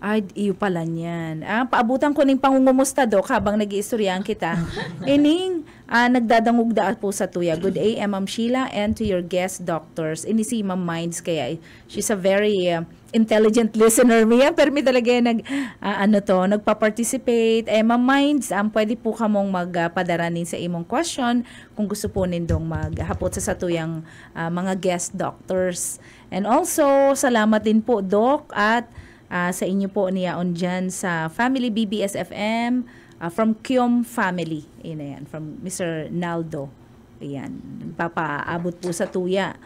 Ay, iyo pala niyan. Paabutan ko ning pangungumusta, Dok, habang nag-iistoryahan kita. Ining, nagdadangog daan po sa tuya. Good day, Ma'am Sheila, and to your guest doctors. Ini si Ma'am Minds, kaya she's a very intelligent listener. Miya, pero may talaga nagpa-participate. Ma'am Minds, pwede po kamong magpadaranin sa imong question kung gusto po nindong maghapot sa tuyang mga guest doctors. And also, salamat din po, Doc, at sa inyo po niyaon dyan sa Family BBS FM from Kyom Family. Ayan, from Mr. Naldo. Ayan, papaabot po sa tuya.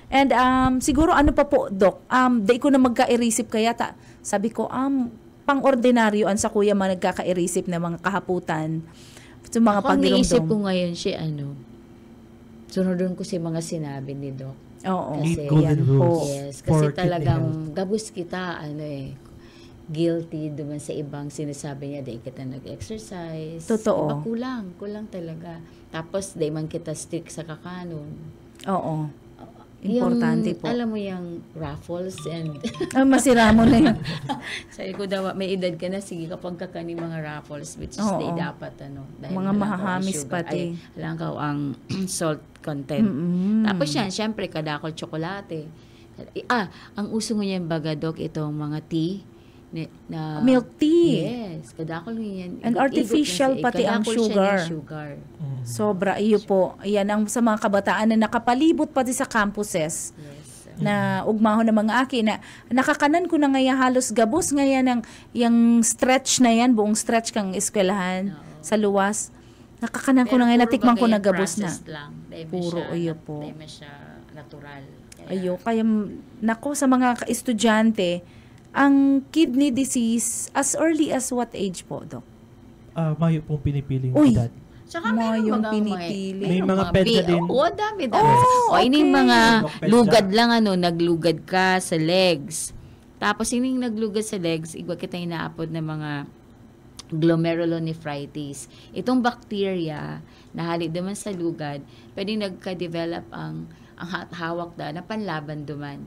And siguro ano pa po, Doc, di ko na magka-irisip kaya sabi ko, pang-ordinaryo an sa kuya mga nagkaka-irisip na mga kahaputan sa mga Ako ang naisip pagdiromdom. ko ngayon sunodon ko si mga sinabi ni Doc. Oo. Kasi Eight golden yan po. rules Yes, for kasi kidney talagang health. gabus kita, guilty duman sa ibang sinasabi niya, dahil kita nag-exercise. Totoo. Iba kulang talaga. Tapos, dahil man kita strict sa kakanon. Oo. Importante po. Alam mo yung raffles and Masira mo na yun. sabi ko daw, may edad ka na, sige kapag kakani mga raffles, which is Oo. they dapat, dahil Mga walang mahahamis sugar. pati. Alam ka ang salt content. Tapos yan, syempre, kadakol tsokolate. Ang uso mo yan baga, Doc, itong mga tea, na Milk tea. Yes, kadakol yan. And artificial pati ang sugar. Sugar. Sobra, iyo po. Yan ang sa mga kabataan na nakapalibot pati sa campuses Yes. na ugmahon ng mga aki na nakakanan ko na ngaya halos gabos ngaya ng yung stretch na yan, buong stretch kang eskwelahan sa luwas. Nakakanan ko na ngayon, natikman ko na gabos na. Puro iyo po. Dahil mo siya natural. Ayo, kaya nako sa mga estudyante, ang kidney disease as early as what age po, Doc? Mayo pong pinipiling Uy. edad. Tsaka Mayong mga pinipili. May mga pedya din. Oo, dami. O, okay. ining mga Pedya. lugad lang, naglugad ka sa legs. Tapos, ining naglugad sa legs, igwa kita inaapod na mga glomerulonephritis. Itong bacteria na hali duman sa lugad, pwedeng nagka-develop ang hawak na panlaban duman.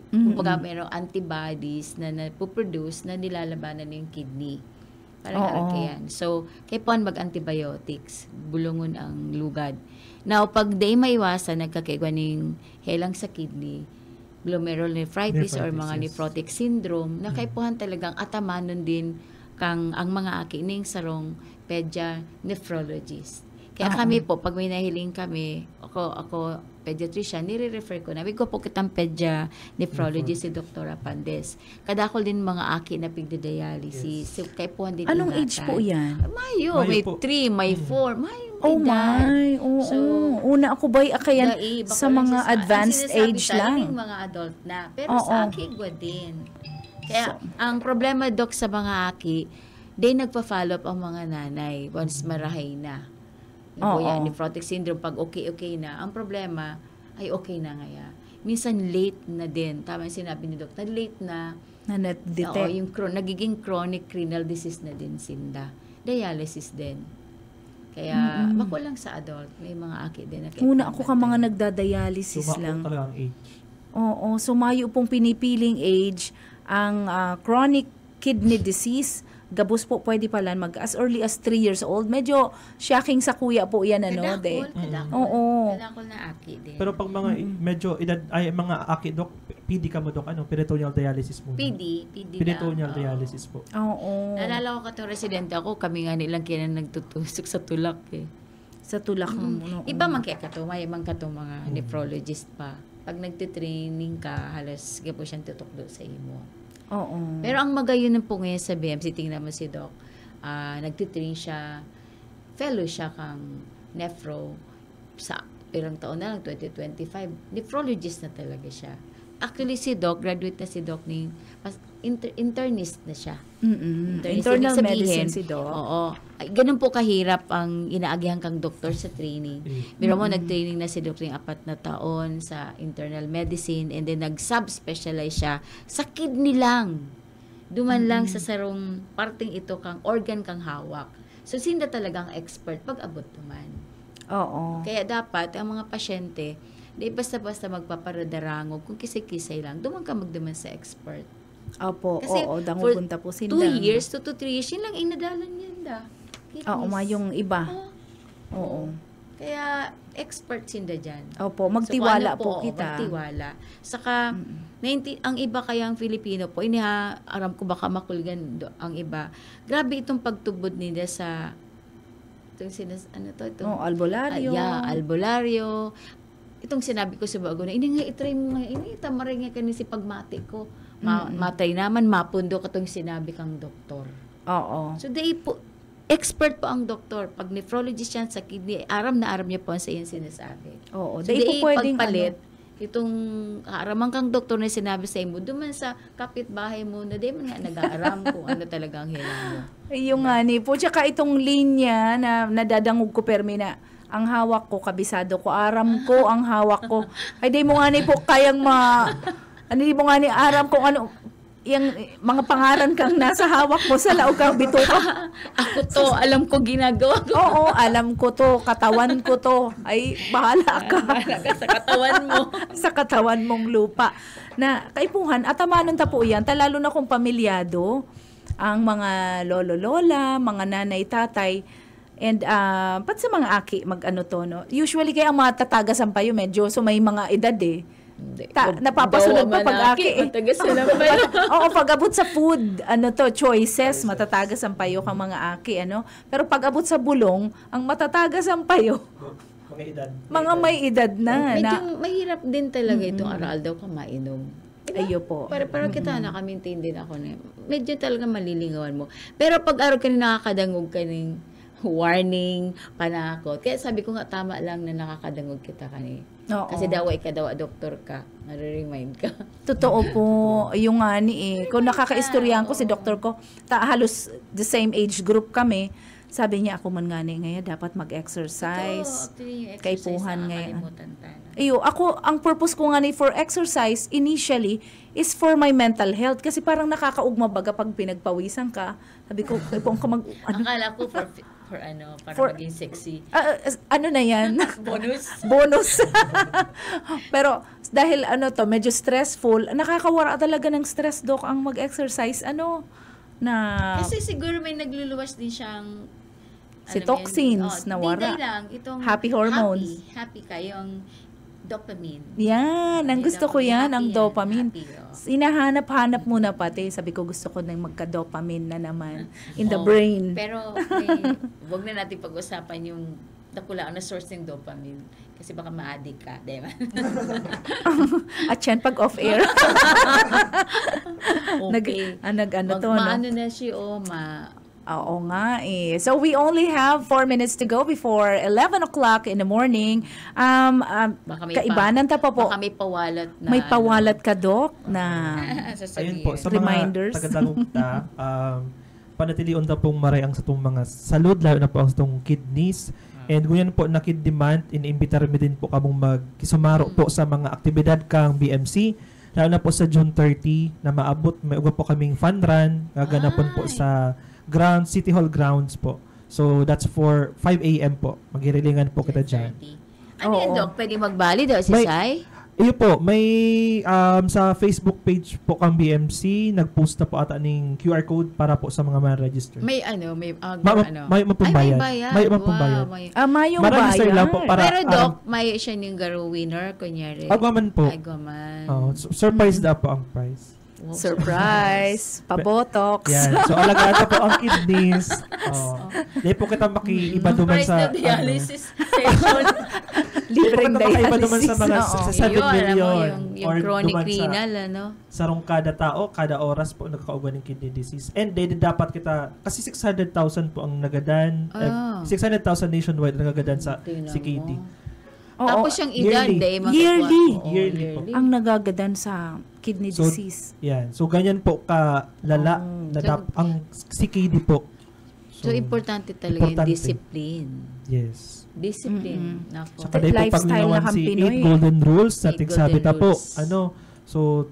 Kumbaga, mayroong antibodies na napuproduce na nilalabanan yung kidney. Parang yan. So, kaya po mag-antibiotics, bulungon ang lugad. Now, pag di maiwasan, nagkakaigwa ng helang sa kidney, glomerulonephritis or mga nephrotic syndrome, na kaipuhan talagang atamanon din kang ang mga aki ning sarong pedia nephrologist. Kaya kami po, pag may nahiling kami, ako pediatrician, nire-refer ko na. May po kitang pedia nephrologist si Dr. Apandes. Kadakol din mga aki na pigdadialysis. So, kaya po din Anong ingatan. age po yan? Mayo, may 3, may 4, mayo. Oh my, oo. So, una ako ba'y akayan baka sa mga ang advanced sinasabi age tayo, lang? yung mga adult na. Pero sa aki, igwa din. Kaya, ang problema, Doc, sa mga aki, di nagpa-follow up ang mga nanay once marahay na. Yan, nephrotic syndrome, pag okay na. Ang problema, ay okay na ngaya. Minsan late na din. Tama yung sinabi ni Doc, na late na. Na Oo, na-detect. yung nagiging chronic renal disease na din sinda. Dialysis din. Kaya, bako lang sa adult. May mga aki din. Na Una ako ka mga nagdadialysis lang. Talaga ang age. Oo, sumayo pong pinipiling age ang chronic kidney disease. Gabos po pwede pala as early as 3 years old. Medyo shocking sa kuya po yan, Kadakol Oo. Kadakol na aki din. Pero pag mga medyo edad, ay mga aki, Dok, PD ka mo, Dok, peritoneal dialysis mo. PD Peritoneal lang. dialysis po. Oo. Naalala ko katong residente ako, kami nga nilang kaya nagtutusok sa tulak eh. Sa tulak ng Iba man kaya kato, may man kato mga nephrologist pa. Pag nagtitraining ka, halos gapo siyang tutukdo sa imo. Oo. Pero ang magayon po ngayon sa BMC, tingnan mo si Doc, nagtitrain siya, fellow siya kang nephro sa pirang taon na lang, 2025. Nephrologist na talaga siya. Actually, si Doc, graduate na si Doc ng internist na siya. Internal Ibig medicine si Doc. Oo. Ay, ganun po kahirap ang inaagihan kang doktor sa training. Pero mo, nag-training na si Doc ng 4 na taon sa internal medicine and then nag-subspecialize siya sa kidney lang. Duman lang sa sarong parting ito kang organ kang hawak. So, sinda talagang expert pag abot duman. Oo. Kaya dapat, ang mga pasyente, di basta-basta magpaparadarango, kung kisay-kisay lang, duman ka magduman sa expert. Opo, Kasi oo, for dangupunta po 2 sila. years, 2 to 3 years, yun lang inadalan yan da. Oo, yung iba. Oo. Oo. Kaya, expert sinda dyan. Opo, magtiwala So, po kita. Magtiwala. Saka, ang iba kayang Filipino po, aram ko baka makulgan ang iba. Grabe itong pagtubod nila sa, albularyo. Albularyo. Itong sinabi ko sa bago na, itry mo nga, tamaray nga kanisi pagmati ko. Matay naman, mapundo ka itong sinabi kang doktor. Oo. So, expert po ang doktor. Pag nephrologist yan sa kidney, aram niya po sa iyong sinasabi. Oo. So, Di po pwedeng pagpalit, itong aramang kang doktor na sinabi sa imo, duman sa kapitbahay mo, na di man nga nag-aaram kung ano talagang hilang mo. Yung nga ni po. Tsaka itong linya na nadadangog ko permi na ang hawak ko, kabisado ko, aram ko, ang hawak ko. Ay, di mo nga ni po kayang di mo nga ni aram kung ano, yung mga pangaran kang nasa hawak mo sa laog kang bituka. Ako to, alam ko ginagawa ko. Oo, alam ko to, katawan ko to. Ay, bahala ka. Sa katawan mo. Sa katawan mong lupa. Na, kaipuhan, atamanon ta po yan, lalo na kung pamilyado, ang mga lolo-lola, mga nanay-tatay, and pat sa mga aki, mag-ano to, no? Usually, kaya ang mga tatagasan pa yun, medyo, so may mga edad eh. Napapasunod pa pag-aki. Matagas na lang pa. Oo, pag-abot sa food, choices, matatagas ang payo kang mga aki, Pero pag-abot sa bulong, ang matatagas ang payo, Mga edad. mga may edad na. Medyo mahirap din talaga itong aral daw ka mainom. Ayo po. Para kita naka-maintain din ako na medyo talaga malilingawan mo. Pero pag araw ka nakakadangog ka ng warning, panakot. Kaya sabi ko nga tama lang na nakakadangog kita kani. Kasi daway ka daw, doktor ka. Nare-remind ka. Totoo po. Yung nga ni Kung nakakaistoryahan ko si doktor ko, halos the same age group kami. sabi niya ako man nga ni ngayon dapat mag-exercise. Kaipuhan ngayon. Iyo, ako, ang purpose ko nga ni for exercise initially is for my mental health kasi parang nakakaugma baga pag pinagpawisan ka. Sabi ko, kung ka mag... Akala ko para maging sexy. Ano na yan? Bonus. Bonus. Pero dahil medyo stressful, nakakawara talaga ng stress, Doc, ang mag-exercise. Kasi siguro may nagluluwas din siyang toxins na wara. Hindi lang. Itong happy hormones. Happy ka, yung dopamine. Yan, ang gusto ko yan, ang dopamine. Happy, Hinahanap-hanap muna pati. Sabi ko, gusto ko nang magka-dopamine na naman in the brain. Pero, wag na natin pag-usapan yung dakulaan na source ng dopamine. Kasi baka ma-addict ka, di ba? At yan, pag off-air. Okay. Maano na siya, Oo nga eh. So we only have 4 minutes to go before 11 o'clock in the morning. Kaibanan ta pa po. Baka may pawalat na. May pawalat ka, Doc, na ayun po, sa reminders. Mga tagadangta, panatilion na pong maray ang sa itong mga salud, lalo na po ang sa itong kidneys. And ganyan po na kid demand, iniimbitar mi din po kamong magkisumaro po sa mga aktibidad kang BMC. Lalo na po sa June 30 na maabot, may uga po kaming fun run, gaganapon po sa City Hall grounds po. So, that's for 5 a.m. po. Magirilingan po kita dyan. Ano yan, Doc? Pwede magbali daw si Sai? Iyo po, may sa Facebook page po kang BMC, nag-post na po ata ng QR code para po sa mga ma-register. May May mapambayad. May mapambayad. Mayong Maragister lang po para, pero Doc, may siya yung garo winner, kunyari. Agwaman po. Surprise na po ang prize. Surprise! Pabotox! Yan. So, alagaan po ang kidneys. Hindi po kita makiiba duman sa... Price na dialysis session. Libreng dialysis. Duman sa mga sa 7 million. Yung chronic renal, Sa kada tao, kada oras po nagkauban ng kidney disease. And then, dapat kita... Kasi 600,000 po ang nagadan. 600,000 nationwide ang nagadan sa CKD. Tapos yung edad, yearly po. Ang nagagadan sa kidney disease. Yan. So, ganyan po kalala ang CKD po. So, importante talaga yung discipline. Yes. Discipline. Nako. Saka dahil po pag ginawan si 8 golden rules na tigsabi ta po. So,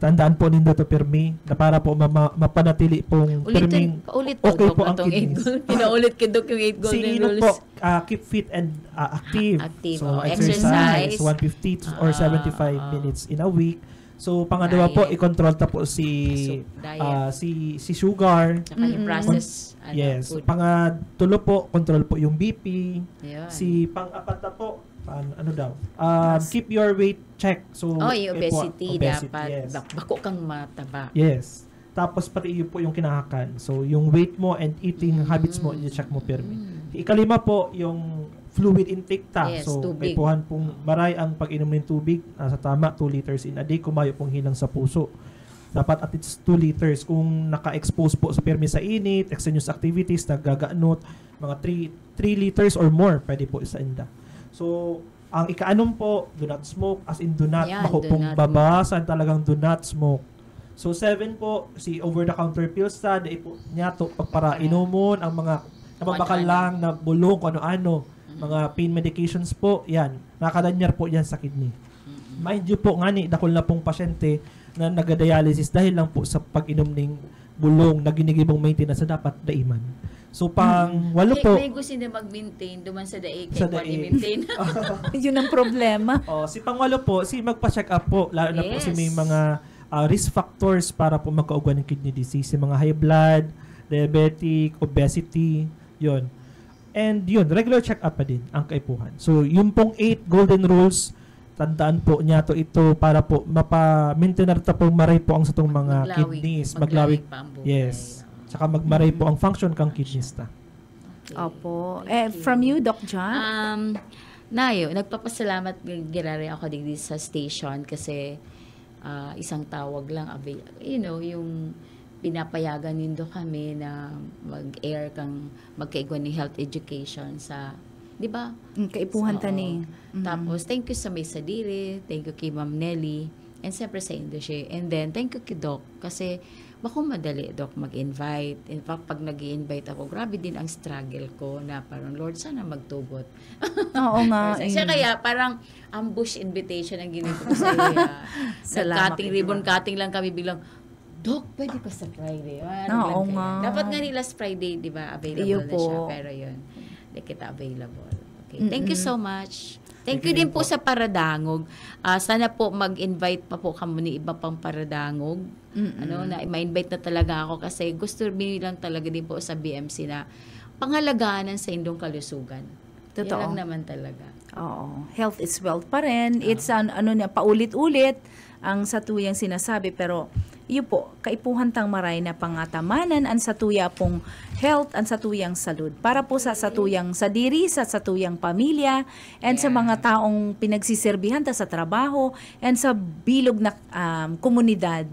tandaan po nindo to pirmi na para po mapanatili pong pirming okay po ang kidneys. Pinaulit ko Doc yung 8 golden rules. Po, keep fit and active. So, exercise 150 or 75 minutes in a week. So, pangalawa po, i-control ta po si sugar. Tsaka yung process. Yes. Pangatulo po, control po yung BP. Yun. Si pang-apat na po, keep your weight check. So, yung obesity dapat. Yes. Bako kang mataba. Yes. Tapos pati yun po yung kinahakan. So, yung weight mo and eating habits mo, i-check mo pirmi. Ikalima po, yung fluid intake ta. Yes, so, tubig. kaipuhan pong maray ang pag-inom ng tubig sa tama, 2 liters in a day, kumayo pong hinang sa puso. Dapat at least 2 liters. Kung naka-expose po sa pirmi sa init, extraneous activities, nagaganot, mga 3 liters or more, pwede po sa inda. So, ang ikaanom po, do not smoke, as in do not, bako pong babasan talagang do not smoke. So, 7 po, si over-the-counter pills ta, dahil po niya to, pagpara inomon, ang mga nababakal lang na bulong, kung ano-ano, mga pain medications po, yan, nakadanyar po yan sa kidney. Mind you po, nga ni, dakol na pong pasyente na nagadialysis dahil lang po sa pag-inom ng bulong na ginigibong maintenance na dapat daiman. So, pang walo po. May gusto na mag-maintain, duman sa daig, kaya pa i-maintain. Yun ang problema. Si pang walo po, si magpa-check up po, lalo na po si may mga risk factors para po magkaugan ng kidney disease, yung mga high blood, diabetic, obesity, yon. And yun, regular check-up pa din ang kaipuhan. So, yung pong 8 golden rules, tandaan po niya to ito para po mapa-maintain ta po maray po ang sa itong mga kidneys. Maglawig pa ang buhay. Yes. Tsaka magmaray po ang function kang kidneys ta. Okay. Opo. From you, Doc John? Nayo, nagpapasalamat girari ako digdi sa station kasi isang tawag lang, yung pinapayagan nindo kami na mag-air kang magkaigwan ni health education sa, di ba? Kaipuhan tani. Tapos, thank you sa May Sadiri, thank you kay Ma'am Nelly, and siyempre sa industry. And then, thank you kay Doc, kasi bako madali, Doc, mag-invite. In fact, pag nag-i-invite ako, grabe din ang struggle ko na parang, Lord, sana magtugot. Oo nga. Siya kaya parang ambush invitation ang ginito ko sa iyo. Salamat, Cutting, ribbon cutting lang kami biglang, Doc, pwede pa sa Friday. Oo nga. Dapat nga last Friday, di ba, available Iyo na po. siya. Pero yun, hindi kita available. Okay. Thank you so much. Thank you din po sa Paradangog. Sana po mag-invite pa po kami ni iba pang Paradangog. Ano, na ma-invite na talaga ako kasi gusto lang talaga din po sa BMC na pangalagaan sa indong kalusugan. Totoo. Yan lang naman talaga. Oo. Health is wealth pa rin. It's paulit-ulit ang satuyang sinasabi, pero iyo po, kaipuhan tang maray na pangatamanan ang satuya pong health, ang satuyang salud. Para po sa satuyang sadiri, sa satuyang pamilya, and sa mga taong pinagsiserbihan ta sa trabaho, and sa bilog na komunidad.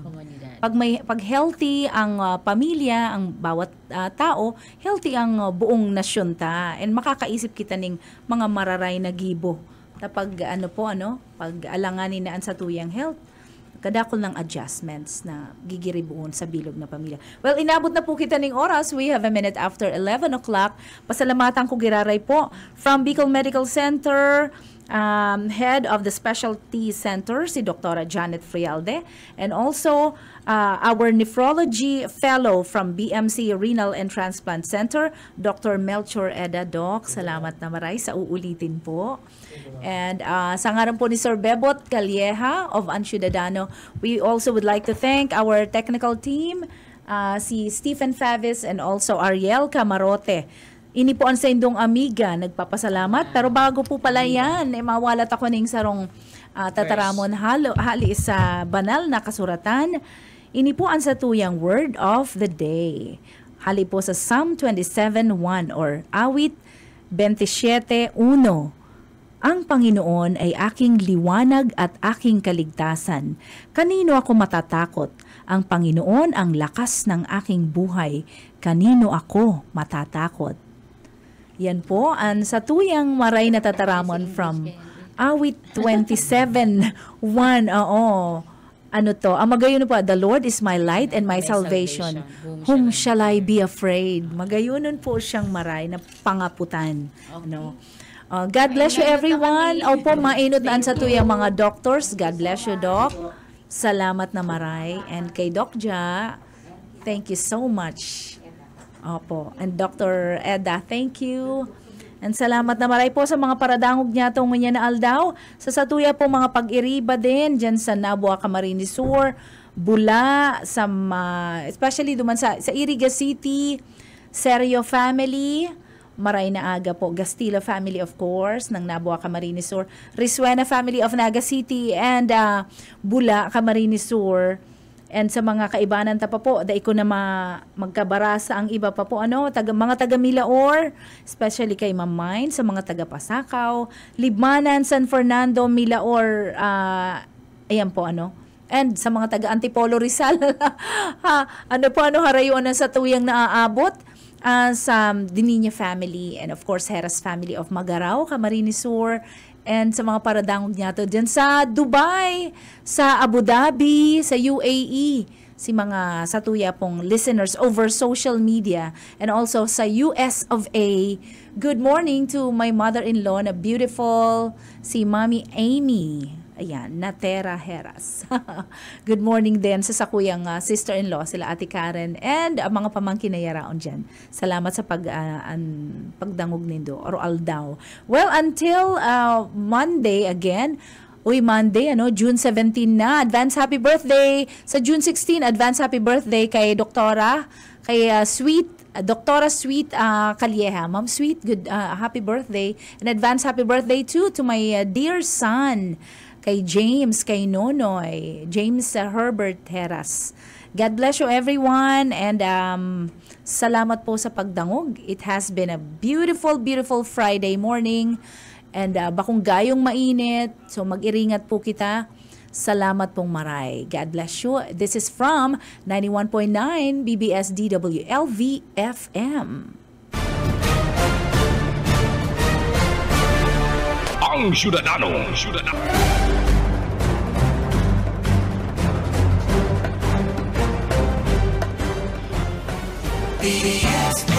Pag healthy ang pamilya, ang bawat tao, healthy ang buong nasyon ta. And makakaisip kita ning mga mararay na gibo. Pag pag alanganin na ang satuyang health, kadakol ng adjustments na gigiribuon sa bilog na pamilya. Well, inabot na po kita ng oras. We have a minute after 11 o'clock. Pasalamatan ko giraray po from Bicol Medical Center, Head of the Specialty Center, si Dr. Janet Frialde, and also our nephrology fellow from BMC Renal and Transplant Center, Dr. Melchor Eda. Doc, salamat na maray sa uulitin po. And sa ngaran po ni Sir Bebot Calieja of Ciudadano, we also would like to thank our technical team, si Stephen Favis and also Ariel Camarote. Ini po ang sa indong amiga, nagpapasalamat. Pero bago po pala yan, mawalat ako ng sarong tataramon hali sa banal na kasuratan. Ini po ang satuyang word of the day. Hali po sa Psalm 27:1 or Awit 27:1. Ang Panginoon ay aking liwanag at aking kaligtasan. Kanino ako matatakot? Ang Panginoon ang lakas ng aking buhay. Kanino ako matatakot? Yan po ang satuyang maray na tataramon from Awit 27:1. Oo. Ano to? Ang magayon po, the Lord is my light and my salvation. Whom shall I be afraid? Magayonon po siyang maray na pangaputan. Ano? God bless you everyone. Opo, mainod na sa tuyang mga doctors. God bless you, Doc. Salamat na maray. And kay Doc Ja, thank you so much. Opo. And Dr. Eda, thank you. And salamat na maray po sa mga paradangog niya itong mga na aldaw. Sa satuya po mga pag-iriba din dyan sa Nabua, Camarines Sur, Bula, especially duman sa Iriga City, Serio family, maray na aga po, Gastilo family of course, ng Nabua, Camarines Sur, Risuena family of Naga City, and Bula, Camarines Sur. And sa mga kaibanan ta pa po, dahil ko na magkabarasa ang iba pa po, mga taga Milaor, especially kay Ma'am Mine, sa mga taga Pasakaw, Libmanan, San Fernando, Milaor, ayan po, and sa mga taga Antipolo, Rizal, harayuan sa tuyang naaabot, sa Dininya family, and of course, Heras family of Magarao, Camarines Sur, and sa mga paradangog niya to dyan sa Dubai, sa Abu Dhabi, sa UAE, si mga satuya pong listeners over social media, and also sa US of A. Good morning to my mother-in-law na beautiful, si Mami Amy. Ayan, Natera Heras. Good morning din sa sakuyang sister-in-law, sila Ate Karen, and mga pamangkin na yaraon dyan. Salamat sa pagdangog nindo, or aldaw. Well, until Monday again, Monday, June 17 na. Advance happy birthday. Sa June 16, advance happy birthday kay Doktora, kay Doktora Sweet Calieja. Ma'am Sweet, good happy birthday. And advance happy birthday too to my dear son, kay James, kay Nonoy, James Herbert Heras. God bless you everyone, and salamat po sa pagdangog. It has been a beautiful, beautiful Friday morning, and bakong gayong mainit, so mag-iringat po kita. Salamat pong maray. God bless you. This is from 91.9 BBS DWLV FM. Ang Ciudadano. PBS